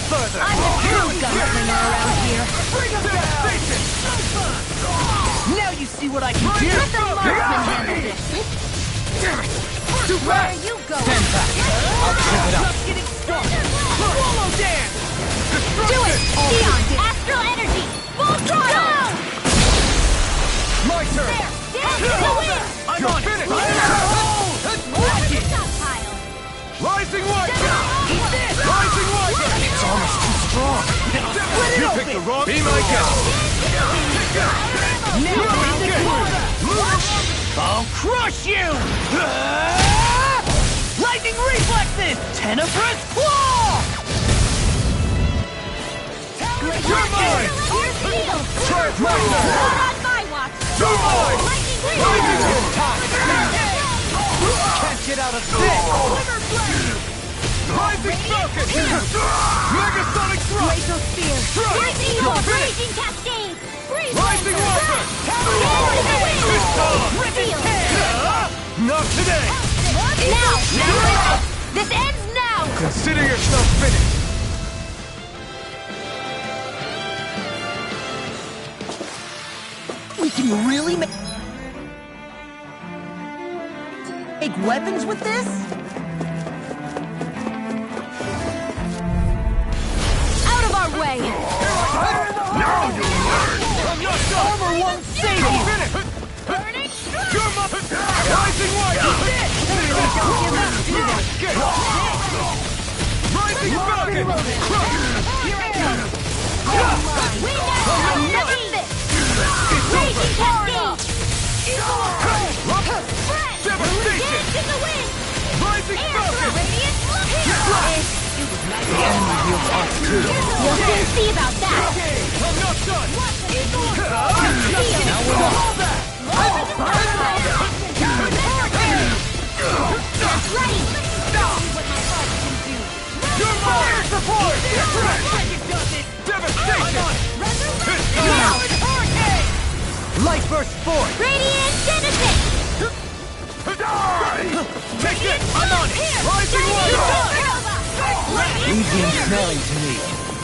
Speaker 4: further!
Speaker 5: I'm the true gunslinger around here.
Speaker 4: Bring him down!
Speaker 12: Now you see what I can do!
Speaker 5: Let the marksman handle this.
Speaker 4: Too
Speaker 5: Where are
Speaker 4: fast!
Speaker 5: you going?
Speaker 4: Stand back! I'll trip it up!
Speaker 12: Just getting started! Swallow dance!
Speaker 5: Do it! Dion, astral energy! Full throttle!
Speaker 4: My turn!
Speaker 5: There! Dance to the wind!
Speaker 12: I'm
Speaker 4: You're
Speaker 12: on it!
Speaker 4: finished!
Speaker 5: Over the stockpile!
Speaker 4: Rising Wiper!
Speaker 12: Eat this!
Speaker 4: Rising Wiper!
Speaker 7: It's almost too strong.
Speaker 12: Split it
Speaker 4: You
Speaker 12: open!
Speaker 4: picked the wrong... Be my guest!
Speaker 12: Now breathe the corner! I'll crush you! Lightning reflexes! Tenebrous claw!
Speaker 4: You're mine!
Speaker 5: Here's the deal!
Speaker 4: Try it right now!
Speaker 5: Not on my watch!
Speaker 4: You're mine!
Speaker 5: Lightning
Speaker 4: Rising
Speaker 5: reflexes!
Speaker 12: Can't get out of this!
Speaker 4: Rising Falcon! Megasonic Thrust!
Speaker 5: Laser spear!
Speaker 4: Thrust!
Speaker 5: Here's the
Speaker 4: You're
Speaker 5: eagle!
Speaker 4: finished!
Speaker 5: Raging cascade! Freeze!
Speaker 4: Rising Wiper!
Speaker 5: This
Speaker 4: time! Not today!
Speaker 5: Now! This ends now!
Speaker 4: Consider yourself finished!
Speaker 12: We can really make weapons with this?
Speaker 5: Out of our way!
Speaker 4: Now you learn! I'm not done!
Speaker 12: Armor won't save
Speaker 4: You're
Speaker 12: you!
Speaker 4: finished!
Speaker 5: Burning
Speaker 4: You're my... Rising Wiper! Rising Falcon!
Speaker 5: Here I come! We now never miss! Raging cascade!
Speaker 4: Devastation!
Speaker 5: Dance in the wind!
Speaker 4: Rising
Speaker 5: Air
Speaker 4: Falcon!
Speaker 5: radiant look!
Speaker 12: The enemy wields arts too.
Speaker 5: We'll soon see about that!
Speaker 4: I'm not done!
Speaker 12: Now we're on.
Speaker 5: That's right!
Speaker 4: You're mine! Support! Devastation!
Speaker 5: Now!
Speaker 12: Light burst forth!
Speaker 5: Radiant Genesis!
Speaker 4: Take it! I'm on it! Rising Wiper!
Speaker 12: Easy and smelling to me.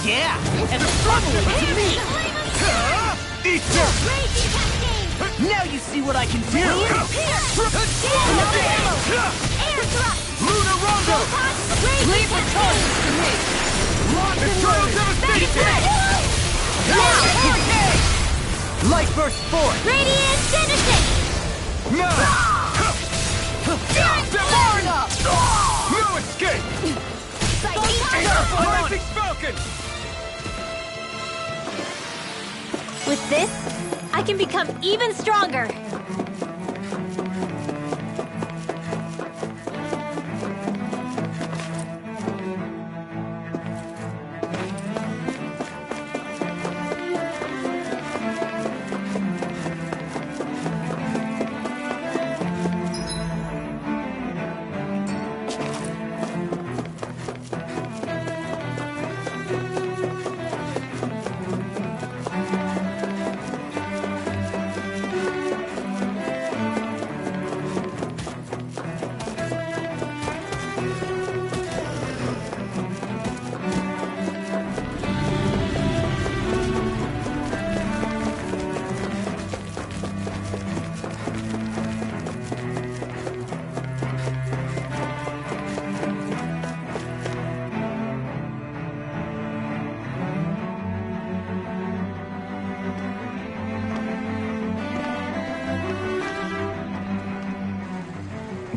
Speaker 12: Yeah, and struggling to me.
Speaker 4: Eat this!
Speaker 12: Now you see what I can do.
Speaker 5: Air thrust!
Speaker 4: Lunar Rondo!
Speaker 5: Leave the charge to me!
Speaker 4: Eternal devastation!
Speaker 12: Light burst forth!
Speaker 5: Radiant Genesis!
Speaker 4: Now!
Speaker 5: Florida!
Speaker 4: No escape! Rising Falcon!
Speaker 5: With this, I can become even stronger!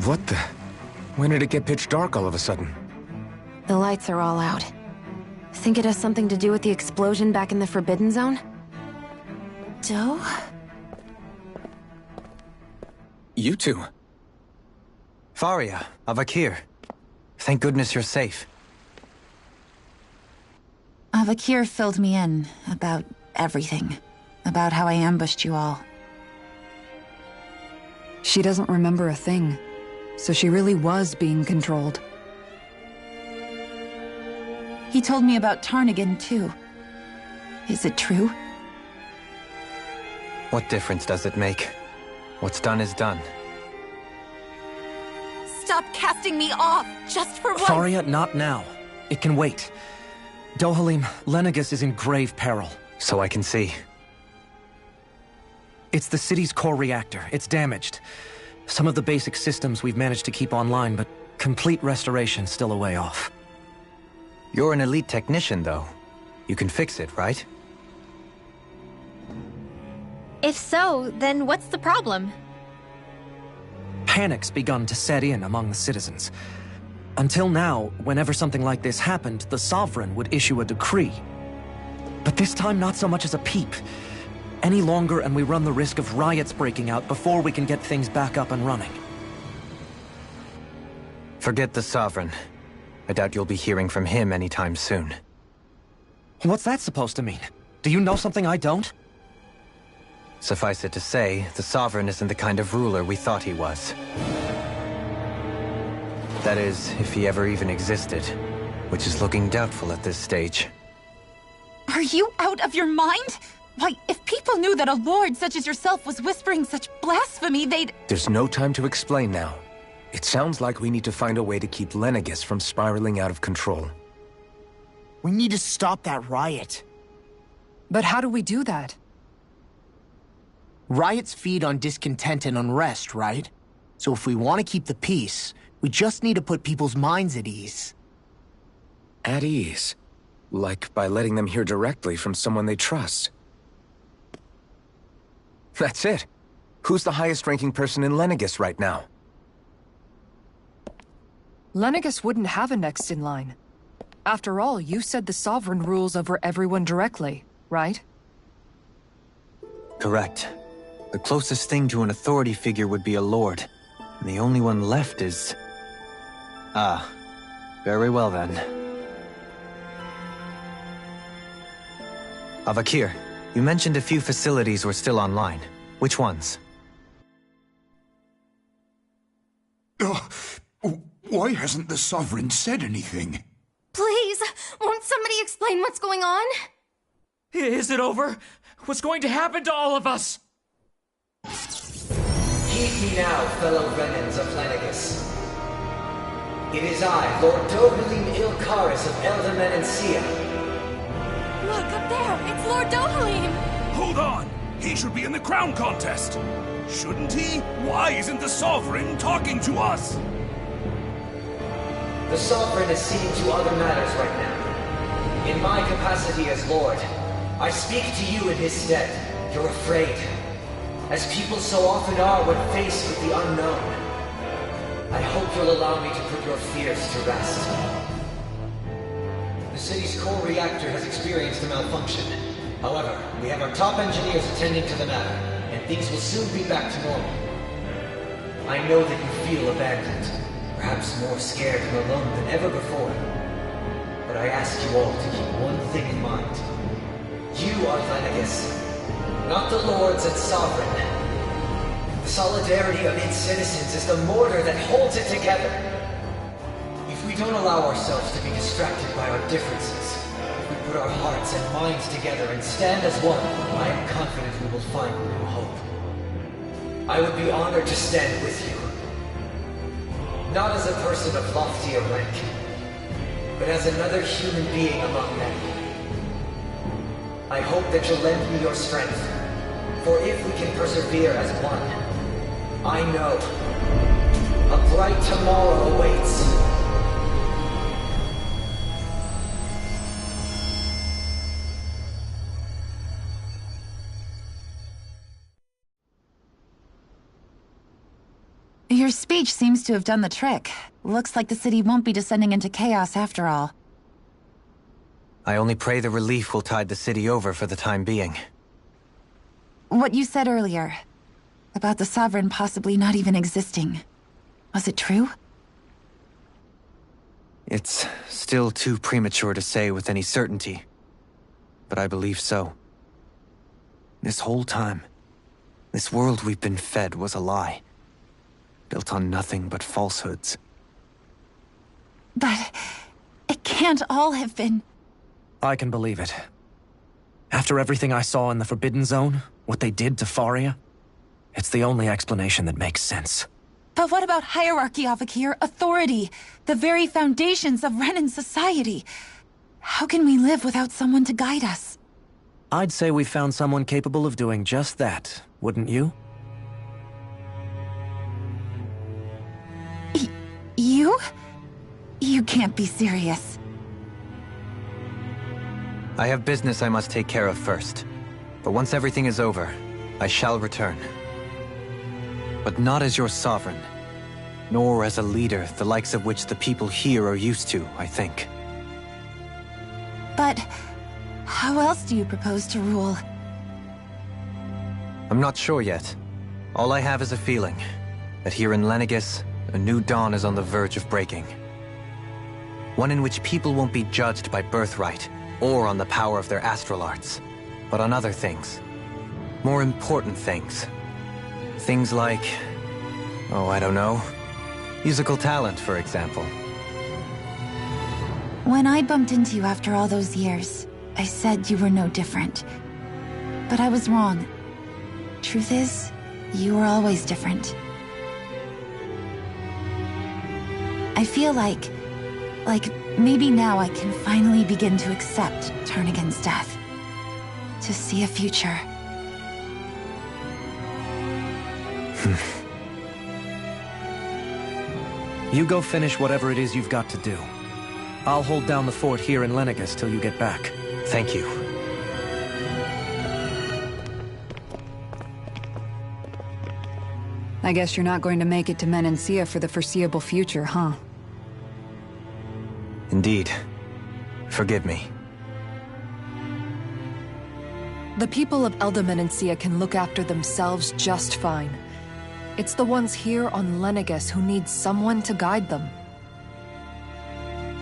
Speaker 7: What the? When did it get pitch dark all of a sudden?
Speaker 9: The lights are all out. Think it has something to do with the explosion back in the Forbidden Zone? Doe?
Speaker 7: You two.
Speaker 3: Faria, Avakir. Thank goodness you're safe.
Speaker 13: Avakir filled me in about everything. About how I ambushed you all.
Speaker 8: She doesn't remember a thing, so she really was being controlled.
Speaker 13: He told me about Tarnagin, too. Is it true?
Speaker 3: What difference does it make? What's done is done.
Speaker 9: Stop casting me off, just for once!
Speaker 10: Faria, not now. It can wait. Dohalim, Lenegis is in grave peril.
Speaker 3: So I can see.
Speaker 10: It's the city's core reactor. It's damaged. Some of the basic systems we've managed to keep online, but complete restoration's still a way off.
Speaker 3: You're an elite technician, though. You can fix it, right?
Speaker 5: If so, then what's the problem?
Speaker 10: Panic's begun to set in among the citizens. Until now, whenever something like this happened, the Sovereign would issue a decree. But this time, not so much as a peep. Any longer, and we run the risk of riots breaking out before we can get things back up and running.
Speaker 3: Forget the Sovereign. I doubt you'll be hearing from him anytime soon.
Speaker 10: What's that supposed to mean? Do you know something I don't?
Speaker 3: Suffice it to say, the Sovereign isn't the kind of ruler we thought he was. That is, if he ever even existed, which is looking doubtful at this stage.
Speaker 13: Are you out of your mind? Why, if people knew that a lord such as yourself was whispering such blasphemy, they'd...
Speaker 7: There's no time to explain now. It sounds like we need to find a way to keep Lenegis from spiraling out of control.
Speaker 12: We need to stop that riot.
Speaker 8: But how do we do that?
Speaker 12: Riots feed on discontent and unrest, right? So if we want to keep the peace, we just need to put people's minds at ease.
Speaker 7: At ease? Like by letting them hear directly from someone they trust. That's it. Who's the highest-ranking person in Lenegis right now?
Speaker 8: Lenegis wouldn't have a next in line. After all, you said the Sovereign rules over everyone directly, right?
Speaker 3: Correct. The closest thing to an authority figure would be a lord. And the only one left is... Ah. Very well then. Avakir, you mentioned a few facilities were still online. Which ones?
Speaker 14: Why hasn't the Sovereign said anything?
Speaker 9: Please, won't somebody explain what's going on?
Speaker 15: Is it over? What's going to happen to all of us?
Speaker 16: Heed me now, fellow Renans of Lenegis. It is I, Lord Dohalim Ilkaris of Eldaman and Sia.
Speaker 5: Look, up there! It's Lord Dohalim!
Speaker 14: Hold on! He should be in the crown contest! Shouldn't he? Why isn't the Sovereign talking to us?
Speaker 16: The Sovereign is seeing to other matters right now. In my capacity as Lord, I speak to you in his stead. You're afraid. As people so often are when faced with the unknown. I hope you'll allow me to put your fears to rest. The city's core reactor has experienced a malfunction. However, we have our top engineers attending to the matter, and things will soon be back to normal. I know that you feel abandoned, perhaps more scared and alone than ever before. But I ask you all to keep one thing in mind. You are Lenegis, not the lords and sovereign. The solidarity of its citizens is the mortar that holds it together. If we don't allow ourselves to be distracted by our differences, if we put our hearts and minds together and stand as one, I am confident we will find new hope. I would be honored to stand with you. Not as a person of loftier rank, but as another human being among many. I hope that you'll lend me your strength, for if we can persevere as one, I know a bright tomorrow awaits.
Speaker 13: Your speech seems to have done the trick. Looks like the city won't be descending into chaos after all.
Speaker 3: I only pray the relief will tide the city over for the time being.
Speaker 13: What you said earlier, about the Sovereign possibly not even existing, was it true?
Speaker 3: It's still too premature to say with any certainty, but I believe so. This whole time, this world we've been fed was a lie, built on nothing but falsehoods.
Speaker 13: But it can't all have been...
Speaker 10: I can believe it. After everything I saw in the Forbidden Zone, what they did to Faria, it's the only explanation that makes sense.
Speaker 13: But what about hierarchy, Avakir? Authority? The very foundations of Renan society? how can we live without someone to guide us?
Speaker 10: I'd say we found someone capable of doing just that, wouldn't you?
Speaker 13: You? You can't be serious.
Speaker 3: I have business I must take care of first. But once everything is over, I shall return. But not as your sovereign, nor as a leader the likes of which the people here are used to, I think.
Speaker 13: But how else do you propose to rule?
Speaker 3: I'm not sure yet. All I have is a feeling that here in Lenegis, a new dawn is on the verge of breaking. One in which people won't be judged by birthright or on the power of their astral arts, but on other things. More important things. Things like, oh, I don't know, musical talent, for example.
Speaker 13: When I bumped into you after all those years, I said you were no different. But I was wrong. Truth is, you were always different. I feel like maybe now I can finally begin to accept Tarnigan's death. To see a future.
Speaker 10: You go finish whatever it is you've got to do. I'll hold down the fort here in Lenegis till you get back.
Speaker 3: Thank you.
Speaker 8: I guess you're not going to make it to Menancia for the foreseeable future, huh?
Speaker 3: Indeed. Forgive me.
Speaker 8: The people of Elda Menancia can look after themselves just fine. It's the ones here on Lenegis who need someone to guide them.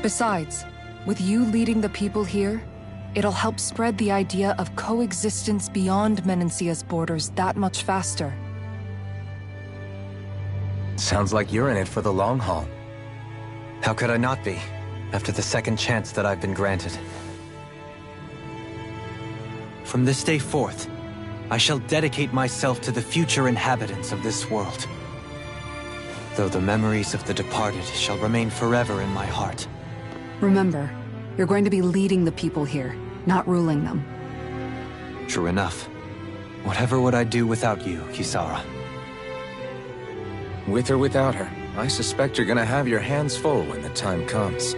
Speaker 8: Besides, with you leading the people here, it'll help spread the idea of coexistence beyond Menancia's borders that much faster.
Speaker 7: Sounds like you're in it for the long haul.
Speaker 3: How could I not be, after the second chance that I've been granted? From this day forth, I shall dedicate myself to the future inhabitants of this world. Though the memories of the departed shall remain forever in my heart.
Speaker 8: Remember, you're going to be leading the people here, not ruling them.
Speaker 3: True enough. Whatever would I do without you, Kisara?
Speaker 7: With or without her, I suspect you're gonna have your hands full when the time comes.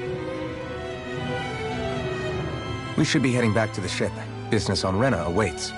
Speaker 7: We should be heading back to the ship. Business on Rena awaits.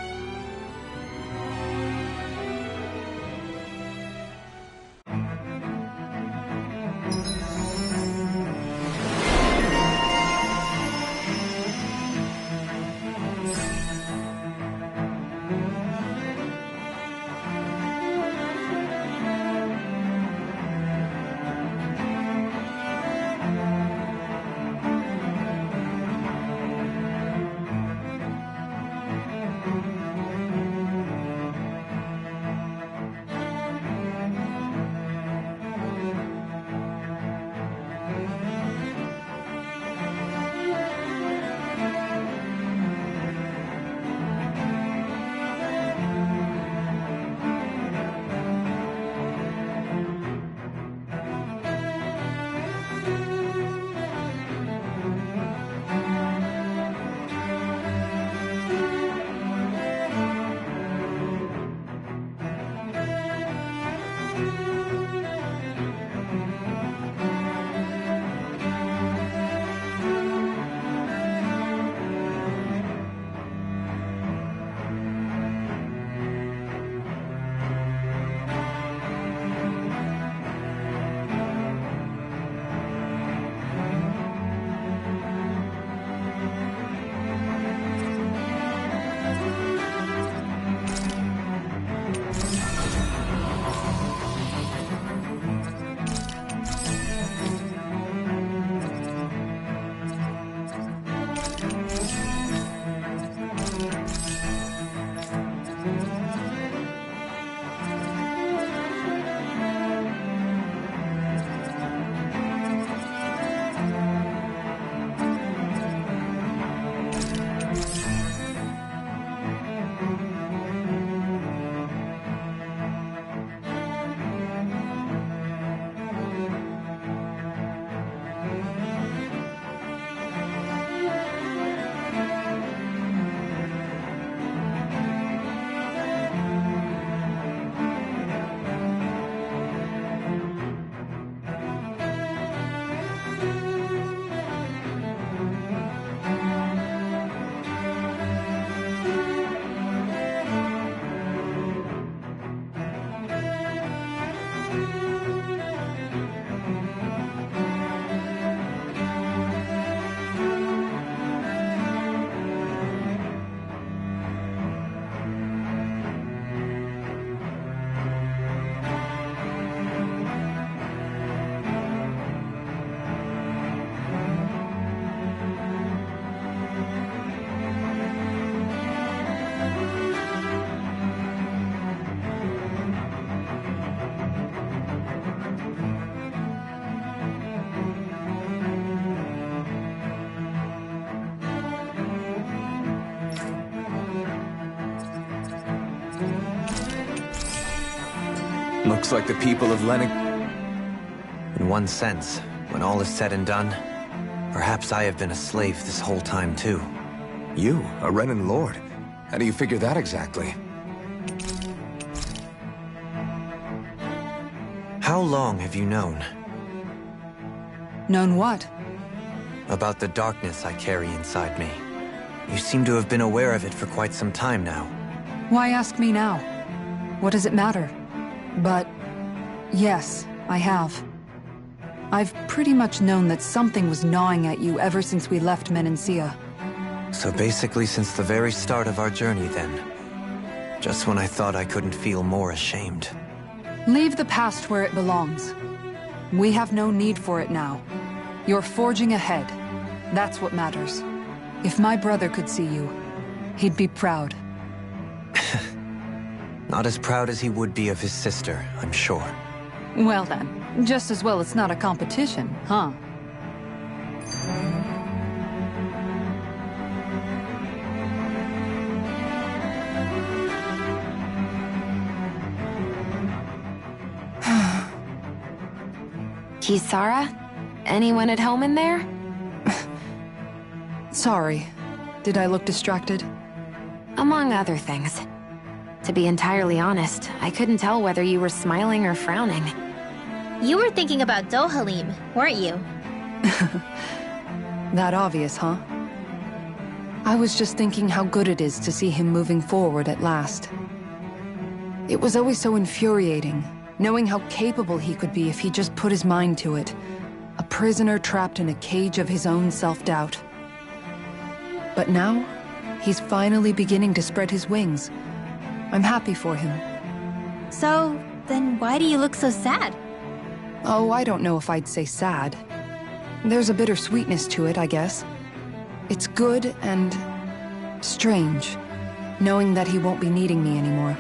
Speaker 7: Looks like the people of Lennox...
Speaker 3: In one sense, when all is said and done, perhaps I have been a slave this whole time too.
Speaker 7: You, a Renan Lord? How do you figure that exactly?
Speaker 3: How long have you known?
Speaker 8: Known what?
Speaker 3: About the darkness I carry inside me. You seem to have been aware of it for quite some time now.
Speaker 8: Why ask me now? What does it matter? But yes, I have. I've pretty much known that something was gnawing at you ever since we left Menancia.
Speaker 3: So basically since the very start of our journey then. Just when I thought I couldn't feel more ashamed.
Speaker 8: Leave the past where it belongs. We have no need for it now. You're forging ahead. That's what matters. If my brother could see you, he'd be proud.
Speaker 3: Not as proud as he would be of his sister, I'm sure.
Speaker 8: Well then, just as well it's not a competition, huh?
Speaker 9: Kisara? Anyone at home in there?
Speaker 8: Sorry. Did I look distracted?
Speaker 9: Among other things. To be entirely honest, I couldn't tell whether you were smiling or frowning.
Speaker 5: You were thinking about Dohalim, weren't you?
Speaker 8: That obvious, huh? I was just thinking how good it is to see him moving forward at last. It was always so infuriating, knowing how capable he could be if he just put his mind to it. A prisoner trapped in a cage of his own self-doubt. But now, he's finally beginning to spread his wings. I'm happy for him.
Speaker 5: So, then why do you look so sad?
Speaker 8: Oh, I don't know if I'd say sad. There's a bittersweetness to it, I guess. It's good and strange, knowing that he won't be needing me anymore.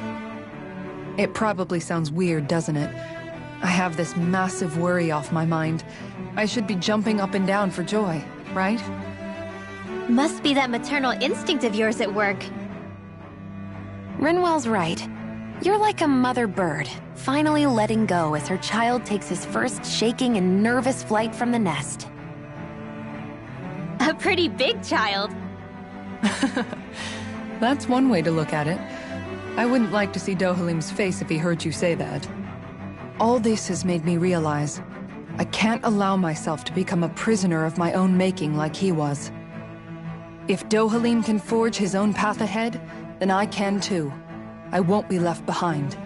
Speaker 8: It probably sounds weird, doesn't it? I have this massive worry off my mind. I should be jumping up and down for joy, right?
Speaker 5: Must be that maternal instinct of yours at work.
Speaker 9: Rinwell's right. You're like a mother bird, finally letting go as her child takes his first shaking and nervous flight from the nest.
Speaker 5: A pretty big child.
Speaker 8: That's one way to look at it. I wouldn't like to see Dohalim's face if he heard you say that. All this has made me realize I can't allow myself to become a prisoner of my own making like he was. If Dohalim can forge his own path ahead, then I can too. I won't be left behind.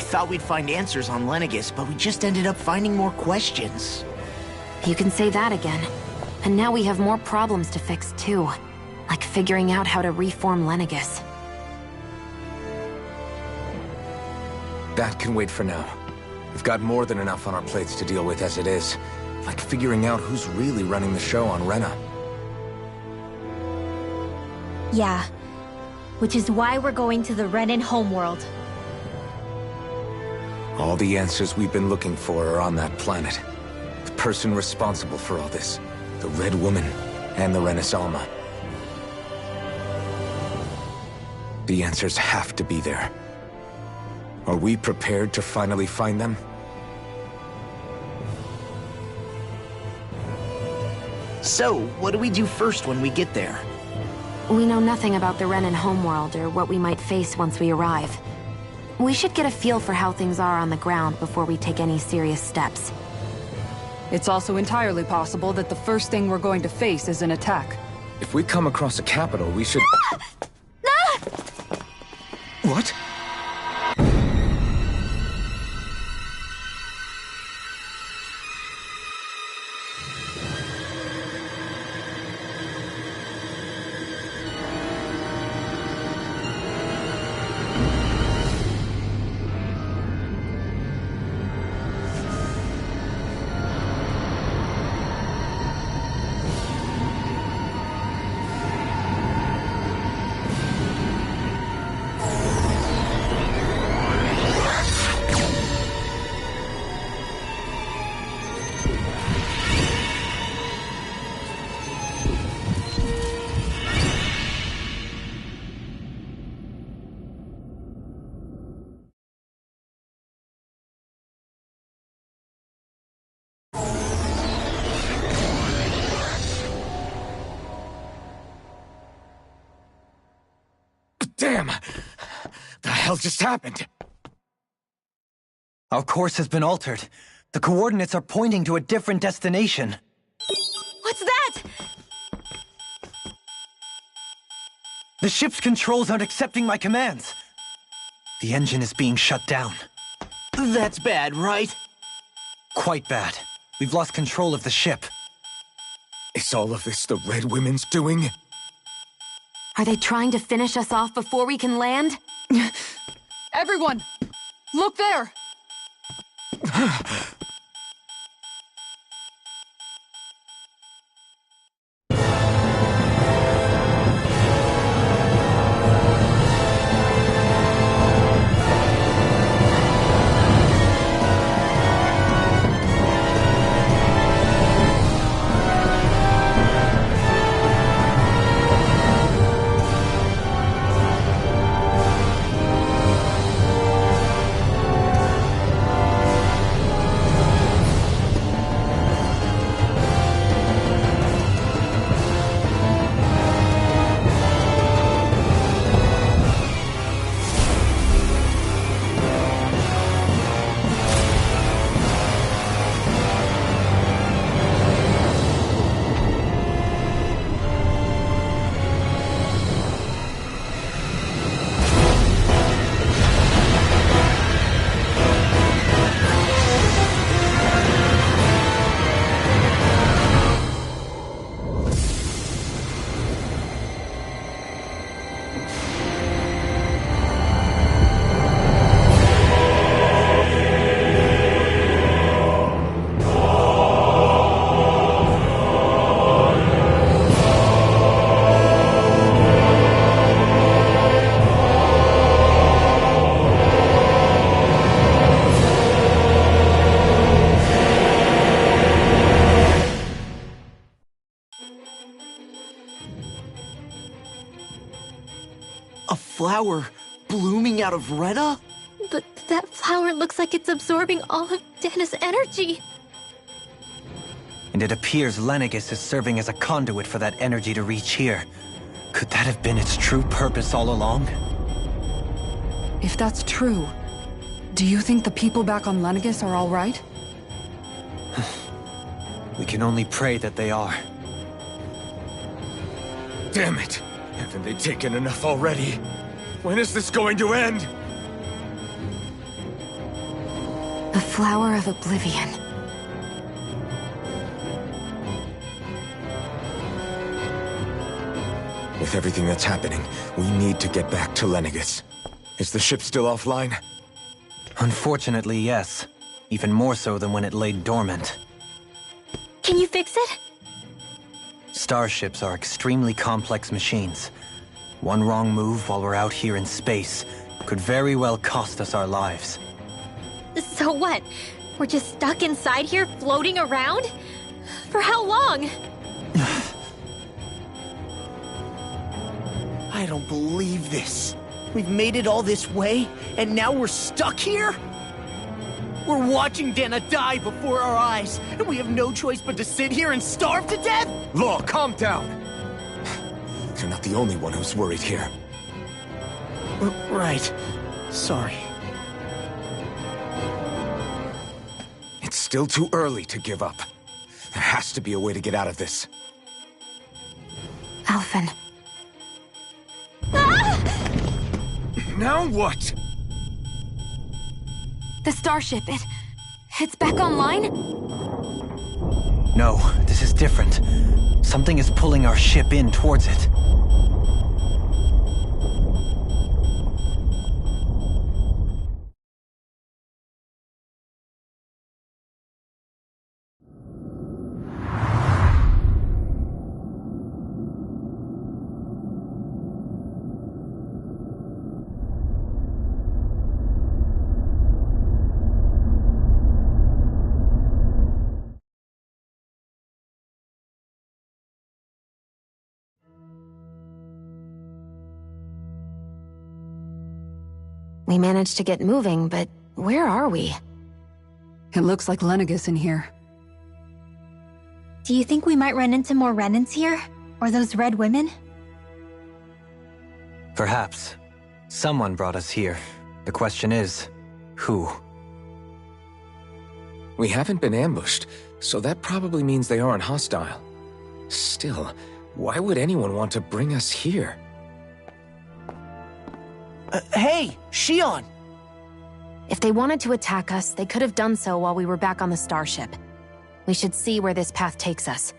Speaker 12: thought we'd find answers on Lenegis, but we just ended up finding more questions.
Speaker 9: You can say that again. And now we have more problems to fix, too. Like figuring out how to reform Lenegis.
Speaker 7: That can wait for now. We've got more than enough on our plates to deal with as it is. Like figuring out who's really running the show on Rena.
Speaker 5: Yeah. Which is why we're going to the Renan homeworld.
Speaker 7: All the answers we've been looking for are on that planet. The person responsible for all this. The Red Woman and the Renaissance. The answers have to be there. Are we prepared to finally find them?
Speaker 12: So, what do we do first when we get there?
Speaker 9: We know nothing about the Renan homeworld or what we might face once we arrive. We should get a feel for how things are on the ground before we take any serious steps.
Speaker 8: It's also entirely possible that the first thing we're going to face is an attack.
Speaker 7: If we come across a capital, we should... What? Damn! The hell just happened?
Speaker 3: Our course has been altered. The coordinates are pointing to a different destination.
Speaker 5: What's that?
Speaker 3: The ship's controls aren't accepting my commands. The engine is being shut down.
Speaker 12: That's bad, right?
Speaker 3: Quite bad. We've lost control of the ship.
Speaker 7: Is all of this the Red Women's doing?
Speaker 9: Are they trying to finish us off before we can land?
Speaker 8: Everyone! Look there!
Speaker 12: Flower blooming out of Rena?
Speaker 5: But that flower looks like it's absorbing all of Dana's energy.
Speaker 3: And it appears Lenegis is serving as a conduit for that energy to reach here. Could that have been its true purpose all along?
Speaker 8: If that's true, do you think the people back on Lenegis are all right?
Speaker 3: We can only pray that they are.
Speaker 7: Damn it! Haven't they taken enough already? When is this going to end?
Speaker 9: Flower of Oblivion.
Speaker 7: With everything that's happening, we need to get back to Lenegis. Is the ship still offline?
Speaker 3: Unfortunately, yes. Even more so than when it lay dormant.
Speaker 9: Can you fix it?
Speaker 3: Starships are extremely complex machines. One wrong move while we're out here in space could very well cost us our lives.
Speaker 9: So what? We're just stuck inside here, floating around? For how long?
Speaker 12: I don't believe this. We've made it all this way, and now we're stuck here? We're watching Dana die before our eyes, and we have no choice but to sit here and starve to death?
Speaker 7: Law, calm down! You're not the only one who's worried here.
Speaker 12: Right. Sorry.
Speaker 7: It's still too early to give up. There has to be a way to get out of this.
Speaker 9: Alphen.
Speaker 7: Now what?
Speaker 9: The starship, it's back online?
Speaker 3: No, this is different. Something is pulling our ship in towards it.
Speaker 9: We managed to get moving, but where are we?
Speaker 8: It looks like Lenegis in here.
Speaker 5: Do you think we might run into more Renans here? Or those red women?
Speaker 3: Perhaps. Someone brought us here. The question is, who?
Speaker 7: We haven't been ambushed, so that probably means they aren't hostile. Still, why would anyone want to bring us here?
Speaker 12: Hey, Shion!
Speaker 9: If they wanted to attack us, they could have done so while we were back on the starship. We should see where this path takes us.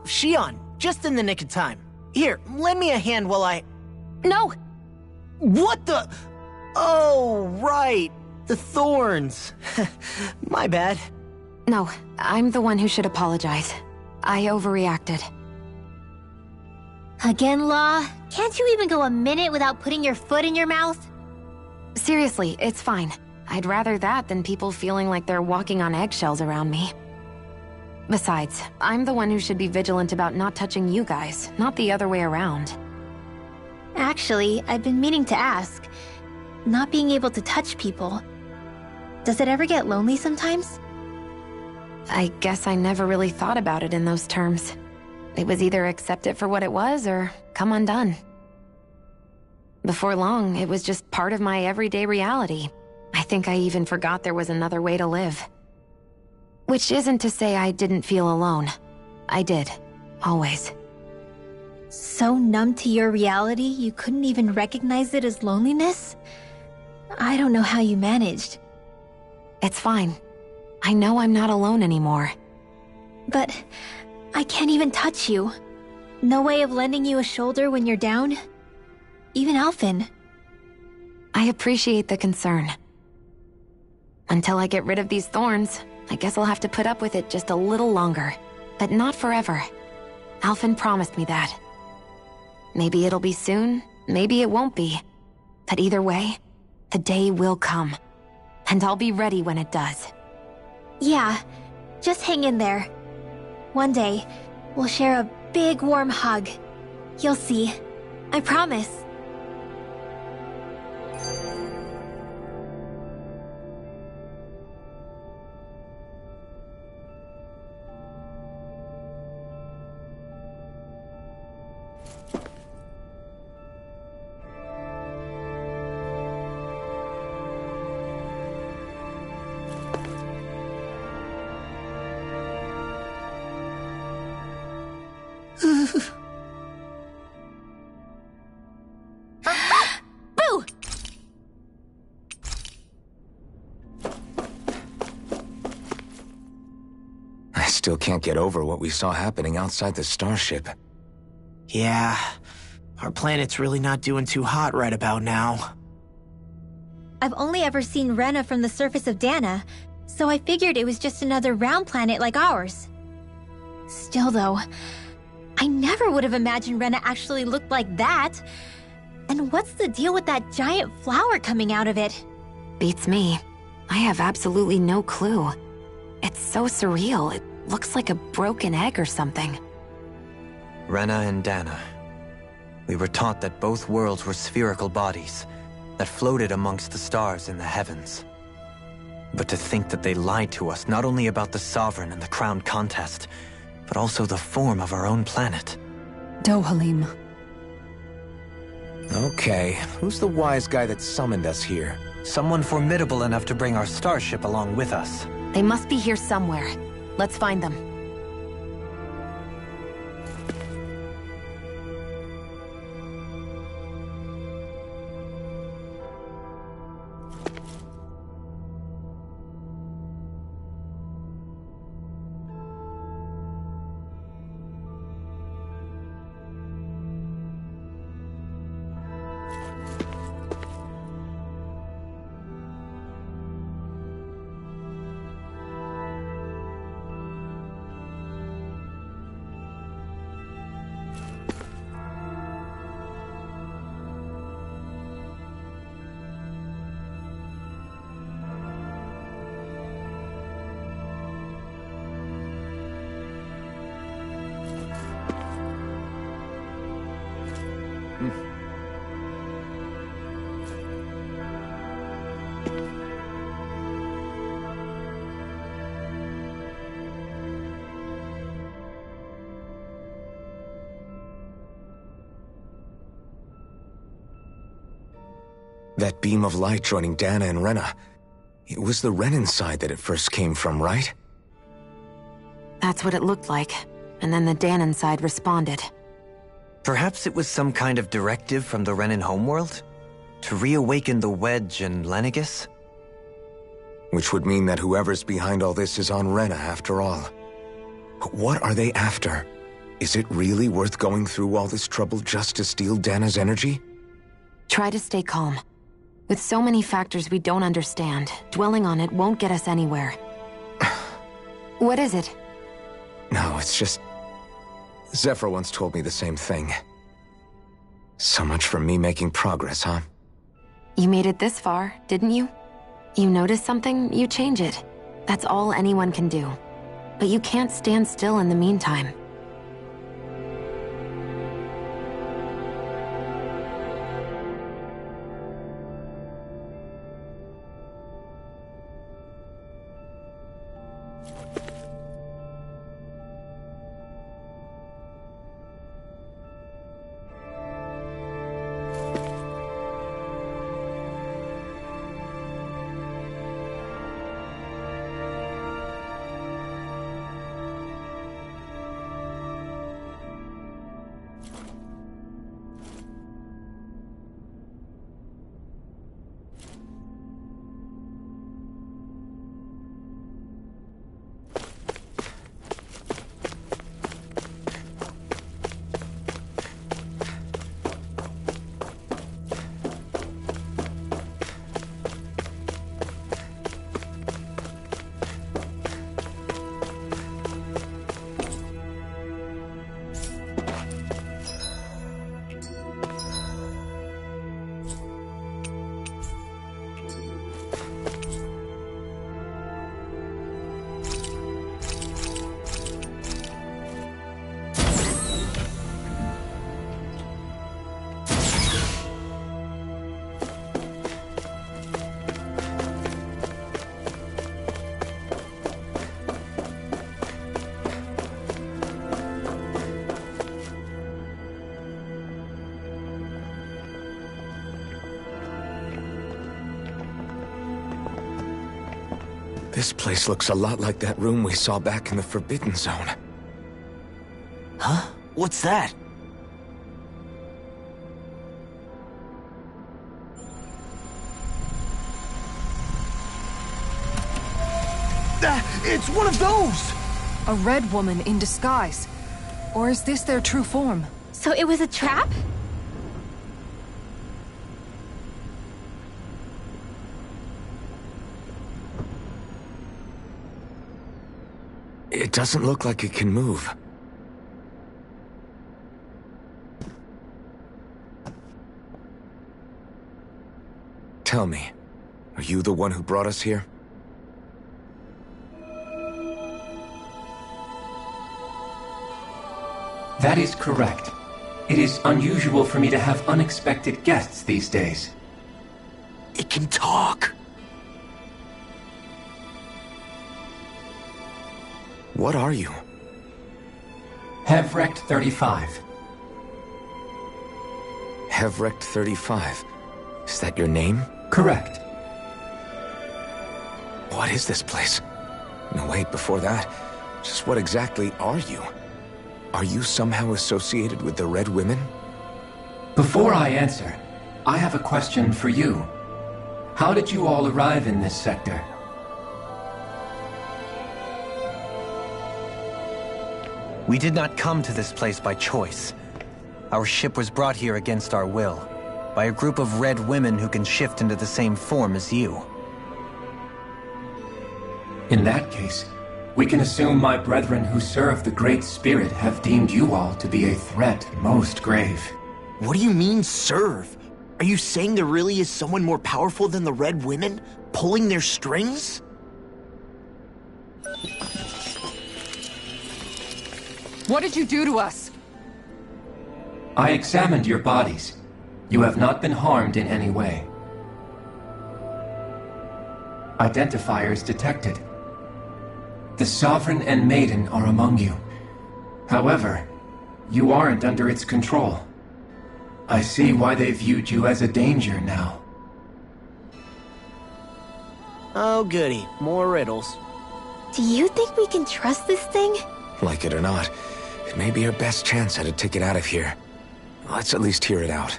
Speaker 12: Shion, just in the nick of time. Here, lend me a hand while I...
Speaker 9: No!
Speaker 12: What the... Oh, right. The thorns. My bad.
Speaker 9: No, I'm the one who should apologize. I overreacted.
Speaker 5: Again, Law? Can't you even go a minute without putting your foot in your mouth?
Speaker 9: Seriously, it's fine. I'd rather that than people feeling like they're walking on eggshells around me. Besides, I'm the one who should be vigilant about not touching you guys, not the other way around.
Speaker 5: Actually, I've been meaning to ask. Not being able to touch people, does it ever get lonely sometimes?
Speaker 9: I guess I never really thought about it in those terms. It was either accept it for what it was or come undone. Before long, it was just part of my everyday reality. I think I even forgot there was another way to live. Which isn't to say I didn't feel alone. I did. Always.
Speaker 5: So numb to your reality, you couldn't even recognize it as loneliness? I don't know how you managed.
Speaker 9: It's fine. I know I'm not alone anymore.
Speaker 5: But I can't even touch you. No way of lending you a shoulder when you're down? Even Alphen.
Speaker 9: I appreciate the concern. Until I get rid of these thorns, I guess I'll have to put up with it just a little longer. But not forever. Alphen promised me that. Maybe it'll be soon, maybe it won't be. But either way, the day will come. And I'll be ready when it does.
Speaker 5: Yeah, just hang in there. One day, we'll share a big warm hug. You'll see. I promise.
Speaker 7: still can't get over what we saw happening outside the starship.
Speaker 12: Yeah, our planet's really not doing too hot right about now.
Speaker 5: I've only ever seen Rena from the surface of Dana, so I figured it was just another round planet like ours. Still though, I never would have imagined Rena actually looked like that. And what's the deal with that giant flower coming out of it?
Speaker 9: Beats me. I have absolutely no clue. It's so surreal. It looks like a broken egg or something.
Speaker 3: Rena and Dana. We were taught that both worlds were spherical bodies that floated amongst the stars in the heavens. But to think that they lied to us not only about the Sovereign and the Crown contest, but also the form of our own planet.
Speaker 8: Dohalim.
Speaker 7: Okay, who's the wise guy that summoned us here?
Speaker 3: Someone formidable enough to bring our starship along with us.
Speaker 9: They must be here somewhere. Let's find them.
Speaker 7: That beam of light joining Dana and Rena. It was the Renan side that it first came from, right?
Speaker 9: That's what it looked like. And then the Danon side responded.
Speaker 3: Perhaps it was some kind of directive from the Renan homeworld? To reawaken the Wedge and Lenegis?
Speaker 7: Which would mean that whoever's behind all this is on Rena after all. But what are they after? Is it really worth going through all this trouble just to steal Dana's energy?
Speaker 9: Try to stay calm. With so many factors we don't understand, dwelling on it won't get us anywhere. What is it?
Speaker 7: No, it's just... Zephyr once told me the same thing. So much for me making progress, huh?
Speaker 9: You made it this far, didn't you? You notice something, you change it. That's all anyone can do. But you can't stand still in the meantime.
Speaker 7: This place looks a lot like that room we saw back in the Forbidden Zone.
Speaker 12: Huh? What's that? It's one of those!
Speaker 8: A red woman in disguise. Or is this their true form?
Speaker 5: So it was a trap?
Speaker 7: It doesn't look like it can move. Tell me, are you the one who brought us here?
Speaker 11: That is correct. It is unusual for me to have unexpected guests these days.
Speaker 12: It can talk.
Speaker 7: What are you?
Speaker 11: Dereck4Real1982
Speaker 7: Dereck4Real1982. Is that your name?
Speaker 11: Correct.
Speaker 7: What is this place? No, wait, before that, just what exactly are you? Are you somehow associated with the Red Women?
Speaker 11: Before I answer, I have a question for you. How did you all arrive in this sector?
Speaker 3: We did not come to this place by choice. Our ship was brought here against our will, by a group of red women who can shift into the same form as you.
Speaker 11: In that case, we can assume my brethren who serve the Great Spirit have deemed you all to be a threat most grave.
Speaker 12: What do you mean, serve? Are you saying there really is someone more powerful than the Red Women, pulling their strings?
Speaker 8: What did you do to us?
Speaker 11: I examined your bodies. You have not been harmed in any way. Identifiers detected. The Sovereign and Maiden are among you. However, you aren't under its control. I see why they viewed you as a danger now.
Speaker 12: Oh goody, more riddles.
Speaker 5: Do you think we can trust this thing?
Speaker 7: Like it or not, it may be our best chance at a ticket out of here. Let's at least hear it out.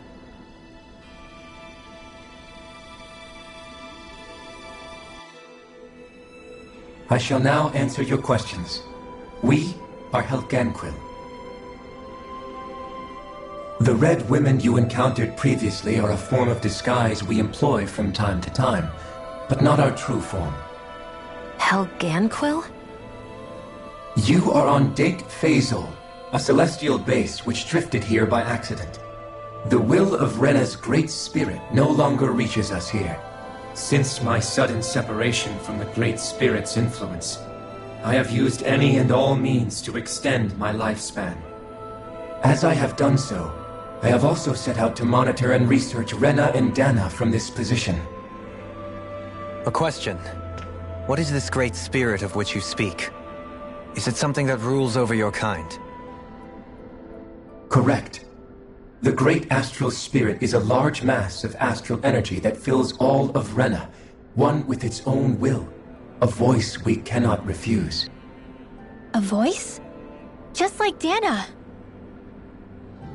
Speaker 11: I shall now answer your questions. We are Helganquil. The Red Women you encountered previously are a form of disguise we employ from time to time, but not our true form.
Speaker 9: Helganquil?
Speaker 11: You are on Date Phasol, a celestial base which drifted here by accident. The will of Rena's Great Spirit no longer reaches us here. Since my sudden separation from the Great Spirit's influence, I have used any and all means to extend my lifespan. As I have done so, I have also set out to monitor and research Rena and Dana from this position.
Speaker 3: A question. What is this Great Spirit of which you speak? Is it something that rules over your kind?
Speaker 11: Correct. The Great Astral Spirit is a large mass of astral energy that fills all of Rena, one with its own will, a voice we cannot refuse.
Speaker 5: A voice? Just like Dana.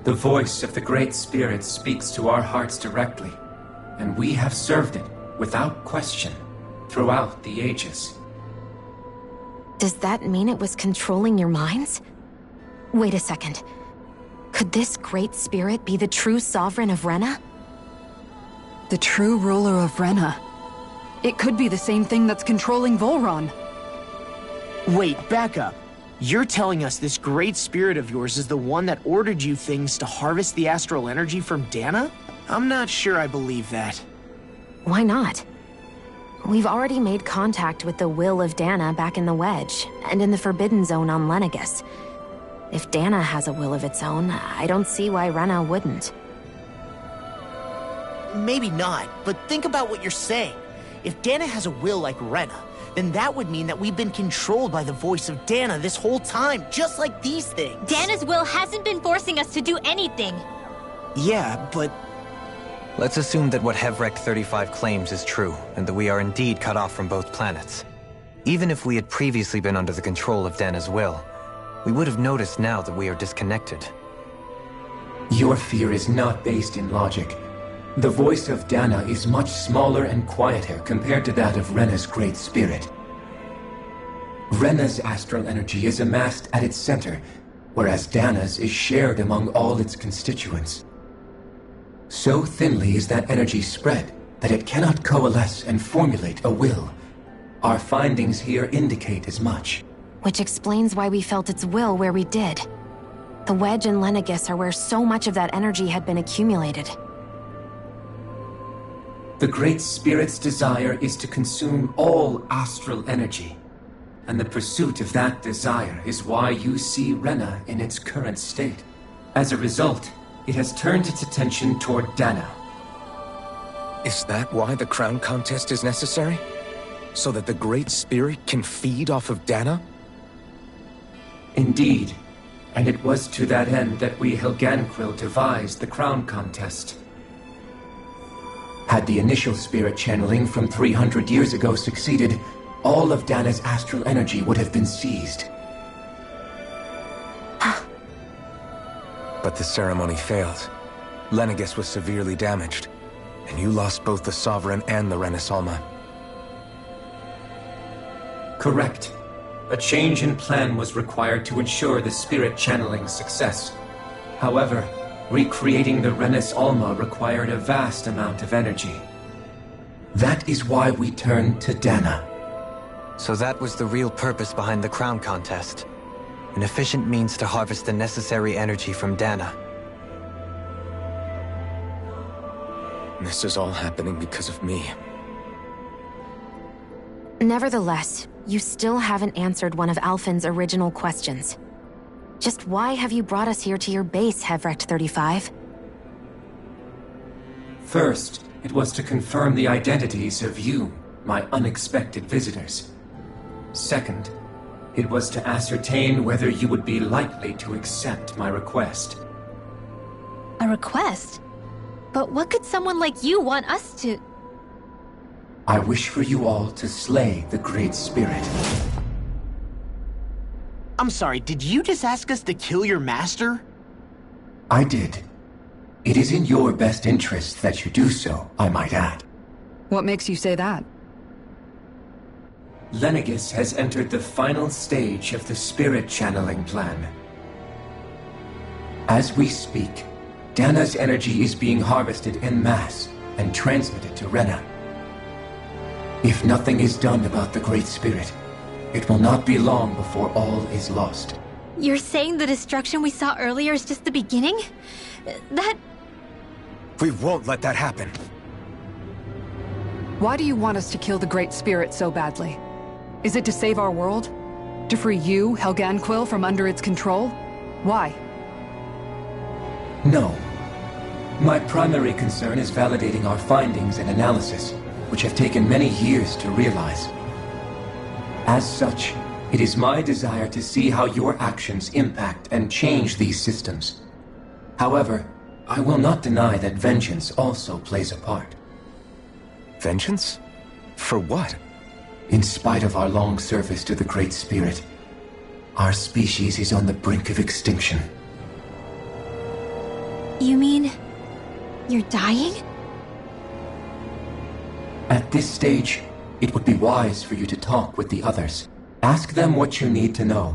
Speaker 11: The voice of the Great Spirit speaks to our hearts directly, and we have served it, without question, throughout the ages.
Speaker 9: Does that mean it was controlling your minds? Wait a second. Could this Great Spirit be the true Sovereign of Rena?
Speaker 8: The true ruler of Rena. It could be the same thing that's controlling Volron.
Speaker 12: Wait, back up. You're telling us this Great Spirit of yours is the one that ordered you things to harvest the astral energy from Dana? I'm not sure I believe that.
Speaker 9: Why not? We've already made contact with the will of Dana back in the Wedge, and in the Forbidden Zone on Lenegus. If Dana has a will of its own, I don't see why Rena wouldn't.
Speaker 12: Maybe not, but think about what you're saying. If Dana has a will like Rena, then that would mean that we've been controlled by the voice of Dana this whole time, just like these things.
Speaker 5: Dana's will hasn't been forcing us to do anything.
Speaker 12: Yeah, but...
Speaker 3: Let's assume that what Dereck4Real1982 claims is true, and that we are indeed cut off from both planets. Even if we had previously been under the control of Dana's will, we would have noticed now that we are disconnected.
Speaker 11: Your fear is not based in logic. The voice of Dana is much smaller and quieter compared to that of Rena's Great Spirit. Rena's astral energy is amassed at its center, whereas Dana's is shared among all its constituents. So thinly is that energy spread that it cannot coalesce and formulate a will. Our findings here indicate as much.
Speaker 9: Which explains why we felt its will where we did. The Wedge and Lenegis are where so much of that energy had been accumulated.
Speaker 11: The Great Spirit's desire is to consume all astral energy. And the pursuit of that desire is why you see Rena in its current state. As a result, it has turned its attention toward Dana.
Speaker 7: Is that why the crown contest is necessary? So that the Great Spirit can feed off of Dana?
Speaker 11: Indeed. And it was to that end that we Helganquil devised the crown contest. Had the initial spirit channeling from 300 years ago succeeded, all of Dana's astral energy would have been seized.
Speaker 7: But the ceremony failed. Lenegis was severely damaged, and you lost both the Sovereign and the Renis Alma.
Speaker 11: Correct. A change in plan was required to ensure the spirit channeling's success. However, recreating the Renis Alma required a vast amount of energy. That is why we turned to Dana.
Speaker 3: So that was the real purpose behind the crown contest. An efficient means to harvest the necessary energy from Dana.
Speaker 7: This is all happening because of me.
Speaker 9: Nevertheless, you still haven't answered one of Alphen's original questions. Just why have you brought us here to your base, Hevrecht 35?
Speaker 11: First, it was to confirm the identities of you, my unexpected visitors. Second, it was to ascertain whether you would be likely to accept my request.
Speaker 5: A request? But what could someone like you want us to...
Speaker 11: I wish for you all to slay the Great Spirit.
Speaker 12: I'm sorry, did you just ask us to kill your master?
Speaker 11: I did. It is in your best interest that you do so, I might add.
Speaker 8: What makes you say that?
Speaker 11: Lenegis has entered the final stage of the spirit channeling plan. As we speak, Dana's energy is being harvested en masse and transmitted to Rena. If nothing is done about the Great Spirit, it will not be long before all is lost.
Speaker 5: You're saying the destruction we saw earlier is just the beginning? That...
Speaker 7: We won't let that happen.
Speaker 8: Why do you want us to kill the Great Spirit so badly? Is it to save our world? To free you, Helganquil, from under its control? Why?
Speaker 11: No. My primary concern is validating our findings and analysis, which have taken many years to realize. As such, it is my desire to see how your actions impact and change these systems. However, I will not deny that vengeance also plays a part.
Speaker 7: Vengeance? For what?
Speaker 11: In spite of our long service to the Great Spirit, our species is on the brink of extinction.
Speaker 5: You mean... you're dying?
Speaker 11: At this stage, it would be wise for you to talk with the others. Ask them what you need to know.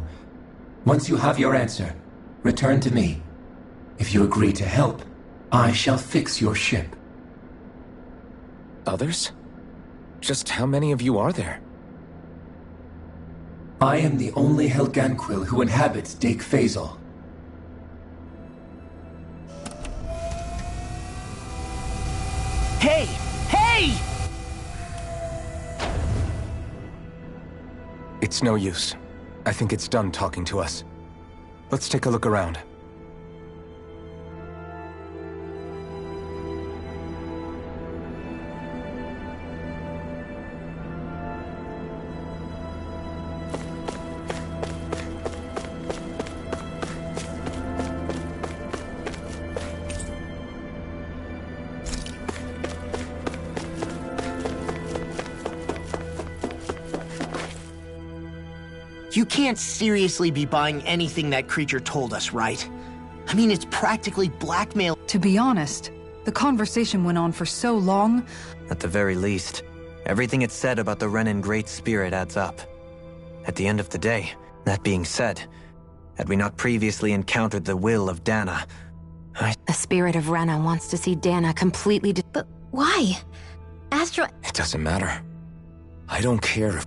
Speaker 11: Once you have your answer, return to me. If you agree to help, I shall fix your ship.
Speaker 7: Others? Just how many of you are there?
Speaker 11: I am the only Helganquil who inhabits Dake Faisal.
Speaker 12: Hey! Hey!
Speaker 7: It's no use. I think it's done talking to us. Let's take a look around.
Speaker 12: You can't seriously be buying anything that creature told us, right? I mean, it's practically blackmail.
Speaker 8: To be honest, the conversation went on for so long.
Speaker 3: At the very least, everything it said about the Renin Great Spirit adds up. At the end of the day, that being said, had we not previously encountered the will of Dana,
Speaker 9: The spirit of Rena wants to see Dana completely
Speaker 5: But why?
Speaker 7: It doesn't matter. I don't care if...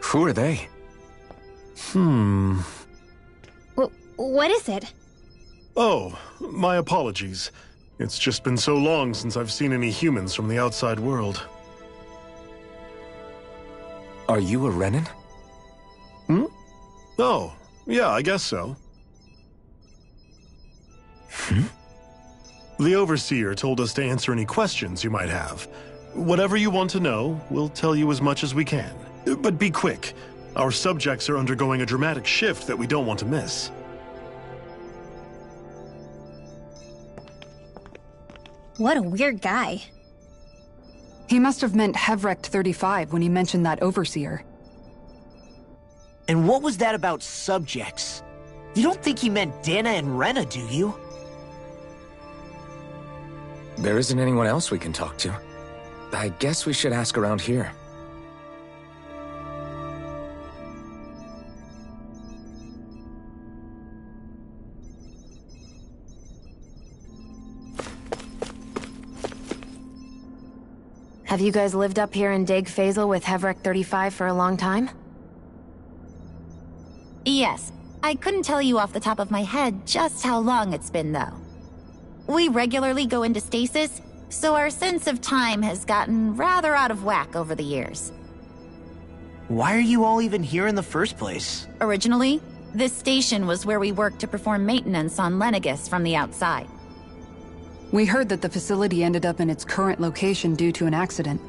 Speaker 7: Who are they?
Speaker 5: What is it?
Speaker 17: Oh, my apologies. It's just been so long since I've seen any humans from the outside world.
Speaker 7: Are you a Renin?
Speaker 17: Oh, yeah, I guess so. The Overseer told us to answer any questions you might have. Whatever you want to know, we'll tell you as much as we can. But be quick. Our subjects are undergoing a dramatic shift that we don't want to miss.
Speaker 5: What a weird guy.
Speaker 8: He must have meant Dereck4Real1982 when he mentioned that Overseer.
Speaker 12: And what was that about subjects? You don't think he meant Dana and Rena, do you?
Speaker 7: There isn't anyone else we can talk to. I guess we should ask around here.
Speaker 9: Have you guys lived up here in Deg Faisal with Dereck4Real1982 for a long time?
Speaker 13: Yes. I couldn't tell you off the top of my head just how long it's been, though. We regularly go into stasis, so our sense of time has gotten rather out of whack over the years.
Speaker 12: Why are you all even here in the first place?
Speaker 13: Originally, this station was where we worked to perform maintenance on Lenegis from the outside.
Speaker 8: We heard that the facility ended up in its current location due to an accident.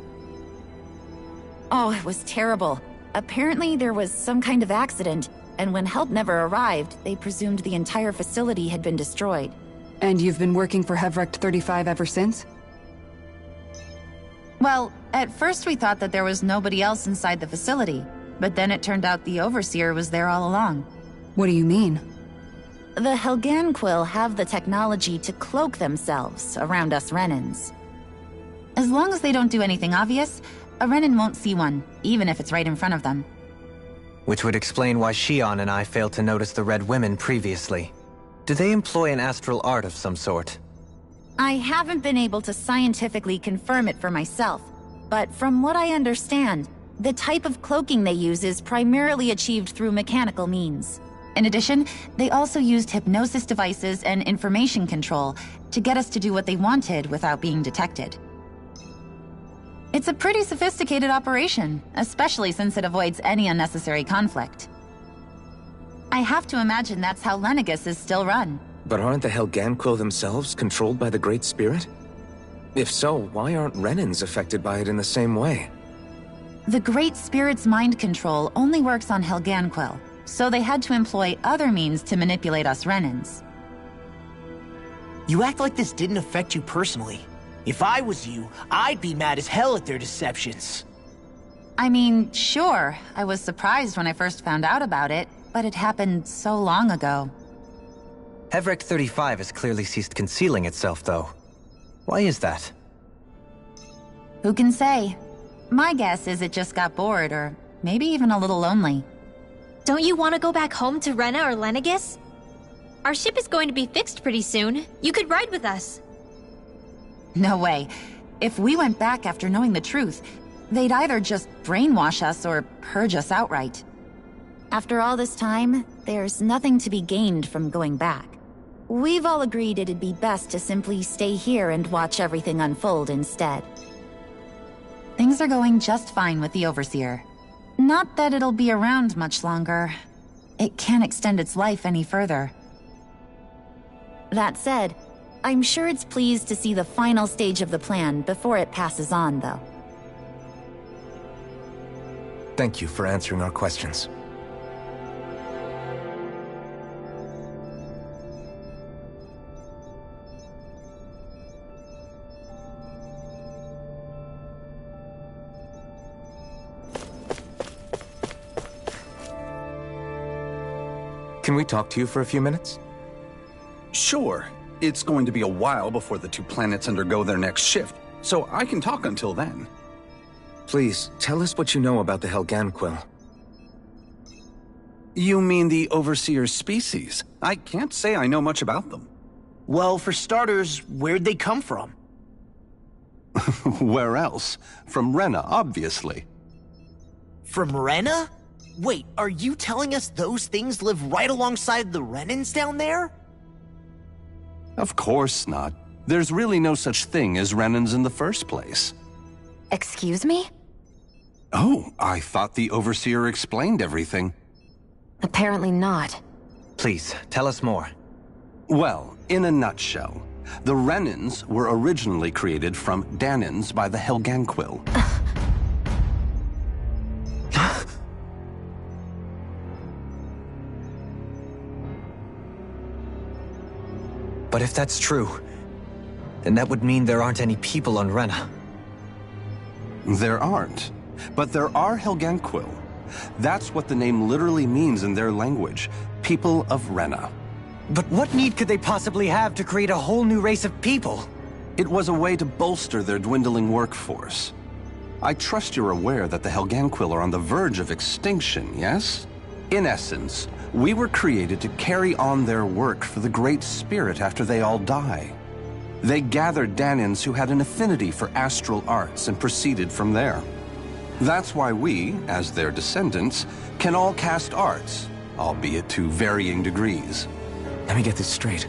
Speaker 13: Oh, it was terrible. Apparently there was some kind of accident, and when help never arrived, they presumed the entire facility had been destroyed.
Speaker 8: And you've been working for Dereck4Real1982 ever since?
Speaker 13: Well, at first we thought that there was nobody else inside the facility, but then it turned out the Overseer was there all along.
Speaker 8: What do you mean?
Speaker 13: The Helganquil have the technology to cloak themselves around us Renins. As long as they don't do anything obvious, a Renin won't see one, even if it's right in front of them.
Speaker 3: Which would explain why Shion and I failed to notice the Red Women previously. Do they employ an astral art of some sort?
Speaker 13: I haven't been able to scientifically confirm it for myself, but from what I understand, the type of cloaking they use is primarily achieved through mechanical means. In addition, they also used hypnosis devices and information control to get us to do what they wanted without being detected. It's a pretty sophisticated operation, especially since it avoids any unnecessary conflict. I have to imagine that's how Lenegis is still run.
Speaker 7: But aren't the Helganquil themselves controlled by the Great Spirit? If so, why aren't Renins affected by it in the same way?
Speaker 13: The Great Spirit's mind control only works on Helganquil, so they had to employ other means to manipulate us Renins.
Speaker 12: You act like this didn't affect you personally. If I was you, I'd be mad as hell at their deceptions.
Speaker 13: I mean, sure, I was surprised when I first found out about it, but it happened so long ago.
Speaker 3: Dereck4Real1982 has clearly ceased concealing itself, though. Why is that?
Speaker 13: Who can say? My guess is it just got bored, or maybe even a little lonely.
Speaker 5: Don't you want to go back home to Rena or Lenegis? Our ship is going to be fixed pretty soon. You could ride with us.
Speaker 13: No way. If we went back after knowing the truth, they'd either just brainwash us or purge us outright. After all this time, there's nothing to be gained from going back. We've all agreed it'd be best to simply stay here and watch everything unfold instead. Things are going just fine with the Overseer. Not that it'll be around much longer. It can't extend its life any further. That said, I'm sure it's pleased to see the final stage of the plan before it passes on, though.
Speaker 7: Thank you for answering our questions. Can we talk to you for a few minutes?
Speaker 18: Sure. It's going to be a while before the two planets undergo their next shift, so I can talk until then.
Speaker 7: Please, tell us what you know about the Helganquil.
Speaker 18: You mean the Overseer's species? I can't say I know much about them.
Speaker 12: Well, for starters, where'd they come from?
Speaker 18: Where else? From Rena, obviously.
Speaker 12: From Rena? Wait, are you telling us those things live right alongside the Renans down there?
Speaker 18: Of course not. There's really no such thing as Renans in the first place.
Speaker 9: Excuse me?
Speaker 18: Oh, I thought the Overseer explained everything.
Speaker 9: Apparently not.
Speaker 3: Please, tell us more.
Speaker 18: Well, in a nutshell, the Renans were originally created from Danans by the Helganquil.
Speaker 3: But if that's true, then that would mean there aren't any people on Rena.
Speaker 18: There aren't. But there are Helganquil. That's what the name literally means in their language. People of Rena.
Speaker 3: But what need could they possibly have to create a whole new race of people?
Speaker 18: It was a way to bolster their dwindling workforce. I trust you're aware that the Helganquil are on the verge of extinction, yes? In essence, we were created to carry on their work for the Great Spirit after they all die. They gathered Danans who had an affinity for astral arts and proceeded from there. That's why we, as their descendants, can all cast arts, albeit to varying degrees.
Speaker 7: Let me get this straight.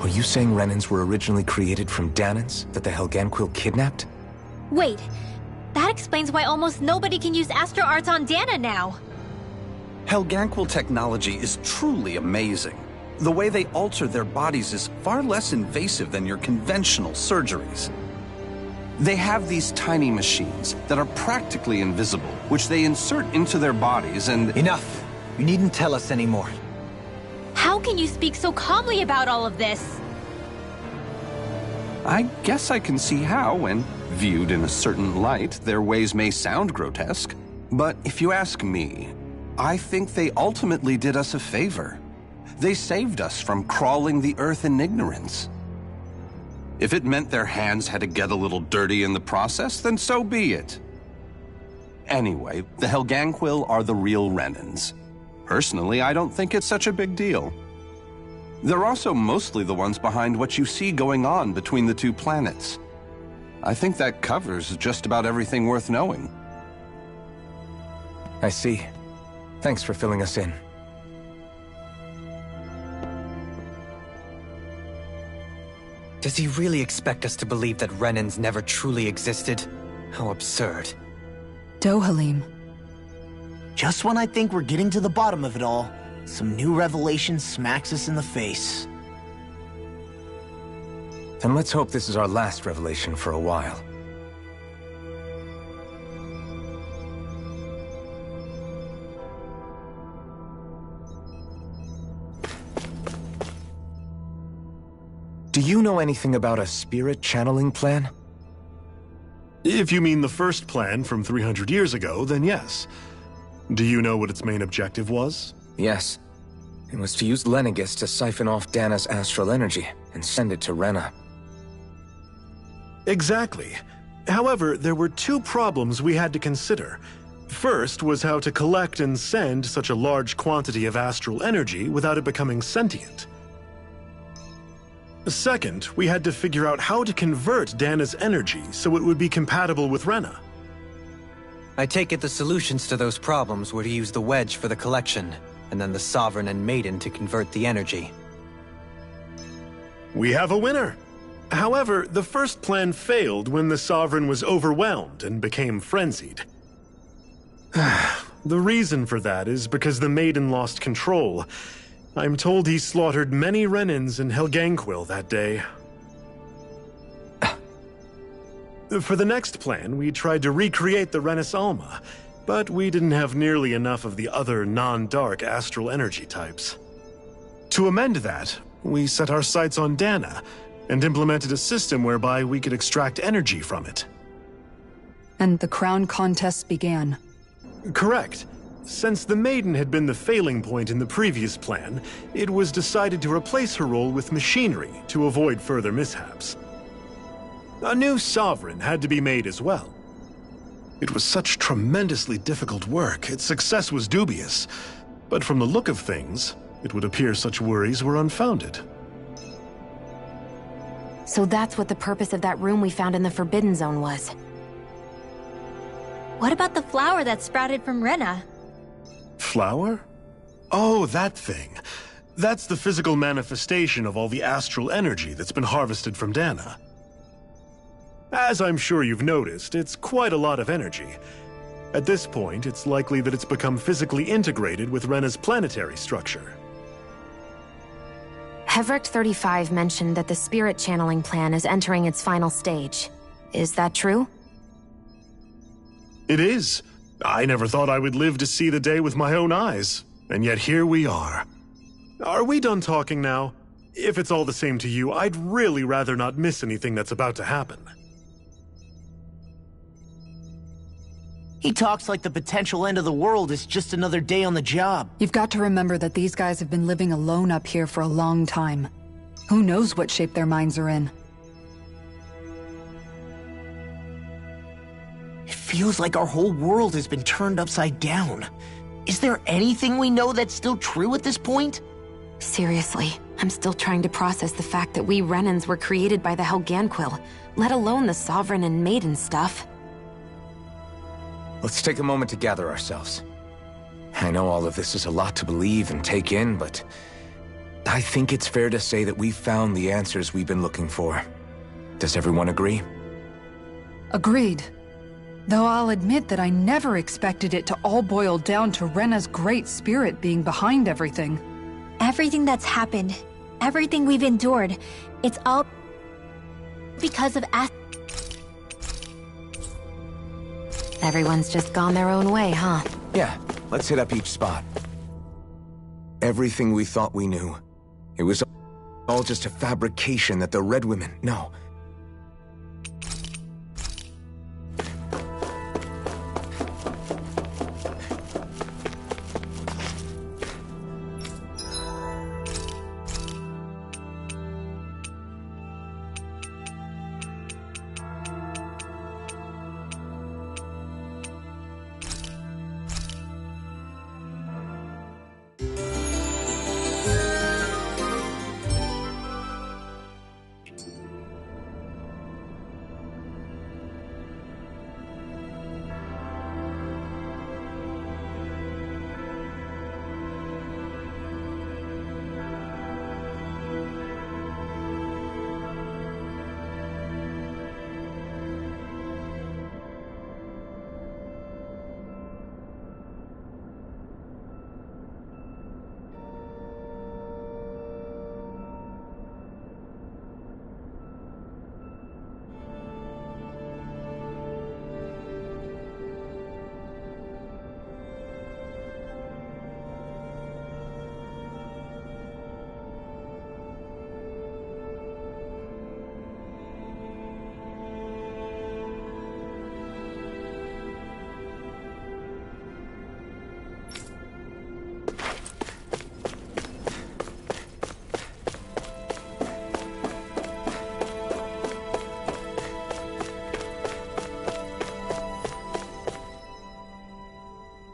Speaker 7: Are you saying Renans were originally created from Danans that the Helganquil kidnapped?
Speaker 5: Wait, that explains why almost nobody can use astral arts on Dana now.
Speaker 18: Helganquil technology is truly amazing. The way they alter their bodies is far less invasive than your conventional surgeries. They have these tiny machines that are practically invisible, which they insert into their bodies and—
Speaker 3: Enough! You needn't tell us anymore.
Speaker 5: How can you speak so calmly about all of this?
Speaker 18: I guess I can see how, when viewed in a certain light, their ways may sound grotesque. But if you ask me, I think they ultimately did us a favor. They saved us from crawling the earth in ignorance. If it meant their hands had to get a little dirty in the process, then so be it. Anyway, the Helganquil are the real Renans. Personally, I don't think it's such a big deal. They're also mostly the ones behind what you see going on between the two planets. I think that covers just about everything worth knowing.
Speaker 7: I see. Thanks for filling us in.
Speaker 3: Does he really expect us to believe that Renans never truly existed? How absurd.
Speaker 8: Dohalim.
Speaker 12: Just when I think we're getting to the bottom of it all, some new revelation smacks us in the face.
Speaker 7: Then let's hope this is our last revelation for a while. Do you know anything about a spirit channeling plan?
Speaker 17: If you mean the first plan from 300 years ago, then yes. Do you know what its main objective was?
Speaker 7: Yes. It was to use Lenegis to siphon off Dana's astral energy and send it to Rena.
Speaker 17: Exactly. However, there were two problems we had to consider. First was how to collect and send such a large quantity of astral energy without it becoming sentient. Second, we had to figure out how to convert Dana's energy so it would be compatible with Rena.
Speaker 3: I take it the solutions to those problems were to use the wedge for the collection, and then the Sovereign and Maiden to convert the energy.
Speaker 17: We have a winner! However, the first plan failed when the Sovereign was overwhelmed and became frenzied. The reason for that is because the Maiden lost control. I'm told he slaughtered many Renans in Helganquil that day. For the next plan, we tried to recreate the Renus Alma, but we didn't have nearly enough of the other non-dark astral energy types. To amend that, we set our sights on Dana, and implemented a system whereby we could extract energy from it.
Speaker 8: And the crown contests began.
Speaker 17: Correct. Since the Maiden had been the failing point in the previous plan, it was decided to replace her role with machinery to avoid further mishaps. A new Sovereign had to be made as well. It was such tremendously difficult work, its success was dubious. But from the look of things, it would appear such worries were unfounded.
Speaker 9: So that's what the purpose of that room we found in the Forbidden Zone was.
Speaker 5: What about the flower that sprouted from Rena?
Speaker 17: Flower? Oh, that thing. That's the physical manifestation of all the astral energy that's been harvested from Dana. As I'm sure you've noticed, it's quite a lot of energy. At this point, it's likely that it's become physically integrated with Rena's planetary structure.
Speaker 9: Hevericht 35 mentioned that the spirit channeling plan is entering its final stage. Is that true?
Speaker 17: It is. I never thought I would live to see the day with my own eyes, and yet here we are. Are we done talking now? If it's all the same to you, I'd really rather not miss anything that's about to happen.
Speaker 12: He talks like the potential end of the world is just another day on the job.
Speaker 8: You've got to remember that these guys have been living alone up here for a long time. Who knows what shape their minds are in?
Speaker 12: It feels like our whole world has been turned upside down. Is there anything we know that's still true at this point?
Speaker 9: Seriously, I'm still trying to process the fact that we Renans were created by the Helganquil, let alone the Sovereign and Maiden stuff.
Speaker 7: Let's take a moment to gather ourselves. I know all of this is a lot to believe and take in, but I think it's fair to say that we've found the answers we've been looking for. Does everyone agree?
Speaker 8: Agreed. Though I'll admit that I never expected it to all boil down to Rena's great spirit being behind everything.
Speaker 5: Everything that's happened, everything we've endured, it's all because of
Speaker 9: Everyone's just gone their own way, huh?
Speaker 7: Yeah, let's hit up each spot. Everything we thought we knew, it was all just a fabrication that the Red Women... No.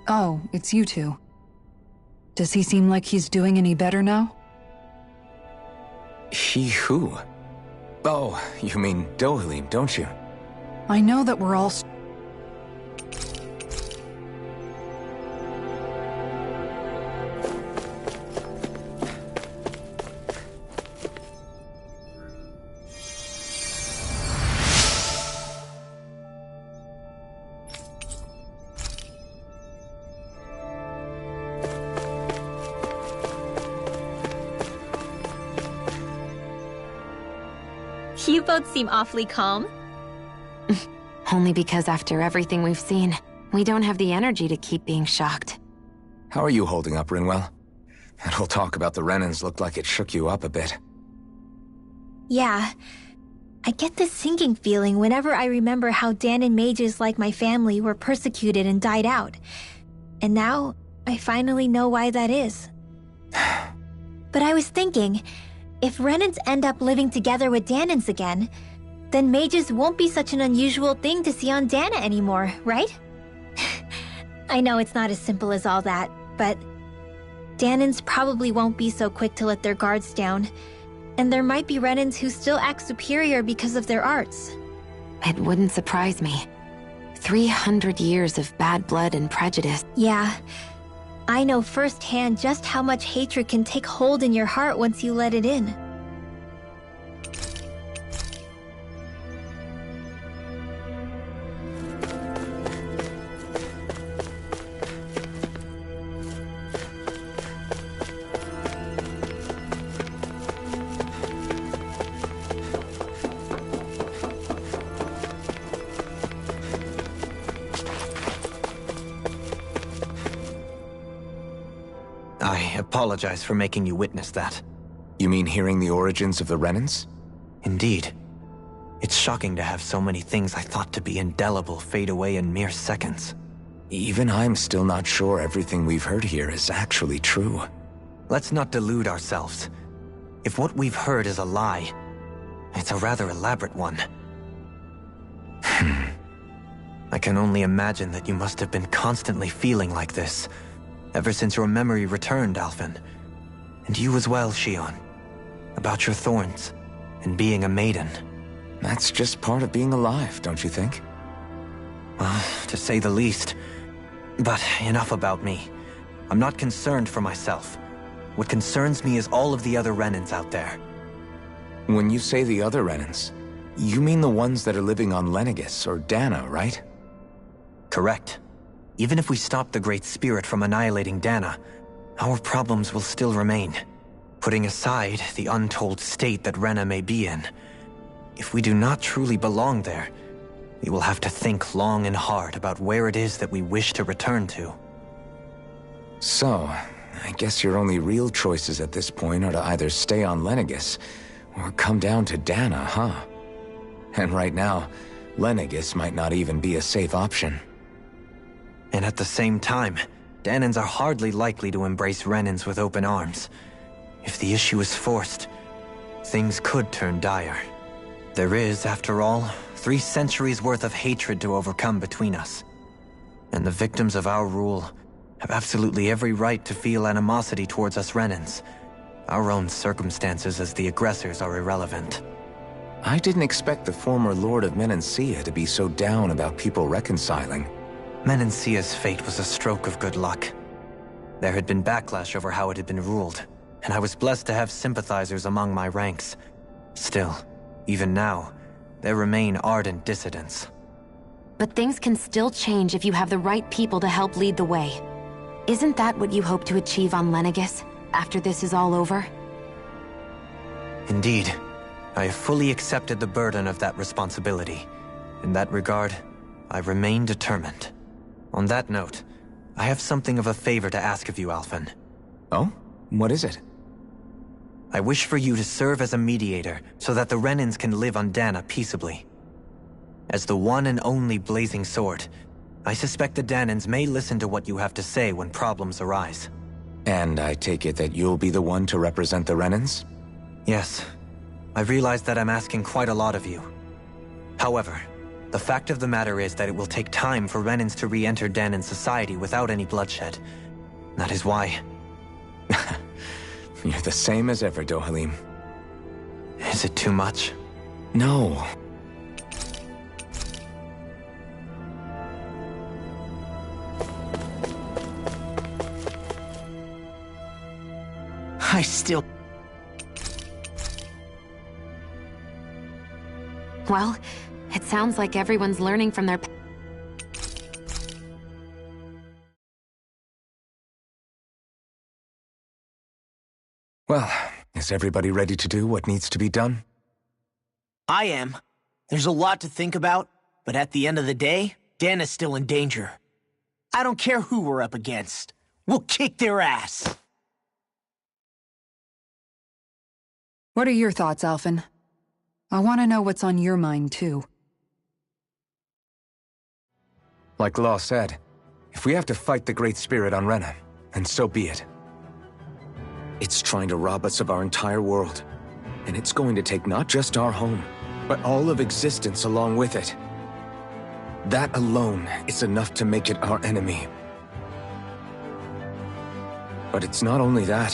Speaker 8: Oh, it's you two. Does he seem like he's doing any better now?
Speaker 7: He who? Oh, you mean Dohalim, don't you?
Speaker 8: I know that we're all...
Speaker 5: You both seem awfully calm.
Speaker 9: Only because after everything we've seen, we don't have the energy to keep being shocked.
Speaker 7: How are you holding up, Rinwell? That whole talk about the Renans looked like it shook you up a bit.
Speaker 5: Yeah. I get this sinking feeling whenever I remember how Dan and mages like my family were persecuted and died out. And now, I finally know why that is. But I was thinking, if Renans end up living together with Danans again, then mages won't be such an unusual thing to see on Dana anymore, right? I know it's not as simple as all that, but Danans probably won't be so quick to let their guards down, and there might be Renans who still act superior because of their arts.
Speaker 9: It wouldn't surprise me. 300 years of bad blood and prejudice.
Speaker 5: Yeah. I know firsthand just how much hatred can take hold in your heart once you let it in.
Speaker 3: I apologize for making you witness that.
Speaker 7: You mean hearing the origins of the Renans?
Speaker 3: Indeed. It's shocking to have so many things I thought to be indelible fade away in mere seconds.
Speaker 7: Even I'm still not sure everything we've heard here is actually true.
Speaker 3: Let's not delude ourselves. If what we've heard is a lie, it's a rather elaborate one. I can only imagine that you must have been constantly feeling like this, ever since your memory returned, Alphen. And you as well, Shion. About your thorns, and being a maiden.
Speaker 7: That's just part of being alive, don't you think?
Speaker 3: Well, to say the least. But enough about me. I'm not concerned for myself. What concerns me is all of the other Renans out there.
Speaker 7: When you say the other Renans, you mean the ones that are living on Lenegis or Dana, right?
Speaker 3: Correct. Even if we stop the Great Spirit from annihilating Dana, our problems will still remain. Putting aside the untold state that Rena may be in, if we do not truly belong there, we will have to think long and hard about where it is that we wish to return to.
Speaker 7: So, I guess your only real choices at this point are to either stay on Lenegis, or come down to Dana, huh? And right now, Lenegis might not even be a safe option.
Speaker 3: And at the same time, Danans are hardly likely to embrace Renans with open arms. If the issue is forced, things could turn dire. There is, after all, 3 centuries worth of hatred to overcome between us. And the victims of our rule have absolutely every right to feel animosity towards us Renans. Our own circumstances as the aggressors are irrelevant.
Speaker 7: I didn't expect the former Lord of Menancia to be so down about people reconciling.
Speaker 3: Menancia's fate was a stroke of good luck. There had been backlash over how it had been ruled, and I was blessed to have sympathizers among my ranks. Still, even now, there remain ardent dissidents.
Speaker 9: But things can still change if you have the right people to help lead the way. Isn't that what you hope to achieve on Lenegis, after this is all over?
Speaker 3: Indeed. I have fully accepted the burden of that responsibility. In that regard, I remain determined. On that note, I have something of a favor to ask of you, Alphen.
Speaker 7: Oh? What is it?
Speaker 3: I wish for you to serve as a mediator so that the Renans can live on Dana peaceably. As the one and only Blazing Sword, I suspect the Danans may listen to what you have to say when problems arise.
Speaker 7: And I take it that you'll be the one to represent the Renans?
Speaker 3: Yes. I realize that I'm asking quite a lot of you. However, the fact of the matter is that it will take time for Renans to re-enter Danan society without any bloodshed. That is why...
Speaker 7: You're the same as ever, Dohalim.
Speaker 3: Is it too much?
Speaker 7: No.
Speaker 12: I still...
Speaker 9: Well, it sounds like everyone's learning from their...
Speaker 7: Well, is everybody ready to do what needs to be done?
Speaker 12: I am. There's a lot to think about, but at the end of the day, Dana's still in danger. I don't care who we're up against. We'll kick their ass.
Speaker 8: What are your thoughts, Alphen? I want to know what's on your mind, too.
Speaker 7: Like Law said, if we have to fight the Great Spirit on Rena, then so be it. It's trying to rob us of our entire world, and it's going to take not just our home, but all of existence along with it. That alone is enough to make it our enemy. But it's not only that.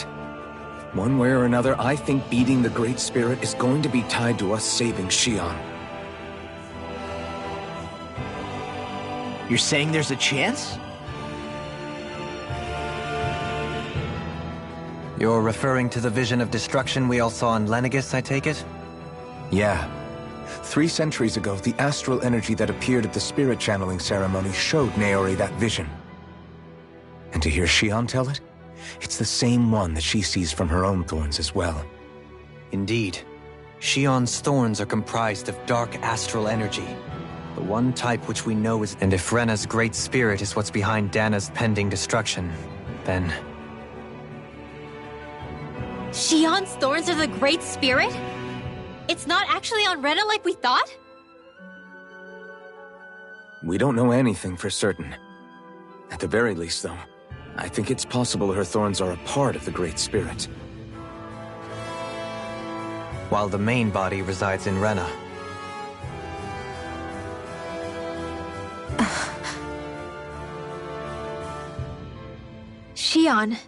Speaker 7: One way or another, I think beating the Great Spirit is going to be tied to us saving Xion.
Speaker 12: You're saying there's a chance?
Speaker 3: You're referring to the vision of destruction we all saw in Lenegis, I take it?
Speaker 7: Yeah. 3 centuries ago, the astral energy that appeared at the spirit channeling ceremony showed Naori that vision. And to hear Xion tell it, it's the same one that she sees from her own thorns as well.
Speaker 3: Indeed. Xion's thorns are comprised of dark astral energy. The one type which we know is... And if Rena's Great Spirit is what's behind Dana's pending destruction, then...
Speaker 5: Xion's thorns are the Great Spirit? It's not actually on Rena like we thought?
Speaker 7: We don't know anything for certain. At the very least, though, I think it's possible her thorns are a part of the Great Spirit.
Speaker 3: While the main body resides in Rena.
Speaker 9: Xion.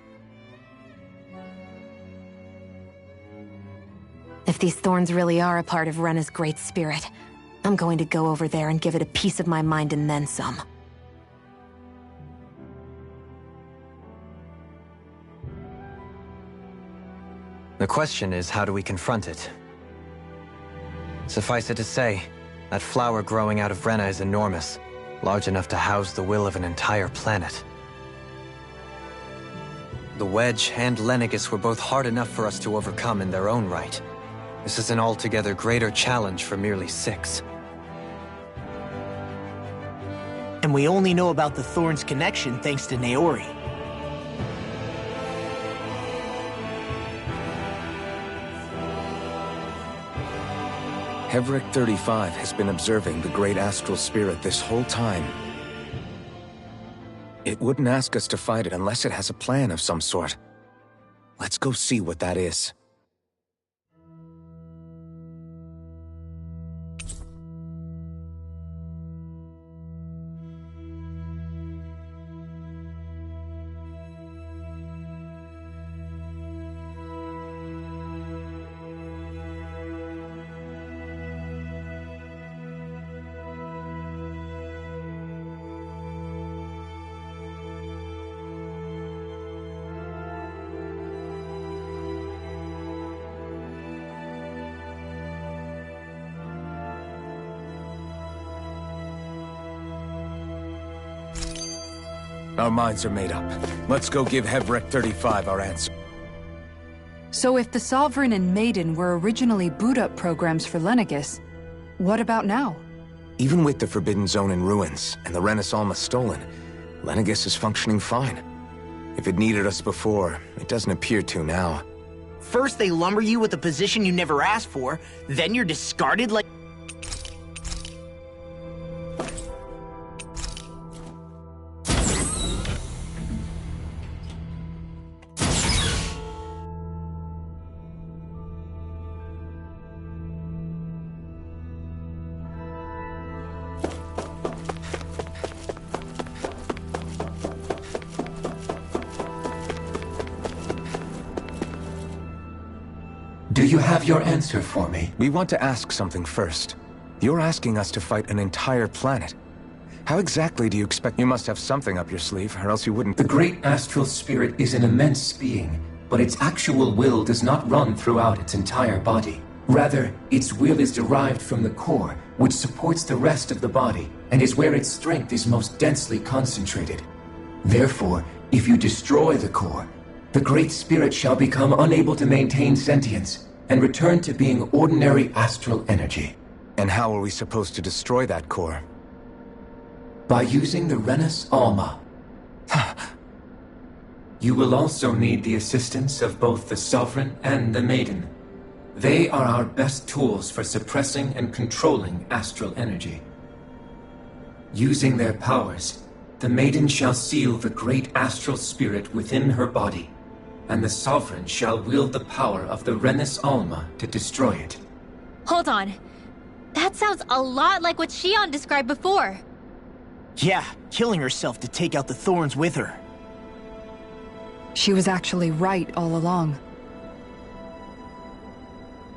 Speaker 9: If these thorns really are a part of Rena's Great Spirit, I'm going to go over there and give it a piece of my mind and then some.
Speaker 3: The question is, how do we confront it? Suffice it to say, that flower growing out of Rena is enormous, large enough to house the will of an entire planet. The Wedge and Lenegis were both hard enough for us to overcome in their own right. This is an altogether greater challenge for merely 6.
Speaker 12: And we only know about the Thorns connection thanks to Naori.
Speaker 7: Dereck4Real1982 has been observing the Great Astral Spirit this whole time. It wouldn't ask us to fight it unless it has a plan of some sort. Let's go see what that is. Our minds are made up. Let's go give Dereck4Real1982 our answer.
Speaker 8: So if the Sovereign and Maiden were originally boot-up programs for Lenegis, what about now?
Speaker 7: Even with the Forbidden Zone in ruins and the Renaissance stolen, Lenegis is functioning fine. If it needed us before, it doesn't appear to now.
Speaker 12: First they lumber you with a position you never asked for, then you're discarded like...
Speaker 3: Do
Speaker 11: you have your answer for me?
Speaker 7: We want to ask something first. You're asking us to fight an entire planet. How exactly do you expect? You must have something up your sleeve, or else you wouldn't.
Speaker 11: The great astral spirit is an immense being, but its actual will does not run throughout its entire body. Rather, its will is derived from the core, which supports the rest of the body, and is where its strength is most densely concentrated. Therefore, if you destroy the core, the Great Spirit shall become unable to maintain sentience, and return to being ordinary astral energy.
Speaker 7: And how are we supposed to destroy that core?
Speaker 11: By using the Renus Alma. You will also need the assistance of both the Sovereign and the Maiden. They are our best tools for suppressing and controlling astral energy. Using their powers, the Maiden shall seal the great astral spirit within her body, and the Sovereign shall wield the power of the Renus Alma to destroy it.
Speaker 5: Hold on. That sounds a lot like what Shion described before.
Speaker 12: Yeah, killing herself to take out the thorns with her.
Speaker 8: She was actually right all along.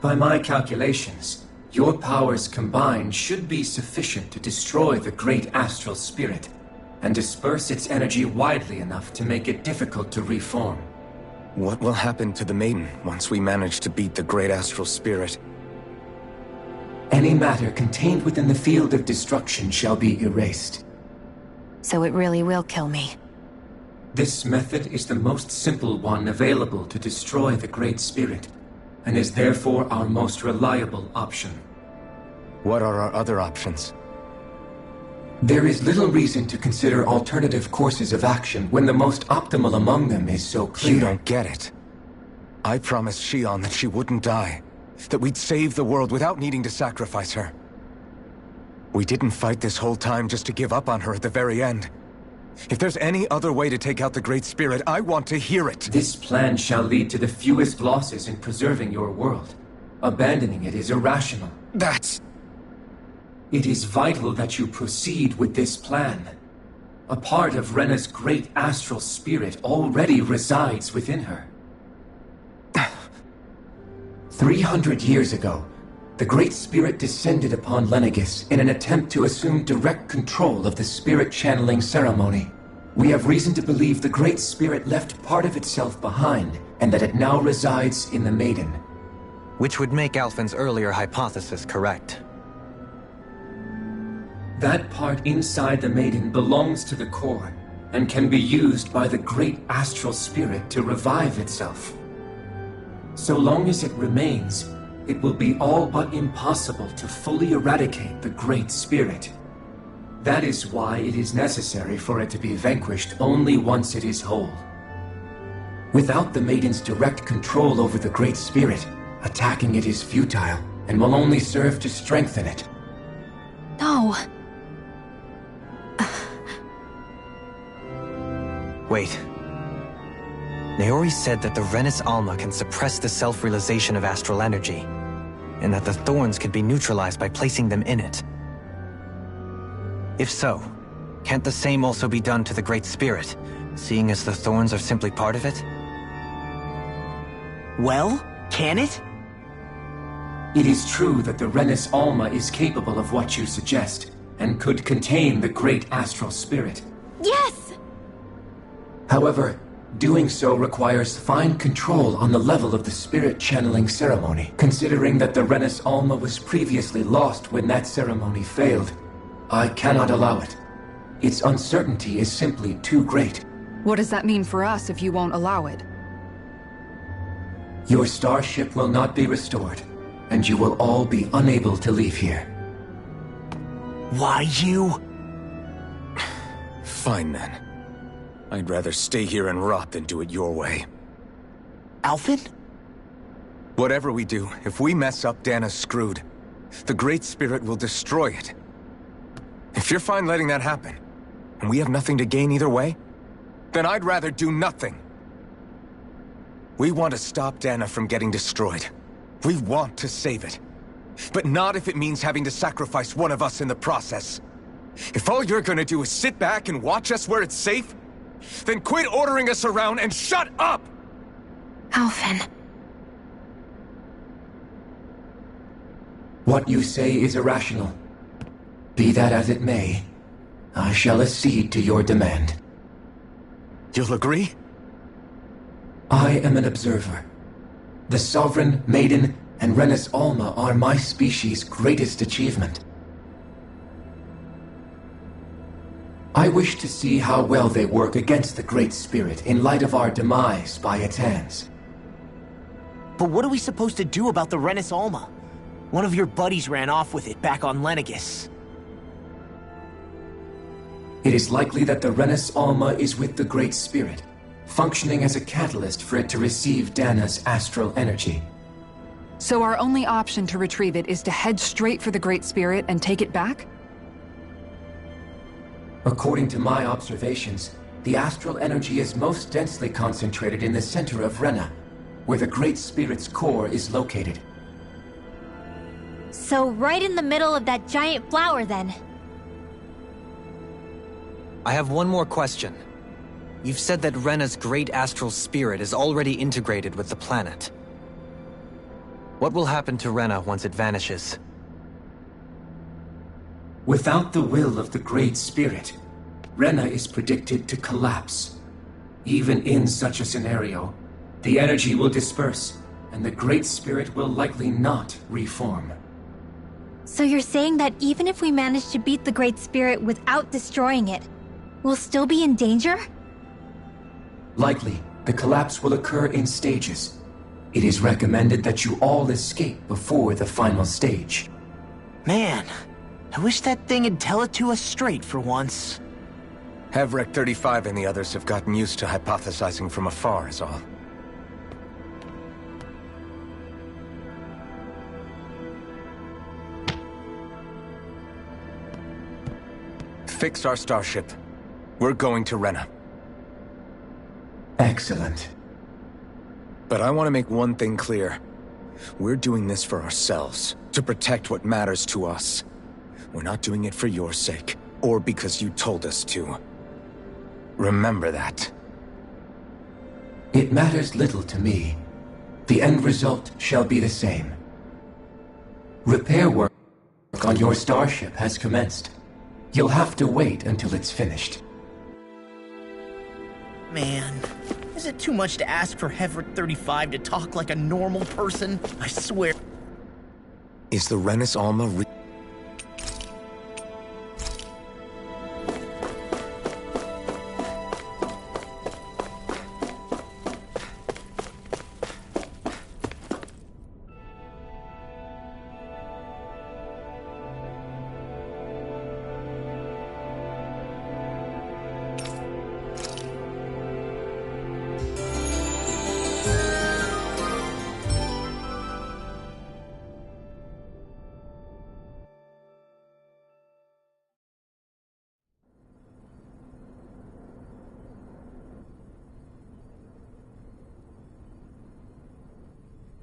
Speaker 11: By my calculations, your powers combined should be sufficient to destroy the great astral spirit, and disperse its energy widely enough to make it difficult to reform.
Speaker 7: What will happen to the Maiden once we manage to beat the great astral spirit?
Speaker 11: Any matter contained within the field of destruction shall be erased.
Speaker 9: So it really will kill me.
Speaker 11: This method is the most simple one available to destroy the Great Spirit, and is therefore our most reliable option.
Speaker 7: What are our other options?
Speaker 11: There is little reason to consider alternative courses of action when the most optimal among them is so clear.
Speaker 7: You don't get it. I promised Shion that she wouldn't die, that we'd save the world without needing to sacrifice her. We didn't fight this whole time just to give up on her at the very end. If there's any other way to take out the Great Spirit, I want to hear it.
Speaker 11: This plan shall lead to the fewest losses in preserving your world. Abandoning it is irrational. It is vital that you proceed with this plan. A part of Rena's great astral spirit already resides within her. 300 years ago, the Great Spirit descended upon Lenegis in an attempt to assume direct control of the spirit channeling ceremony. We have reason to believe the Great Spirit left part of itself behind, and that it now resides in the Maiden.
Speaker 3: Which would make Alphen's earlier hypothesis correct.
Speaker 11: That part inside the Maiden belongs to the core, and can be used by the great astral spirit to revive itself. So long as it remains, it will be all but impossible to fully eradicate the Great Spirit. That is why it is necessary for it to be vanquished only once it is whole. Without the Maiden's direct control over the Great Spirit, attacking it is futile, and will only serve to strengthen it.
Speaker 9: No.
Speaker 3: Wait. Naori said that the Renus Alma can suppress the self-realization of astral energy, and that the thorns could be neutralized by placing them in it. If so, can't the same also be done to the Great Spirit, seeing as the thorns are simply part of it?
Speaker 12: Well, can it?
Speaker 11: It is true that the Renus Alma is capable of what you suggest, and could contain the great astral spirit.
Speaker 5: Yes!
Speaker 11: However, doing so requires fine control on the level of the spirit channeling ceremony, considering that the Renus Alma was previously lost when that ceremony failed. I cannot allow it. Its uncertainty is simply too great.
Speaker 8: What does that mean for us if you won't allow it?
Speaker 11: Your starship will not be restored, and you will all be unable to leave here.
Speaker 12: Why you?
Speaker 7: Fine then. I'd rather stay here and rot than do it your way.
Speaker 12: Alphen?
Speaker 7: Whatever we do, if we mess up, Dana's screwed. The Great Spirit will destroy it. If you're fine letting that happen, and we have nothing to gain either way, then I'd rather do nothing. We want to stop Dana from getting destroyed. We want to save it. But not if it means having to sacrifice one of us in the process. If all you're gonna do is sit back and watch us where it's safe, then quit ordering us around and shut up!
Speaker 9: Alphen.
Speaker 19: What you say is irrational. Be that as it may, I shall accede to your demand.
Speaker 7: You'll agree?
Speaker 19: I am an observer. The Sovereign, Maiden, and Renis Alma are my species' greatest achievement. I wish to see how well they work against the Great Spirit in light of our demise by its hands.
Speaker 12: But what are we supposed to do about the Renis Alma? One of your buddies ran off with it back on Lenegus.
Speaker 19: It is likely that the Renis Alma is with the Great Spirit, functioning as a catalyst for it to receive Dana's astral energy.
Speaker 8: So our only option to retrieve it is to head straight for the Great Spirit and take it back?
Speaker 19: According to my observations, the astral energy is most densely concentrated in the center of Rena, where the Great Spirit's core is located.
Speaker 5: So right in the middle of that giant flower, then.
Speaker 3: I have one more question. You've said that Rena's great astral spirit is already integrated with the planet. What will happen to Rena once it vanishes?
Speaker 19: Without the will of the Great Spirit, Rena is predicted to collapse. Even in such a scenario, the energy will disperse, and the Great Spirit will likely not reform.
Speaker 5: So you're saying that even if we manage to beat the Great Spirit without destroying it, we'll still be in danger?
Speaker 19: Likely, the collapse will occur in stages. It is recommended that you all escape before the final stage.
Speaker 12: Man, I wish that thing would tell it to us straight for once.
Speaker 7: Dereck4Real1982 and the others have gotten used to hypothesizing from afar is all. Fix our starship. We're going to Rena.
Speaker 19: Excellent.
Speaker 7: But I want to make one thing clear. We're doing this for ourselves, to protect what matters to us. We're not doing it for your sake, or because you told us to. Remember that.
Speaker 19: It matters little to me. The end result shall be the same. Repair work on your starship has commenced. You'll have to wait until it's finished.
Speaker 12: Man, is it too much to ask for Dereck4Real1982 to talk like a normal person? I swear.
Speaker 7: Is the Renis Alma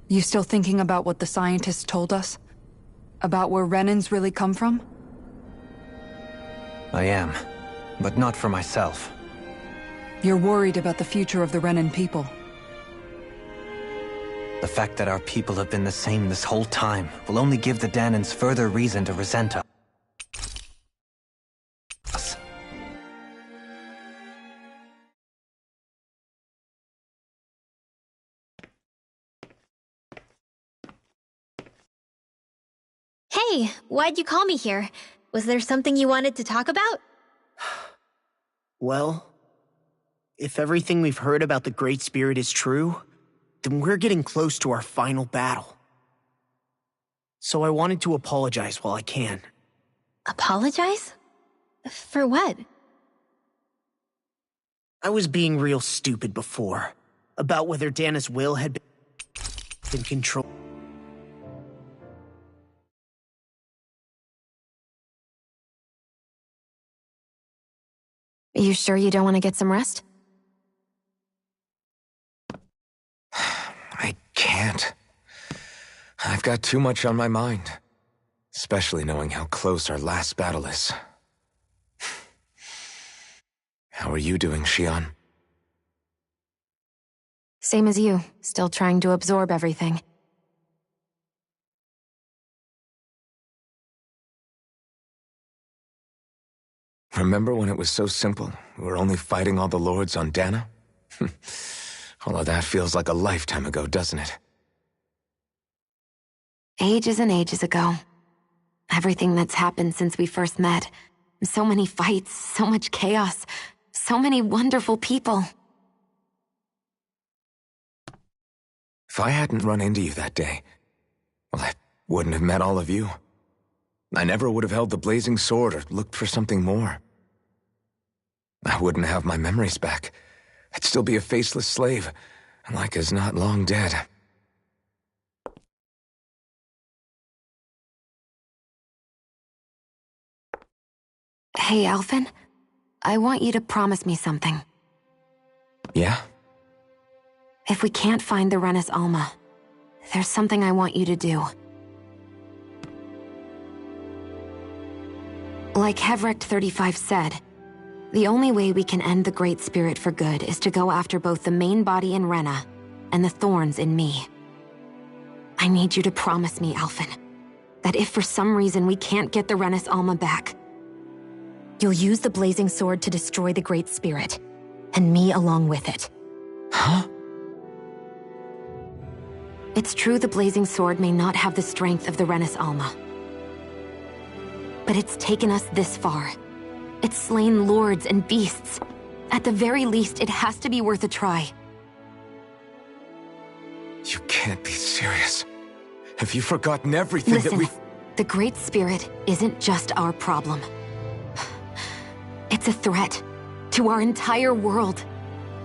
Speaker 8: You still thinking about what the scientists told us? About where Renans really come from?
Speaker 3: I am, but not for myself.
Speaker 8: You're worried about the future of the Renan people.
Speaker 3: The fact that our people have been the same this whole time will only give the Danans further reason to resent us.
Speaker 5: Hey, why'd you call me here? Was there something you wanted to talk about?
Speaker 12: Well, if everything we've heard about the Great Spirit is true, then we're getting close to our final battle. So I wanted to apologize while I can.
Speaker 5: Apologize? For what?
Speaker 12: I was being real stupid before, about whether Dana's will had been controlled.
Speaker 9: Are you sure you don't want to get some rest?
Speaker 7: I can't. I've got too much on my mind. Especially knowing how close our last battle is. How are you doing, Xion?
Speaker 9: Same as you, still trying to absorb everything.
Speaker 7: Remember when it was so simple? We were only fighting all the lords on Dana? All of that feels like a lifetime ago, doesn't it?
Speaker 9: Ages and ages ago. Everything that's happened since we first met. So many fights, so much chaos, so many wonderful people.
Speaker 7: If I hadn't run into you that day, well, I wouldn't have met all of you. I never would have held the blazing sword or looked for something more. I wouldn't have my memories back. I'd still be a faceless slave, like as not long dead.
Speaker 9: Hey, Alphen. I want you to promise me something.
Speaker 7: Yeah?
Speaker 9: If we can't find the Renis Alma, there's something I want you to do. Like Dereck4Real1982 said, the only way we can end the Great Spirit for good is to go after both the main body in Rena and the thorns in me. I need you to promise me, Alphen, that if for some reason we can't get the Renis Alma back, you'll use the blazing sword to destroy the Great Spirit, and me along with it.
Speaker 7: Huh?
Speaker 9: It's true the blazing sword may not have the strength of the Renis Alma. But it's taken us this far. It's slain lords and beasts. At the very least, it has to be worth a try.
Speaker 7: You can't be serious. Have you forgotten everything
Speaker 9: Listen,
Speaker 7: that
Speaker 9: the Great Spirit isn't just our problem. It's a threat to our entire world.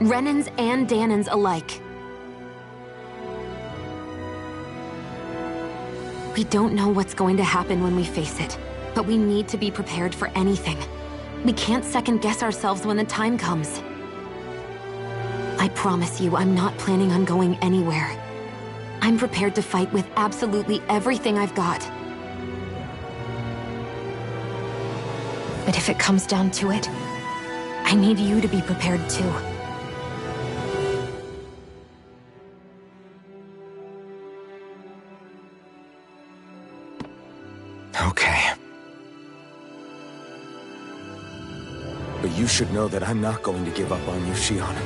Speaker 9: Renans and Danans alike. We don't know what's going to happen when we face it, but we need to be prepared for anything. We can't second-guess ourselves when the time comes. I promise you, I'm not planning on going anywhere. I'm prepared to fight with absolutely everything I've got. But if it comes down to it, I need you to be prepared too.
Speaker 7: Okay. But you should know that I'm not going to give up on you, Shion.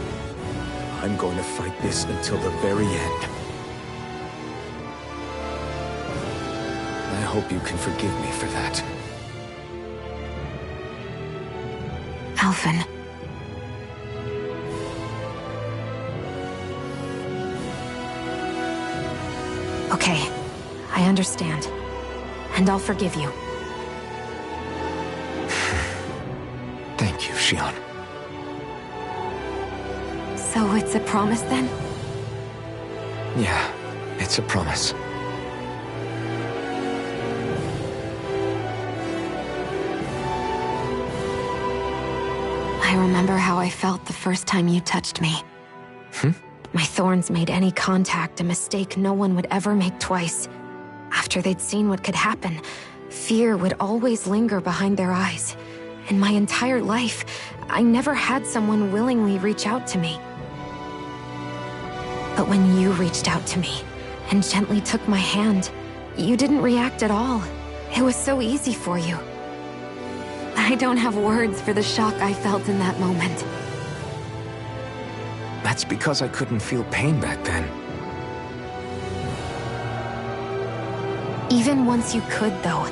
Speaker 7: I'm going to fight this until the very end. I hope you can forgive me for that.
Speaker 9: Alphen. Okay, I understand. And I'll forgive you.
Speaker 7: Thank you, Shion.
Speaker 9: So it's a promise then?
Speaker 7: Yeah, it's a promise.
Speaker 9: I remember how I felt the first time you touched me. My thorns made any contact a mistake no one would ever make twice. After they'd seen what could happen, fear would always linger behind their eyes. In my entire life, I never had someone willingly reach out to me. But when you reached out to me and gently took my hand, you didn't react at all. It was so easy for you. I don't have words for the shock I felt in that moment.
Speaker 7: That's because I couldn't feel pain back then.
Speaker 9: Even once you could, though,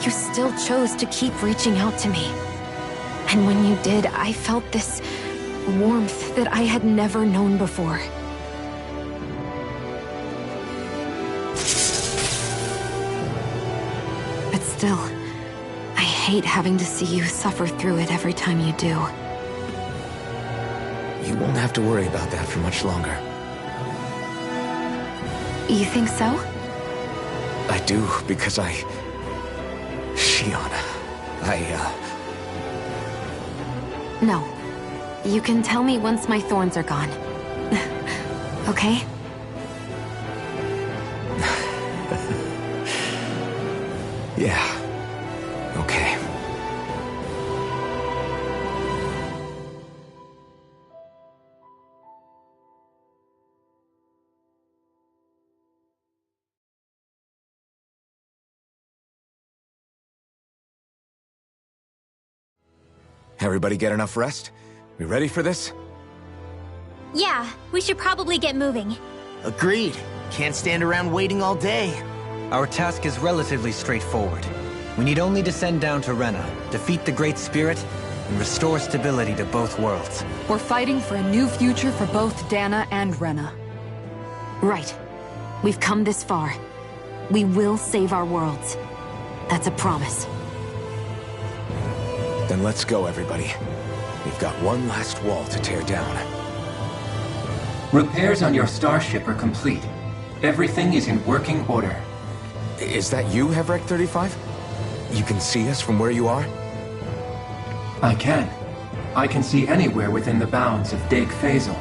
Speaker 9: you still chose to keep reaching out to me. And when you did, I felt this warmth that I had never known before. But still, I hate having to see you suffer through it every time you do.
Speaker 7: You won't have to worry about that for much longer.
Speaker 9: You think so?
Speaker 7: I do, because Shion,
Speaker 9: No. You can tell me once my thorns are gone. Okay?
Speaker 7: Yeah. Okay. Everybody get enough rest? We ready for this?
Speaker 5: Yeah, we should probably get moving.
Speaker 12: Agreed. Can't stand around waiting all day.
Speaker 3: Our task is relatively straightforward. We need only descend down to Rena, defeat the Great Spirit, and restore stability to both worlds.
Speaker 8: We're fighting for a new future for both Dana and Rena.
Speaker 9: Right. We've come this far. We will save our worlds. That's a promise.
Speaker 7: Then let's go, everybody. We've got one last wall to tear down.
Speaker 19: Repairs on your starship are complete. Everything is in working order.
Speaker 7: Is that you, Dereck4Real1982? You can see us from where you are?
Speaker 19: I can. I can see anywhere within the bounds of Dereck4Real.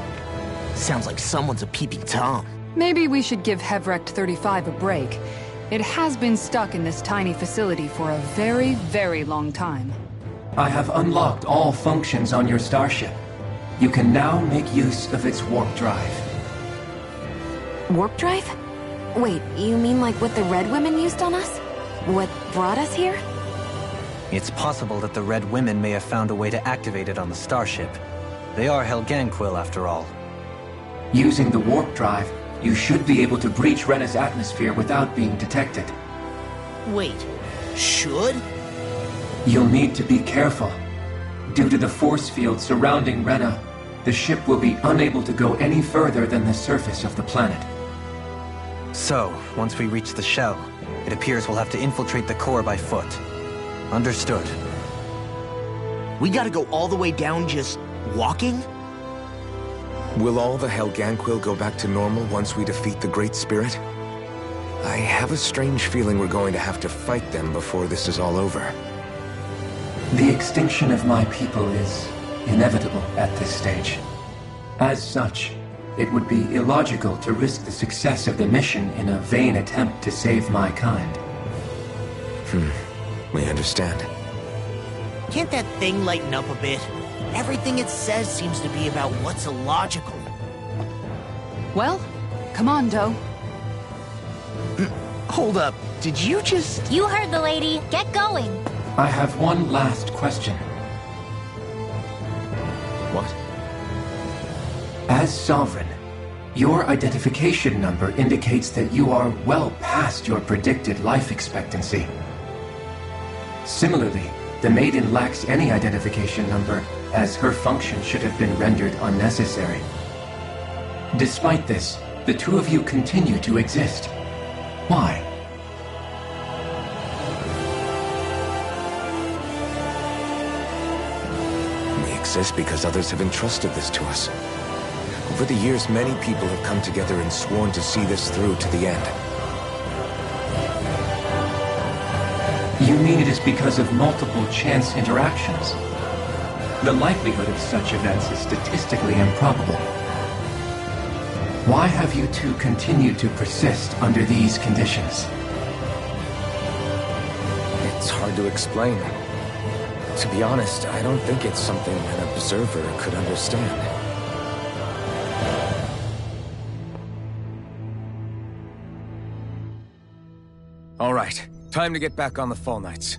Speaker 12: Sounds like someone's a peeping Tom.
Speaker 8: Maybe we should give Dereck4Real1982 a break. It has been stuck in this tiny facility for a very, very long time.
Speaker 19: I have unlocked all functions on your starship. You can now make use of its warp drive.
Speaker 9: Warp drive? Wait, you mean like what the Red Women used on us? What brought us here?
Speaker 3: It's possible that the Red Women may have found a way to activate it on the starship. They are Helganquil, after all.
Speaker 19: Using the warp drive, you should be able to breach Rena's atmosphere without being detected.
Speaker 12: Wait, should?
Speaker 19: You'll need to be careful. Due to the force field surrounding Rena, the ship will be unable to go any further than the surface of the planet.
Speaker 3: So, once we reach the shell, it appears we'll have to infiltrate the core by foot. Understood.
Speaker 12: We gotta go all the way down just walking?
Speaker 7: Will all the Helganquil go back to normal once we defeat the Great Spirit? I have a strange feeling we're going to have to fight them before this is all over.
Speaker 19: The extinction of my people is inevitable at this stage. As such, it would be illogical to risk the success of the mission in a vain attempt to save my kind.
Speaker 7: We understand.
Speaker 12: Can't that thing lighten up a bit? Everything it says seems to be about what's illogical.
Speaker 8: Well, come on, Doe.
Speaker 12: Hold up, did you just...
Speaker 5: You heard the lady. Get going.
Speaker 19: I have one last question.
Speaker 7: What?
Speaker 19: As Sovereign, your identification number indicates that you are well past your predicted life expectancy. Similarly, the Maiden lacks any identification number, as her function should have been rendered unnecessary. Despite this, the two of you continue to exist. Why?
Speaker 7: We exist because others have entrusted this to us. Over the years, many people have come together and sworn to see this through to the end.
Speaker 19: You mean it is because of multiple chance interactions? The likelihood of such events is statistically improbable. Why have you two continued to persist under these conditions?
Speaker 7: It's hard to explain. To be honest, I don't think it's something an observer could understand. All right, time to get back on the Fall Knights.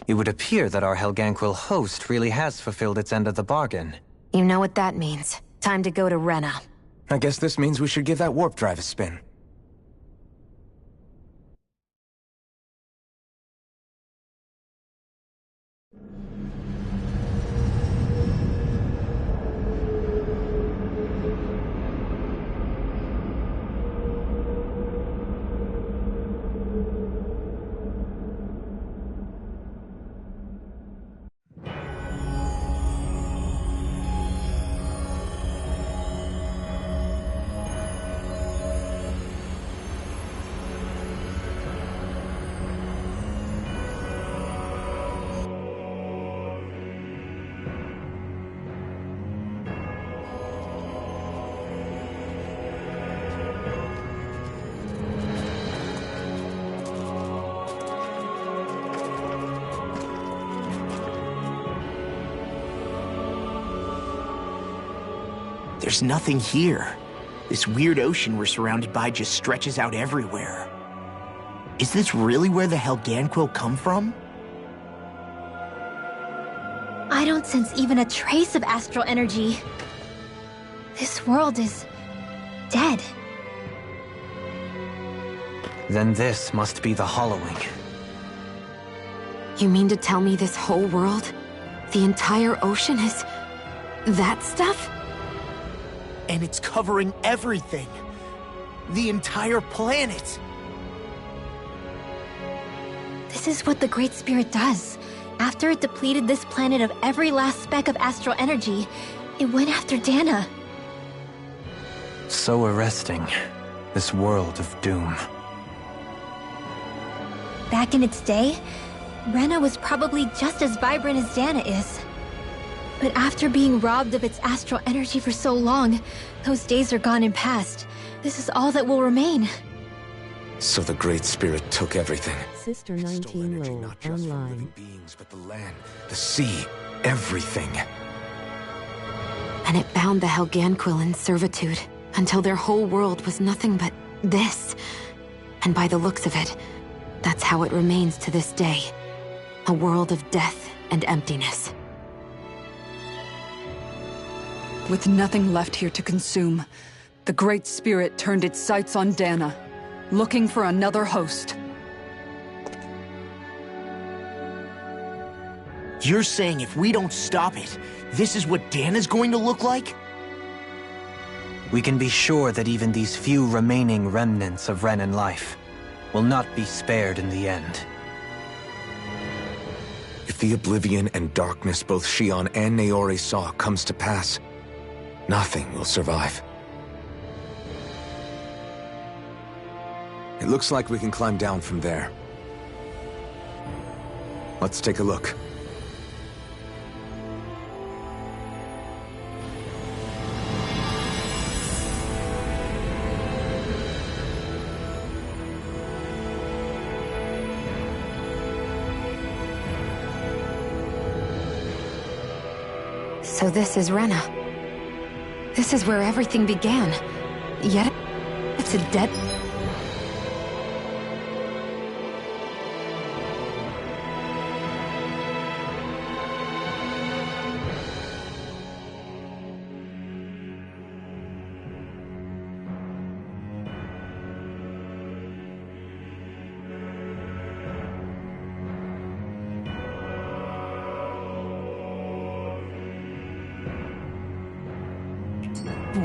Speaker 3: It would appear that our Helganquil host really has fulfilled its end of the bargain.
Speaker 9: You know what that means. Time to go to Rena.
Speaker 7: I guess this means we should give that warp drive a spin.
Speaker 12: There's nothing here. This weird ocean we're surrounded by just stretches out everywhere. Is this really where the Helganquil come from?
Speaker 5: I don't sense even a trace of astral energy. This world is dead.
Speaker 3: Then this must be the hollowing.
Speaker 9: You mean to tell me this whole world, the entire ocean is that stuff?
Speaker 12: And it's covering everything. The entire planet.
Speaker 5: This is what the Great Spirit does. After it depleted this planet of every last speck of astral energy, it went after Dana.
Speaker 3: So arresting. This world of doom.
Speaker 5: Back in its day, Rena was probably just as vibrant as Dana is. But after being robbed of its astral energy for so long, those days are gone and past. This is all that will remain.
Speaker 7: So the Great Spirit took everything.
Speaker 20: Sister 19
Speaker 7: Energy,
Speaker 20: Low
Speaker 7: not just for
Speaker 20: online.
Speaker 7: living beings, but the land, the sea, everything.
Speaker 9: And it bound the Helganquil in servitude until their whole world was nothing but this. And by the looks of it, that's how it remains to this day. A world of death and emptiness.
Speaker 8: With nothing left here to consume, the Great Spirit turned its sights on Dana, looking for another host.
Speaker 12: You're saying if we don't stop it, this is what Dana's going to look like?
Speaker 3: We can be sure that even these few remaining remnants of Renan life will not be spared in the end.
Speaker 7: If the oblivion and darkness both Shion and Naori saw comes to pass, nothing will survive. It looks like we can climb down from there. Let's take a look.
Speaker 9: So this is Rena. This is where everything began. Yet it's a dead...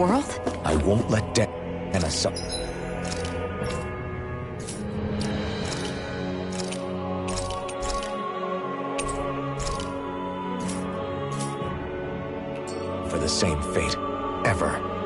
Speaker 9: world?
Speaker 7: I won't let Dana suffer. For the same fate, ever.